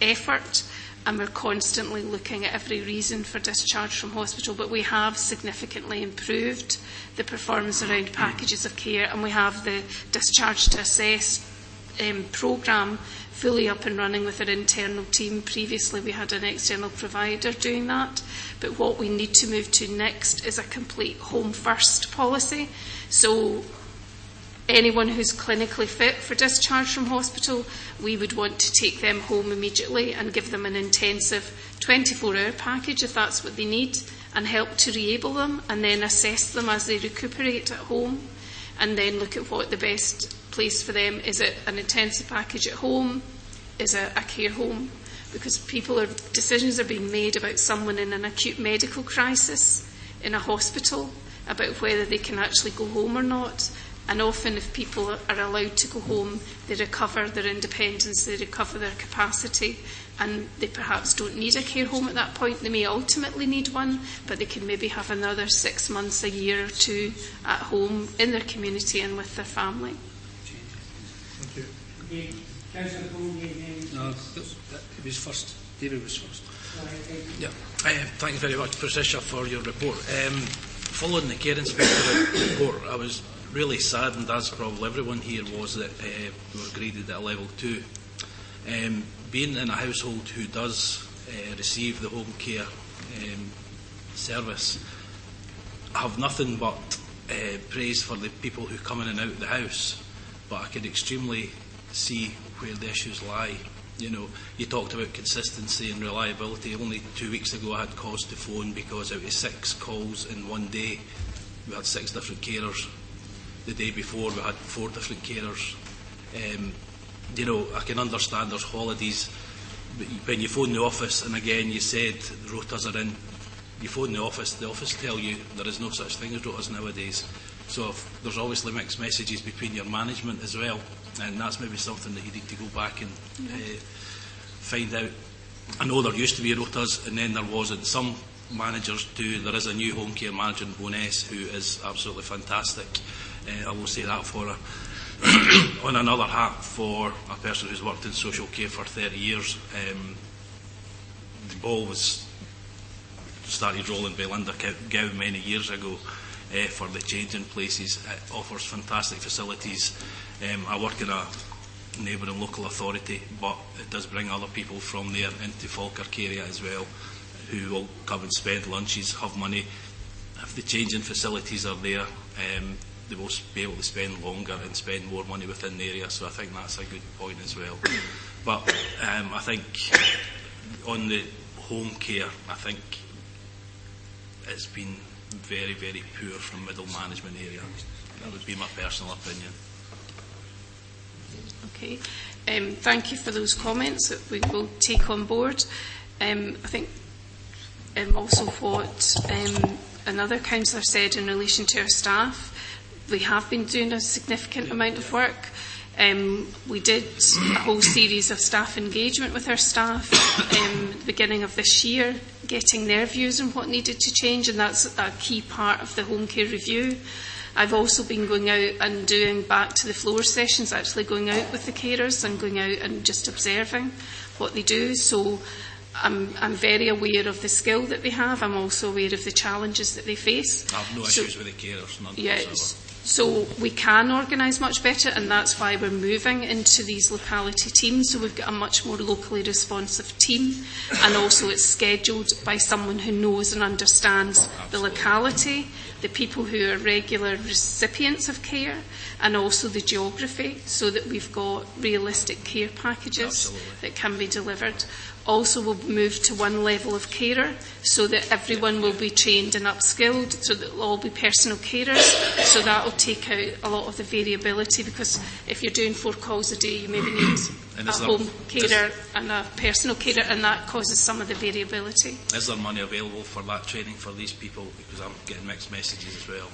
effort, and we're constantly looking at every reason for discharge from hospital, but we have significantly improved the performance around packages of care, and we have the discharge to assess programme fully up and running with our internal team. Previously we had an external provider doing that, but what we need to move to next is a complete home first policy. So anyone who's clinically fit for discharge from hospital, we would want to take them home immediately and give them an intensive 24-hour package if that's what they need, and help to re-able them, and then assess them as they recuperate at home, and then look at what the best place for them. Is it an intensive package at home? Is it a care home? Because decisions are being made about someone in an acute medical crisis in a hospital, about whether they can actually go home or not. And often if people are allowed to go home, they recover their independence, they recover their capacity, and they perhaps don't need a care home at that point. They may ultimately need one, but they can maybe have another 6 months, a year or two at home in their community and with their family. Thank you. No, it was first. David was first. Yeah. Thank you very much, Patricia, for your report. Following the care inspector report, I was really saddened, as probably everyone here was, that we were graded at level 2. Being in a household who does receive the home care service, I have nothing but praise for the people who come in and out of the house, but I can extremely see where the issues lie. You know, you talked about consistency and reliability. Only 2 weeks ago I had cause to phone because out of 6 calls in one day, we had 6 different carers. The day before we had 4 different carers. You know, I can understand there's holidays, but when you phone the office, and again you said the rotas are in, you phone the office tell you there is no such thing as rotas nowadays. So there's obviously mixed messages between your management as well, and that's maybe something that you need to go back and find out. I know there used to be rotas, and then there wasn't. Some managers do. There is a new home care manager in Bowness who is absolutely fantastic. I will say that for her. On another hat, for a person who's worked in social care for 30 years, the ball was started rolling by Linda Gow many years ago for the change in places. It offers fantastic facilities. I work in a neighbouring local authority, but it does bring other people from there into Falkirk area as well, who will come and spend lunches, have money. If the change in facilities are there, they will be able to spend longer and spend more money within the area, so I think that's a good point as well. But I think on the home care, I think it's been very, very poor from middle management area. That would be my personal opinion. Okay. Thank you for those comments that we will take on board. I think also what another councillor said in relation to our staff, we have been doing a significant amount of work. We did a whole series of staff engagement with our staff at the beginning of this year, getting their views on what needed to change, and that's a key part of the home care review. I've also been going out and doing back to the floor sessions, actually going out with the carers and going out and just observing what they do. So I'm very aware of the skill that they have. I'm also aware of the challenges that they face. I have no issues with the carers, none whatsoever. So we can organise much better, and that's why we're moving into these locality teams. So we've got a much more locally responsive team, and also it's scheduled by someone who knows and understands the locality, the people who are regular recipients of care, and also the geography, so that we've got realistic care packages that can be delivered. Also, we'll move to one level of carer, so that everyone will be trained and upskilled, so that they'll all be personal carers. So that will take out a lot of the variability, because if you're doing 4 calls a day, you maybe need a home carer and a personal carer, and that causes some of the variability. Is there money available for that training for these people? Because I'm getting mixed messages as well.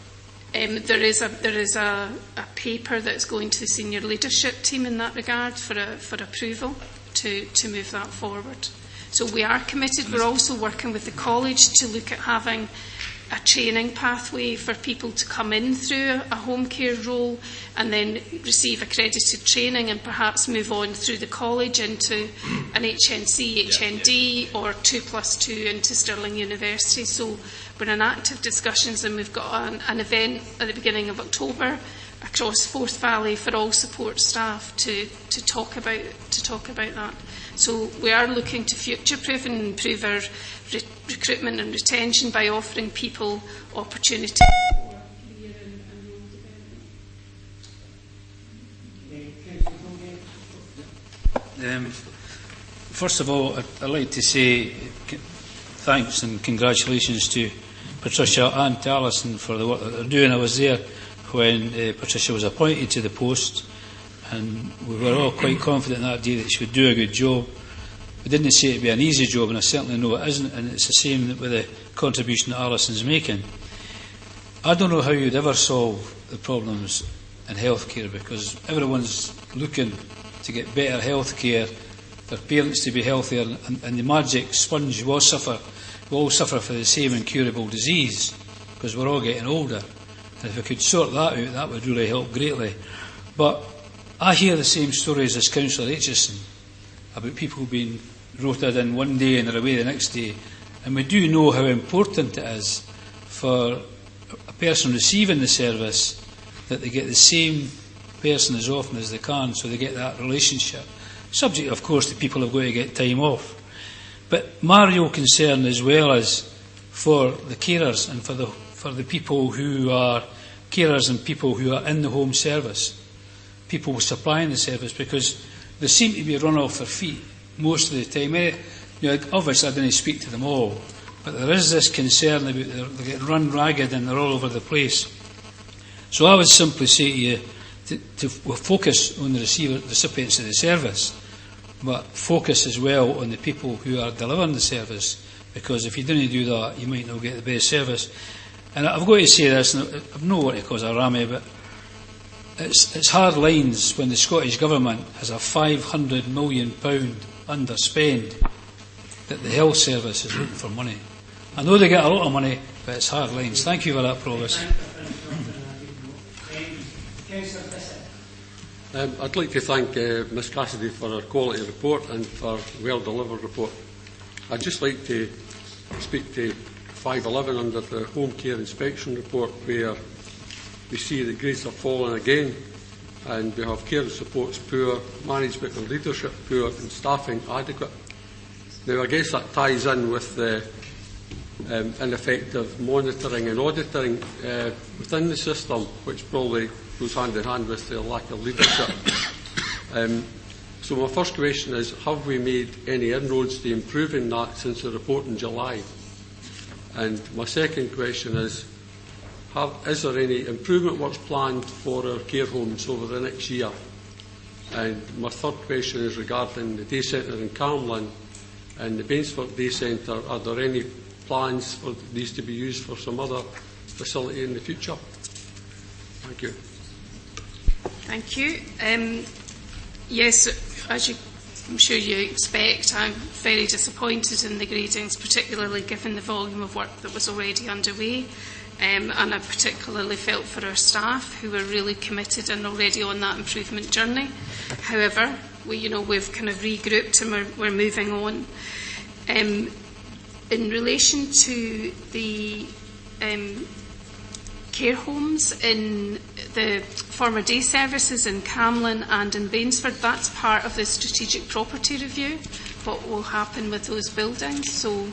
There is a paper that's going to the senior leadership team in that regard for approval to move that forward. So we are committed. We're also working with the college to look at having a training pathway for people to come in through a home care role and then receive accredited training and perhaps move on through the college into an HNC, HND or 2+2 into Stirling University. So we're in active discussions, and we've got an event at the beginning of October across Forth Valley for all support staff to talk about that. So we are looking to future-proof and improve our recruitment and retention by offering people opportunities for career and role development. First of all, I'd like to say thanks and congratulations to Patricia and to Alison for the work that they're doing. I was there when Patricia was appointed to the post, and we were all quite confident that day that she would do a good job. We didn't say it would be an easy job, and I certainly know it isn't, and it's the same with the contribution that Alison's making. I don't know how you'd ever solve the problems in healthcare, because everyone's looking to get better healthcare, their parents to be healthier, and the magic sponge, we all suffer for the same incurable disease, because we're all getting older. And if we could sort that out, that would really help greatly. But I hear the same stories as Councillor Aitchison about people being rotated in one day and they're away the next day. And we do know how important it is for a person receiving the service that they get the same person as often as they can, so they get that relationship. Subject, of course, to people have got to get time off. But my real concern, as well as for the carers and for the people who are carers and people who are in the home service, people supplying the service, because they seem to be run off their feet most of the time. Obviously, I didn't speak to them all, but there is this concern about they're getting run ragged and they're all over the place. So I would simply say to you to focus on the recipients of the service, but focus as well on the people who are delivering the service, because if you didn't do that, you might not get the best service. And I've got to say this, and I know what it calls a rammy, but it's hard lines when the Scottish Government has a £500 million underspend that the health service is looking for money. I know they get a lot of money, but it's hard lines. Thank you for that, Provost. I'd like to thank Ms Cassidy for her quality report and for a well-delivered report. I'd just like to speak to 511 under the Home Care Inspection Report, where we see that grades have fallen again, and we have care and supports poor, management and leadership poor, and staffing adequate. Now, I guess that ties in with the ineffective monitoring and auditing within the system, which probably goes hand in hand with the lack of leadership. So my first question is, have we made any inroads to improving that since the report in July? And my second question is there any improvement works planned for our care homes over the next year? And my third question is regarding the day centre in Camlin and the Bainsford Day Centre. Are there any plans for these to be used for some other facility in the future? Thank you. Thank you. Yes, as I'm sure you expect, I'm very disappointed in the gradings, particularly given the volume of work that was already underway. And I particularly felt for our staff, who were really committed and already on that improvement journey. However, we've kind of regrouped and we're moving on. In relation to the care homes in the former day services in Camlin and in Bainsford, that's part of the strategic property review, what will happen with those buildings. So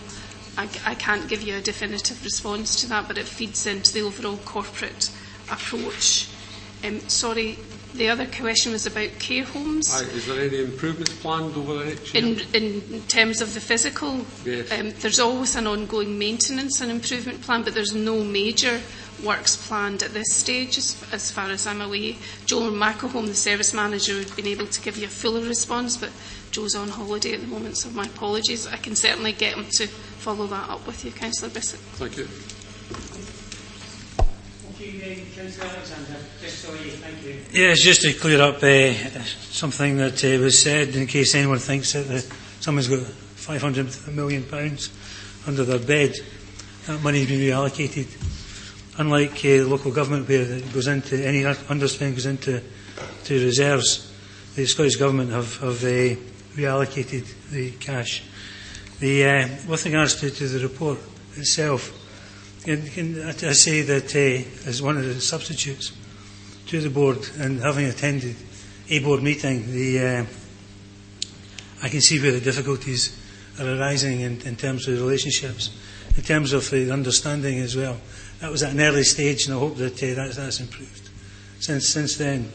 I can't give you a definitive response to that, but it feeds into the overall corporate approach. Sorry, the other question was about care homes. Is there any improvements planned over the next year? In terms of the physical, yes. There's always an ongoing maintenance and improvement plan, but there's no major works planned at this stage, as far as I'm aware. Joe McElholm, the service manager, would have been able to give you a fuller response, but Joe's on holiday at the moment, so my apologies. I can certainly get him to follow that up with you, Councillor Bissett. Thank you. Yes, just to clear up something that was said, in case anyone thinks that someone's got £500 million under their bed. that money has been reallocated. Unlike local government, where it goes into any underspend goes into reserves, the Scottish Government have reallocated the cash. With regards to the report itself, I say that as one of the substitutes to the board, and having attended a board meeting, I can see where the difficulties are arising in terms of the relationships, in terms of the understanding as well. That was at an early stage, and I hope that that's improved since then.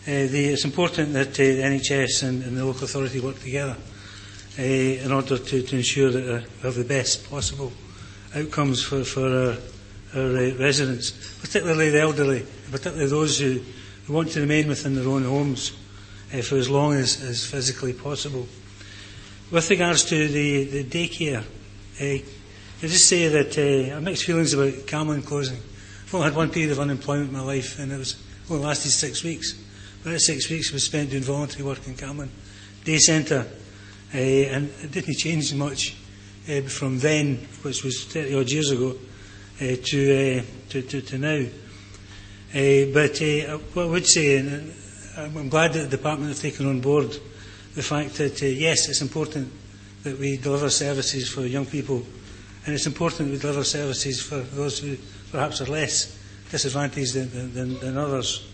It's important that the NHS and the local authority work together in order to ensure that we have the best possible outcomes for our residents, particularly the elderly, particularly those who want to remain within their own homes for as long as physically possible. With regards to the daycare, I just say that I have mixed feelings about Camlin closing. I've only had one period of unemployment in my life, and it only lasted 6 weeks. But that 6 weeks was spent doing voluntary work in Camlin Day Centre, and it didn't change much from then, which was 30 odd years ago, to now. But what I would say, and I'm glad that the department have taken on board the fact that yes, it's important that we deliver services for young people, and it's important that we deliver services for those who perhaps are less disadvantaged than others.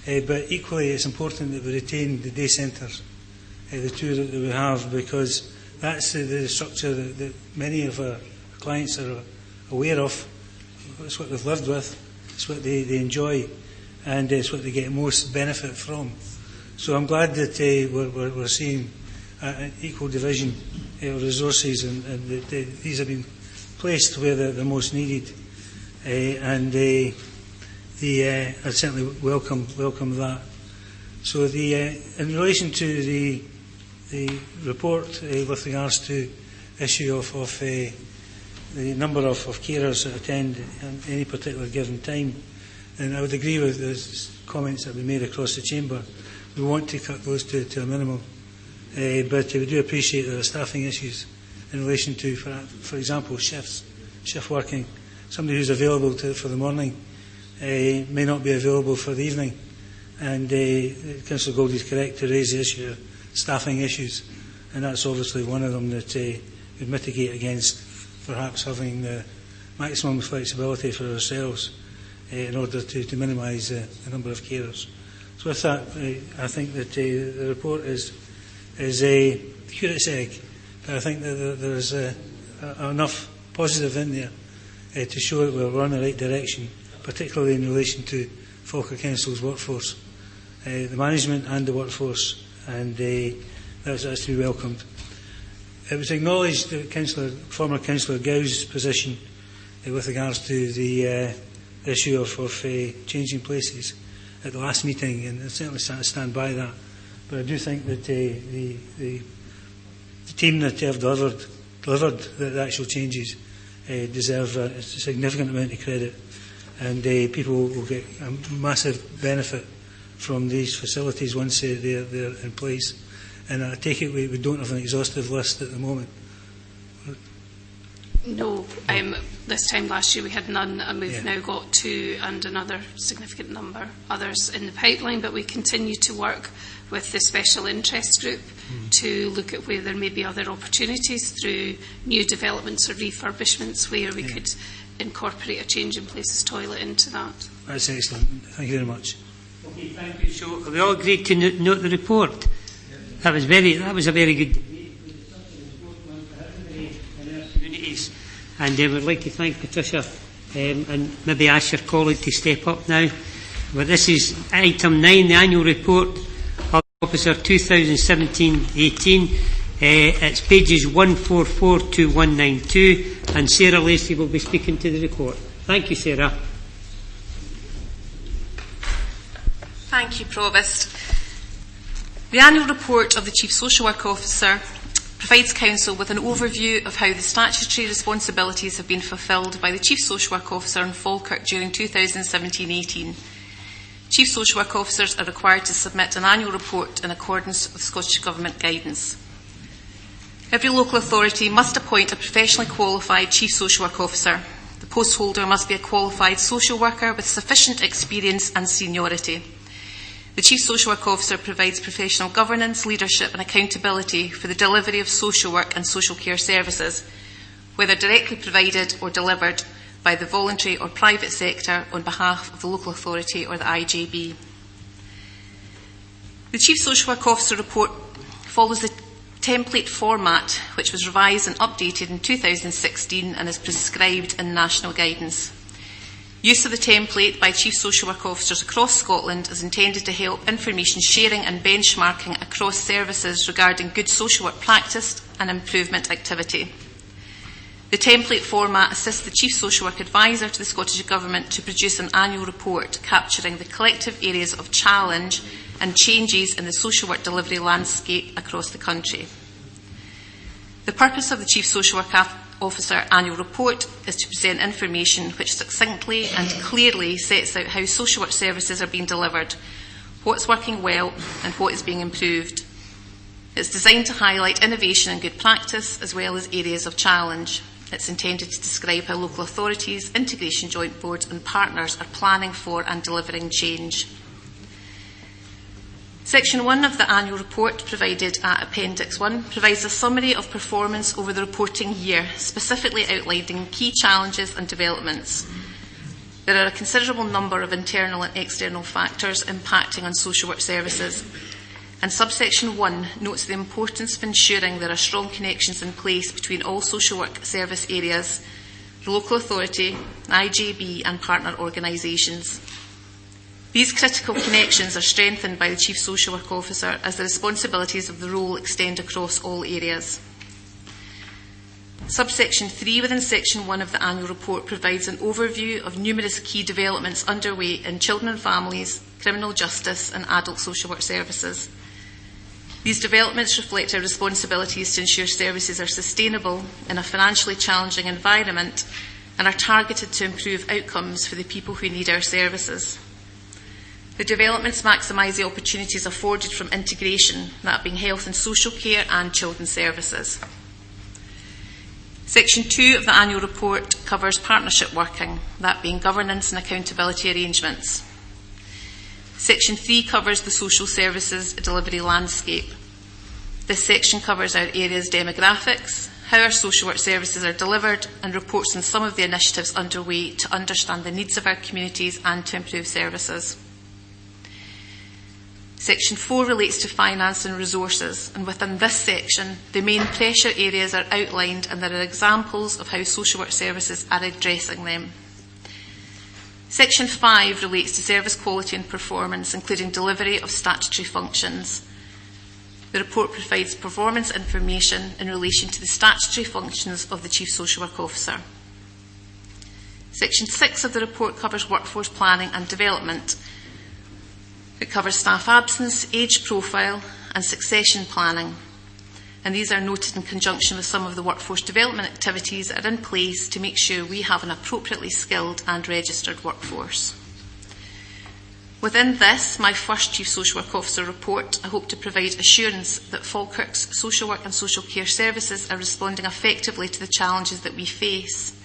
But equally, it's important that we retain the day centres, the two that we have, because that's the structure that many of our clients are aware of. It's what they've lived with, it's what they enjoy, and it's what they get most benefit from. So I'm glad that we're seeing an equal division of resources, and that these have been placed where they're most needed. I certainly welcome that. So in relation to the report with regards to the issue of the number of carers that attend at any particular given time, and I would agree with the comments that have been made across the chamber. We want to cut those to a minimum, but we do appreciate there are staffing issues in relation to, for example, shift working. Somebody who's available for the morning may not be available for the evening, and Councillor Goldie is correct to raise the issue of staffing issues, and that's obviously one of them that would mitigate against perhaps having maximum flexibility for ourselves in order to minimise the number of carers. So with that, I think that the report is a curate's egg, but I think that there is enough positive in there to show that we're on the right direction, particularly in relation to Falkirk Council's workforce, the management and the workforce, and that's to be welcomed. It was acknowledged that former Councillor Gow's position with regards to the issue of changing places at the last meeting, and I certainly stand by that. But I do think that the team that have delivered the actual changes deserve a significant amount of credit, and people will get a massive benefit from these facilities once they're in place. And I take it we don't have an exhaustive list at the moment. No, this time last year we had none, and we've now got 2 and another significant number others in the pipeline, but we continue to work with the special interest group to look at where there may be other opportunities through new developments or refurbishments where we could incorporate a change in places toilet into that. That's excellent. Thank you very much. Okay, thank you. So are we all agreed to note the report? That was a very good debate. Communities, and we'd like to thank Patricia and maybe ask your colleague to step up now. But this is item 9, the annual report of Officer 2017-18. It's pages 144 to 192, and Sarah Lacey will be speaking to the report. Thank you, Sarah. Thank you, Provost. The annual report of the Chief Social Work Officer provides Council with an overview of how the statutory responsibilities have been fulfilled by the Chief Social Work Officer in Falkirk during 2017-18. Chief Social Work Officers are required to submit an annual report in accordance with Scottish Government guidance. Every local authority must appoint a professionally qualified Chief Social Work Officer. The post holder must be a qualified social worker with sufficient experience and seniority. The Chief Social Work Officer provides professional governance, leadership and accountability for the delivery of social work and social care services, whether directly provided or delivered by the voluntary or private sector on behalf of the local authority or the IJB. The Chief Social Work Officer report follows the template format which was revised and updated in 2016 and is prescribed in national guidance. Use of the template by Chief Social Work Officers across Scotland is intended to help information sharing and benchmarking across services regarding good social work practice and improvement activity. The template format assists the Chief Social Work Advisor to the Scottish Government to produce an annual report capturing the collective areas of challenge and changes in the social work delivery landscape across the country. The purpose of the Chief Social Work Officer annual report is to present information which succinctly and clearly sets out how social work services are being delivered, what's working well and what is being improved. It's designed to highlight innovation and good practice as well as areas of challenge. It's intended to describe how local authorities, integration joint boards and partners are planning for and delivering change. Section 1 of the annual report, provided at Appendix 1, provides a summary of performance over the reporting year, specifically outlining key challenges and developments. There are a considerable number of internal and external factors impacting on social work services, and subsection 1 notes the importance of ensuring there are strong connections in place between all social work service areas, the local authority, IJB and partner organisations. These critical connections are strengthened by the Chief Social Work Officer as the responsibilities of the role extend across all areas. Subsection 3 within Section 1 of the annual report provides an overview of numerous key developments underway in children and families, criminal justice and adult social work services. These developments reflect our responsibilities to ensure services are sustainable in a financially challenging environment and are targeted to improve outcomes for the people who need our services. The developments maximise the opportunities afforded from integration, that being health and social care and children's services. Section 2 of the annual report covers partnership working, that being governance and accountability arrangements. Section 3 covers the social services delivery landscape. This section covers our area's demographics, how our social work services are delivered, and reports on some of the initiatives underway to understand the needs of our communities and to improve services. Section 4 relates to finance and resources, and within this section, the main pressure areas are outlined and there are examples of how social work services are addressing them. Section 5 relates to service quality and performance, including delivery of statutory functions. The report provides performance information in relation to the statutory functions of the Chief Social Work Officer. Section 6 of the report covers workforce planning and development. It covers staff absence, age profile and succession planning. And these are noted in conjunction with some of the workforce development activities that are in place to make sure we have an appropriately skilled and registered workforce. Within this, my first Chief Social Work Officer report, I hope to provide assurance that Falkirk's social work and social care services are responding effectively to the challenges that we face.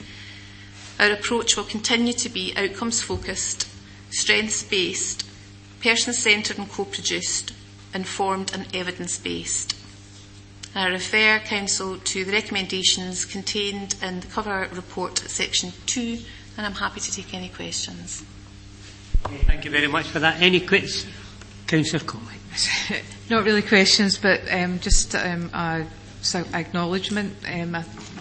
Our approach will continue to be outcomes-focused, strengths-based, person-centred and co-produced, informed and evidence-based. I refer Council to the recommendations contained in the cover report at Section 2, and I'm happy to take any questions. Thank you very much for that. Any questions? Councillor Conway. Not really questions, but just acknowledgement.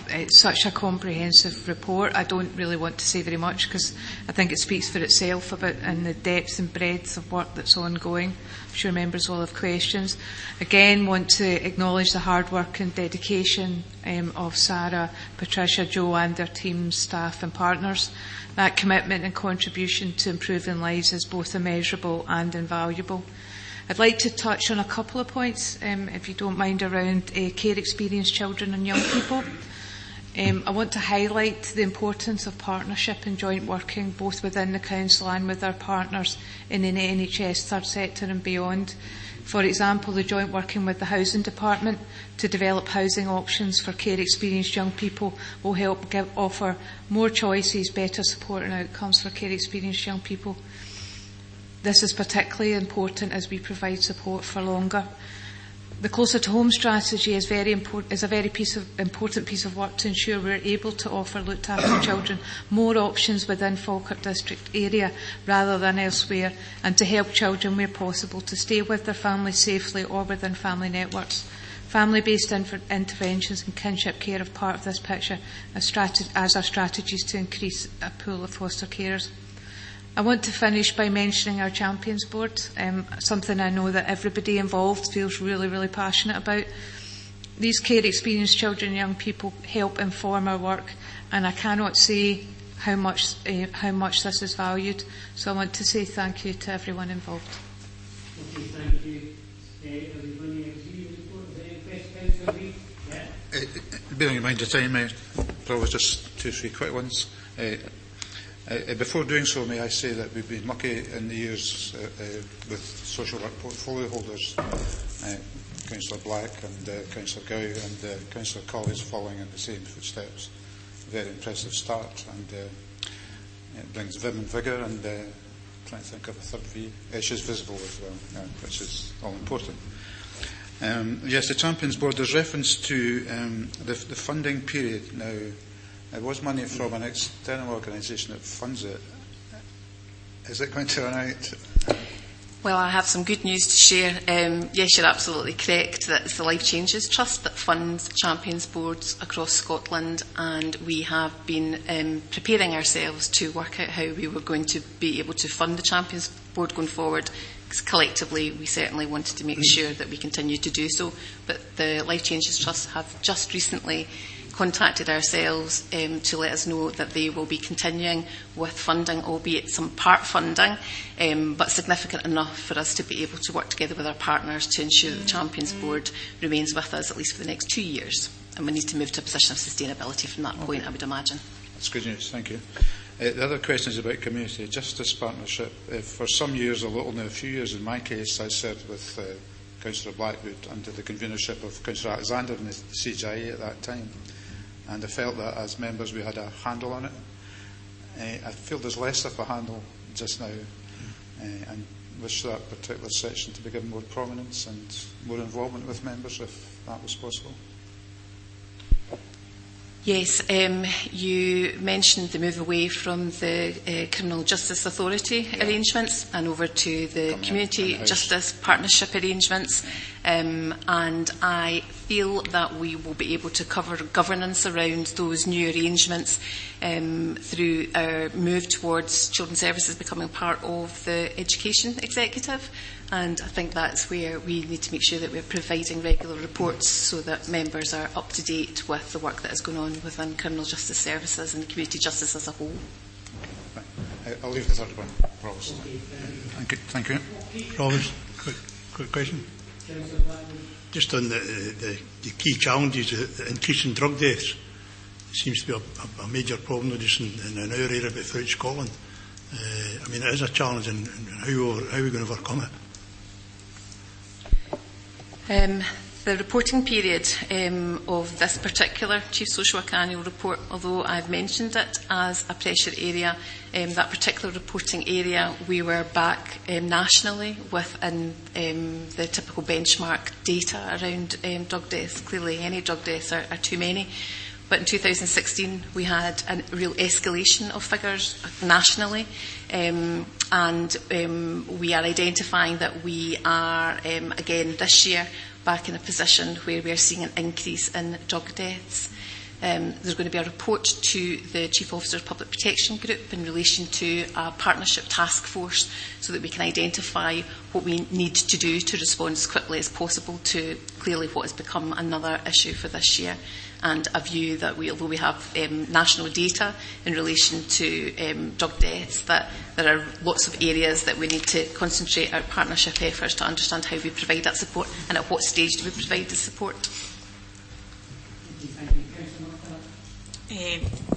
It's such a comprehensive report. I don't really want to say very much because I think it speaks for itself about and the depth and breadth of work that's ongoing. I'm sure members will have questions. Again, want to acknowledge the hard work and dedication of Sarah, Patricia, Jo and their teams, staff and partners. That commitment and contribution to improving lives is both immeasurable and invaluable. I'd like to touch on a couple of points, if you don't mind, around care experienced children and young people. I want to highlight the importance of partnership and joint working, both within the Council and with our partners in the NHS, third sector and beyond. For example, the joint working with the Housing Department to develop housing options for care-experienced young people will help offer more choices, better support and outcomes for care-experienced young people. This is particularly important as we provide support for longer. The Closer to Home strategy is a very important piece of work to ensure we are able to offer looked after children more options within Falkirk district area rather than elsewhere, and to help children where possible to stay with their families safely or within family networks. Family-based interventions and kinship care are part of this picture as our strategies to increase a pool of foster carers. I want to finish by mentioning our Champions Board, something I know that everybody involved feels really, really passionate about. These care-experienced children and young people help inform our work, and I cannot say how much this is valued. So I want to say thank you to everyone involved. Okay, thank you. Everybody agree with the report? Is there any questions, Councillor Reid? Yeah. Bearing in mind the time, probably just 2 or 3 quick ones. Before doing so, may I say that we've been lucky in the years with social work portfolio holders, Councillor Black and Councillor Gow and Councillor Collins following in the same footsteps. Very impressive start, and it brings vim and vigour, and trying to think of a third V. She's visible as well, which is all important. Yes, the Champions Board, there's reference to the funding period. Now, it was money from an external organisation that funds it. Is it going to run out? Well, I have some good news to share. Yes, you're absolutely correct that it's the Life Changes Trust that funds Champions Boards across Scotland, and we have been preparing ourselves to work out how we were going to be able to fund the Champions Board going forward, because collectively we certainly wanted to make sure that we continue to do so. But the Life Changes Trust have just recently contacted ourselves to let us know that they will be continuing with funding, albeit some part funding, but significant enough for us to be able to work together with our partners to ensure that the Champions Board remains with us at least for the next 2 years. And we need to move to a position of sustainability from that point, I would imagine. That's good news, thank you. The other question is about community justice partnership. For some years, a few years in my case, I served with Councillor Blackwood under the convenership of Councillor Alexander and the CGIA at that time. And I felt that as members we had a handle on it. I feel there's less of a handle just now, and wish that particular section to be given more prominence and more involvement with members if that was possible. Yes, you mentioned the move away from the Criminal Justice Authority arrangements and over to the Community Justice Partnership arrangements, and I feel that we will be able to cover governance around those new arrangements through our move towards children's services becoming part of the Education Executive. And I think that's where we need to make sure that we're providing regular reports so that members are up to date with the work that is going on within criminal justice services and community justice as a whole. I'll leave the third one. Promise. Thank you. Promise. Quick question. Just on the key challenges, the increase in drug deaths. It seems to be a major problem not just in our area but throughout Scotland. I mean, it is a challenge, and how are we going to overcome it? The reporting period of this particular Chief Social Work Annual Report, although I've mentioned it as a pressure area, that particular reporting area, we were back nationally within the typical benchmark data around drug deaths. Clearly, any drug deaths are too many. But in 2016, we had a real escalation of figures nationally, and we are identifying that we are, again this year, back in a position where we are seeing an increase in drug deaths. There's going to be a report to the Chief Officer of Public Protection Group in relation to a partnership task force so that we can identify what we need to do to respond as quickly as possible to clearly what has become another issue for this year. And a view that although we have national data in relation to drug deaths, that there are lots of areas that we need to concentrate our partnership efforts to understand how we provide that support and at what stage do we provide the support.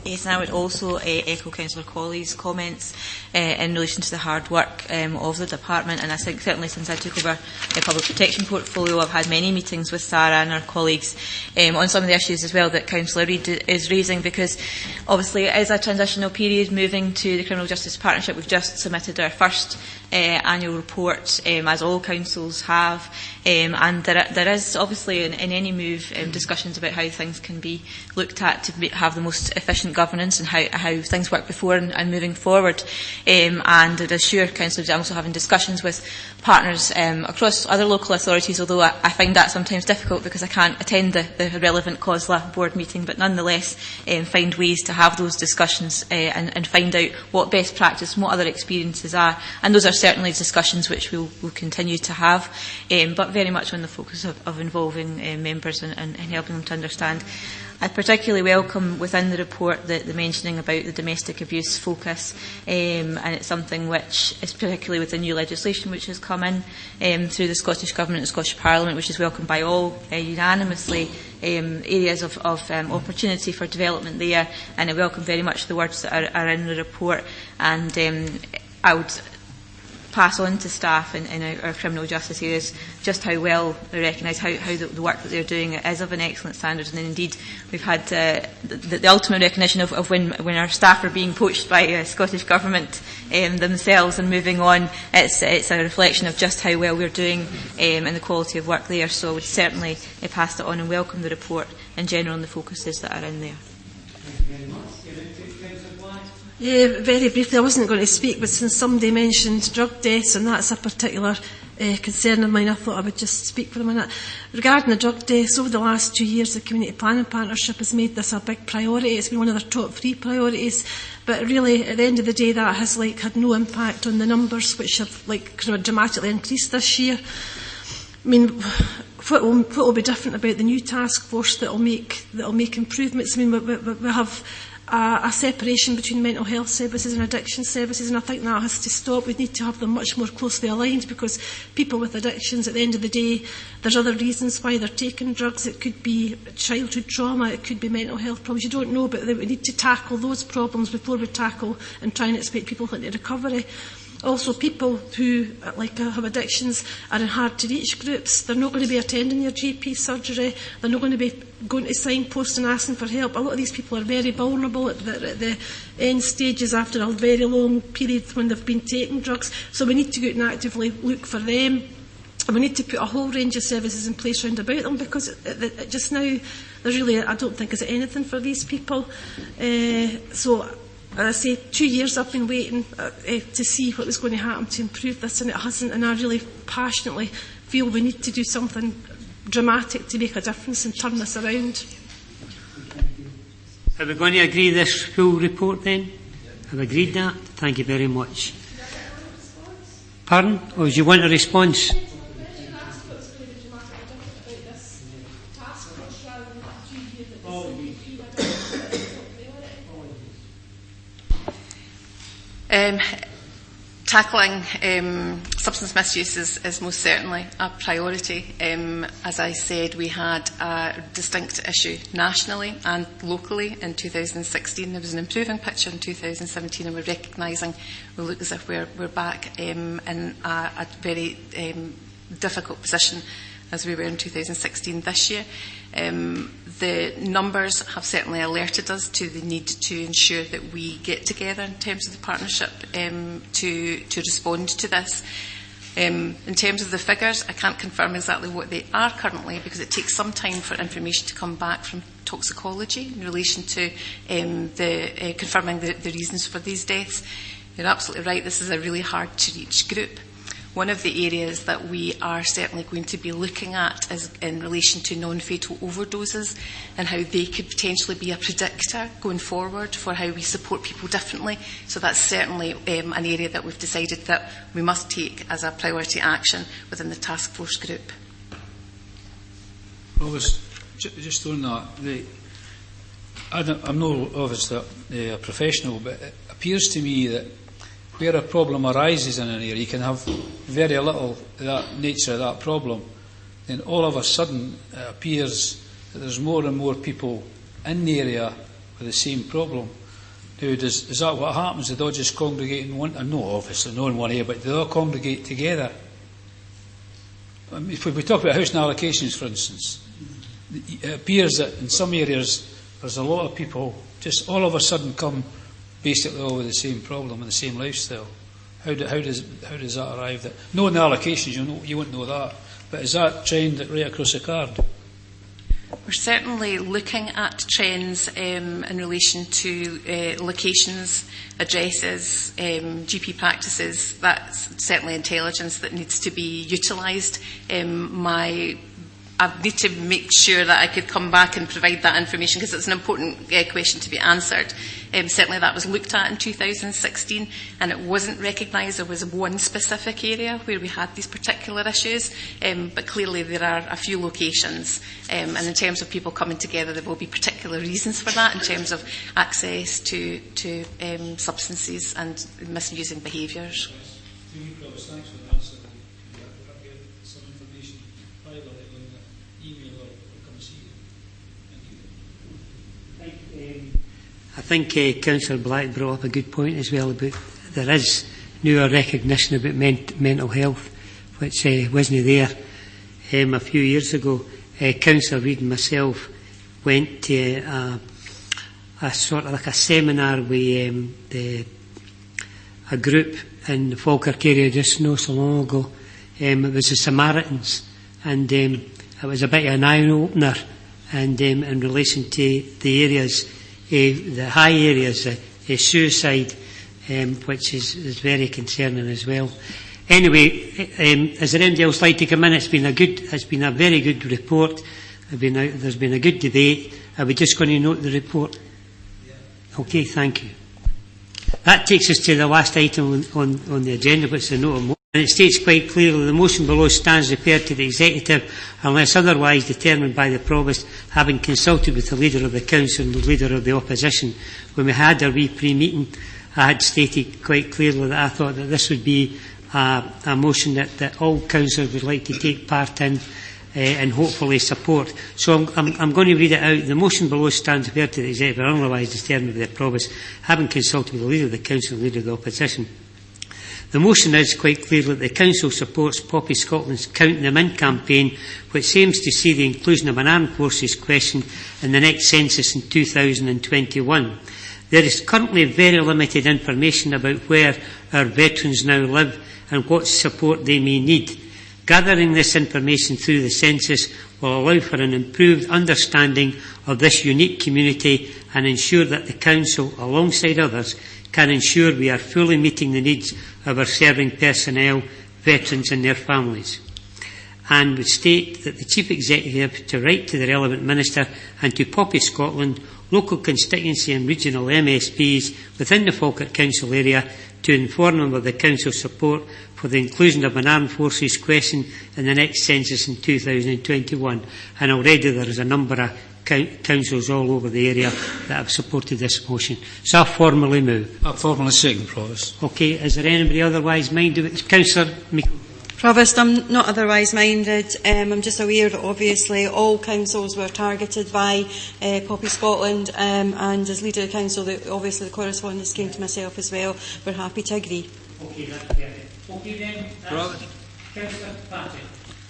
Yes, and I would also echo Councillor Colley's comments in relation to the hard work of the department, and I think certainly since I took over the public protection portfolio I've had many meetings with Sarah and our colleagues on some of the issues as well that Councillor Reid is raising, because obviously it is a transitional period moving to the Criminal Justice Partnership. We've just submitted our first annual report, as all councils have, and there is obviously in any move discussions about how things can be looked at to have the most efficient governance and how things work before and moving forward. And I'd assure councillors I'm also having discussions with partners across other local authorities, although I find that sometimes difficult because I can't attend the relevant COSLA board meeting, but nonetheless find ways to have those discussions and find out what best practice and what other experiences are. And those are certainly discussions which we'll continue to have, but very much on the focus of involving members and helping them to understand. I particularly welcome within the report the mentioning about the domestic abuse focus, and it's something which is particularly with the new legislation which has come in through the Scottish Government and Scottish Parliament, which is welcomed by all unanimously, areas of opportunity for development there, and I welcome very much the words that are in the report, and I would pass on to staff in our criminal justice areas just how well they recognise how the work that they're doing is of an excellent standard. And indeed, we've had the ultimate recognition of when our staff are being poached by Scottish Government themselves and moving on. It's a reflection of just how well we're doing and the quality of work there. So I would certainly pass it on and welcome the report in general and the focuses that are in there. Yeah, very briefly, I wasn't going to speak, but since somebody mentioned drug deaths, and that's a particular concern of mine, I thought I would just speak for a minute. Regarding the drug deaths, over the last 2 years, the Community Planning Partnership has made this a big priority. It's been one of their top 3 priorities, but really, at the end of the day, that has had no impact on the numbers, which have dramatically increased this year. I mean, what will be different about the new task force that will make improvements? I mean, we have a separation between mental health services and addiction services, and I think that has to stop. We need to have them much more closely aligned, because people with addictions, at the end of the day, there's other reasons why they're taking drugs. It could be childhood trauma, it could be mental health problems, you don't know, but we need to tackle those problems before we tackle and try and expect people into recovery. Also, people who have addictions are in hard-to-reach groups. They're not going to be attending your GP surgery. They're not going to be going to signposts and asking for help. A lot of these people are very vulnerable at the end stages after a very long period when they've been taking drugs. So we need to go out and actively look for them. And we need to put a whole range of services in place round about them, because just now there's really, I don't think, is anything for these people. So I say 2 years I've been waiting to see what was going to happen to improve this, and it hasn't, and I really passionately feel we need to do something dramatic to make a difference and turn this around. Are we going to agree this full report then? Have agreed that? Thank you very much. Pardon? Or do you want a response? Tackling substance misuse is most certainly a priority. As I said, we had a distinct issue nationally and locally in 2016. There was an improving picture in 2017, and we're recognising we look as if we're back in a very difficult position as we were in 2016 this year. The numbers have certainly alerted us to the need to ensure that we get together in terms of the partnership to respond to this. In terms of the figures, I can't confirm exactly what they are currently, because it takes some time for information to come back from toxicology in relation to confirming the reasons for these deaths. You're absolutely right, this is a really hard to reach group. One of the areas that we are certainly going to be looking at is in relation to non-fatal overdoses and how they could potentially be a predictor going forward for how we support people differently. So that's certainly an area that we've decided that we must take as a priority action within the task force group. Just on that, I'm not obviously a professional, but it appears to me that where a problem arises in an area, you can have very little of that nature of that problem, then all of a sudden it appears that there's more and more people in the area with the same problem. Now, is that what happens? Do they all just congregate in one? No, obviously, not in one area, but do they all congregate together? I mean, if we talk about housing allocations, for instance, it appears that in some areas there's a lot of people just all of a sudden come basically all with the same problem and the same lifestyle. How does that arrive? That knowing the allocations, you wouldn't know that. But is that trend right across the card? We're certainly looking at trends in relation to locations, addresses, GP practices. That's certainly intelligence that needs to be utilised. I need to make sure that I could come back and provide that information because it's an important question to be answered. Certainly that was looked at in 2016 and it wasn't recognised there was one specific area where we had these particular issues, but clearly there are a few locations and in terms of people coming together there will be particular reasons for that in terms of access to substances and misusing behaviours. I think Councillor Black brought up a good point as well about there is now a recognition about mental health, which wasn't there a few years ago. Councillor Reid and myself went to a sort of like a seminar with a group in the Falkirk area just not so long ago. It was the Samaritans, and it was a bit of an eye-opener and in relation to the areas, the high areas, suicide, which is very concerning as well. Anyway, is there anybody else like to come in? It's been a very good report. There's been a good debate. Are we just going to note the report? Yeah. Okay, thank you. That takes us to the last item on the agenda, which is the note of motion. And it states quite clearly the motion below stands referred to the Executive unless otherwise determined by the Provost, having consulted with the Leader of the Council and the Leader of the Opposition. When we had our wee pre-meeting, I had stated quite clearly that I thought that this would be a motion that all councillors would like to take part in and hopefully support. So I'm going to read it out. The motion below stands referred to the Executive otherwise determined by the Provost, having consulted with the Leader of the Council and the Leader of the Opposition. The motion is quite clear that the Council supports Poppy Scotland's Count Them In campaign, which aims to see the inclusion of an armed forces question in the next census in 2021. There is currently very limited information about where our veterans now live and what support they may need. Gathering this information through the census will allow for an improved understanding of this unique community and ensure that the Council, alongside others, can ensure we are fully meeting the needs of our serving personnel, veterans and their families. And would state that the Chief Executive to write to the relevant Minister and to Poppy Scotland, local constituency and regional MSPs within the Falkirk Council area to inform them of the Council's support for the inclusion of an armed forces question in the next census in 2021. And already there is a number of councils all over the area that have supported this motion. So I formally move. I formally second, Provost. Okay, is there anybody otherwise minded? Councillor Provost, I'm not otherwise minded. I'm just aware that obviously all councils were targeted by Poppy Scotland and as Leader of the Council, obviously the correspondence came to myself as well. We're happy to agree. Okay, that's perfect. Okay then, Councillor Patrick.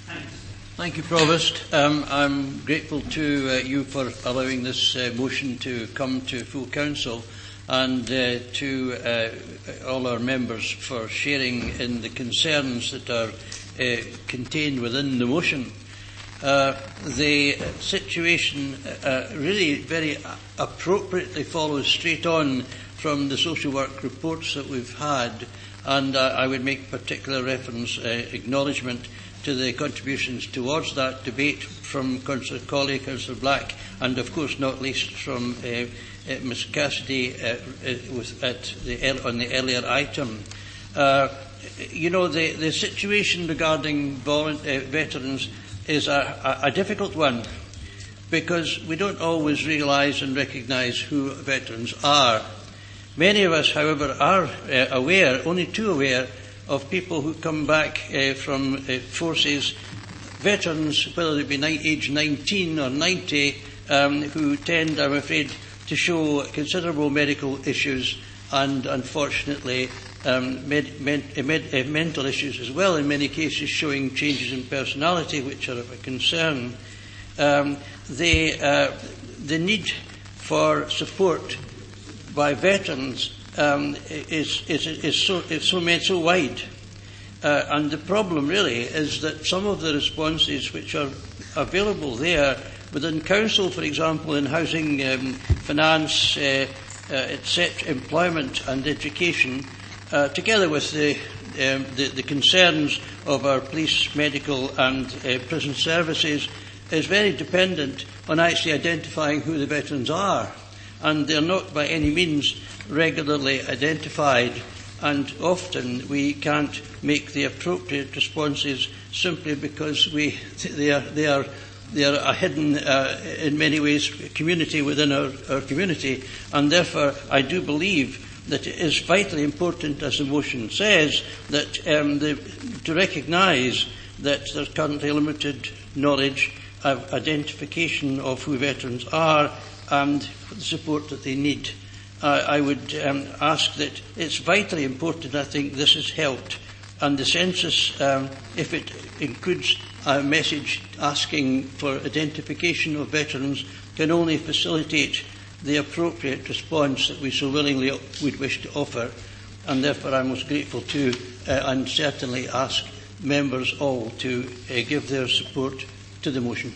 Thanks. Thank you, Provost. I'm grateful to you for allowing this motion to come to full council and to all our members for sharing in the concerns that are contained within the motion. The situation really very appropriately follows straight on from the social work reports that we've had, and I would make particular reference, acknowledgement to the contributions towards that debate from Councillor Colley, Councillor Black, and of course not least from Ms Cassidy on the earlier item. The situation regarding veterans is a difficult one because we don't always realise and recognise who veterans are. Many of us, however, are aware, only too aware, of people who come back from forces, veterans, whether they be age 19 or 90, who tend, I'm afraid, to show considerable medical issues and, unfortunately, mental issues as well, in many cases showing changes in personality which are of a concern. The need for support by veterans is so wide. And the problem really is that some of the responses which are available there within council, for example, in housing, finance, etc., employment and education, together with the concerns of our police, medical and prison services, is very dependent on actually identifying who the veterans are. And they're not by any means regularly identified, and often we can't make the appropriate responses simply because they are a hidden, in many ways, community within our community. And therefore, I do believe that it is vitally important, as the motion says, that to recognise that there's currently limited knowledge of identification of who veterans are and the support that they need. I would ask that it's vitally important. I think this has helped. And the census, if it includes a message asking for identification of veterans, can only facilitate the appropriate response that we so willingly would wish to offer. And therefore I'm most grateful to and certainly ask members all to give their support to the motion.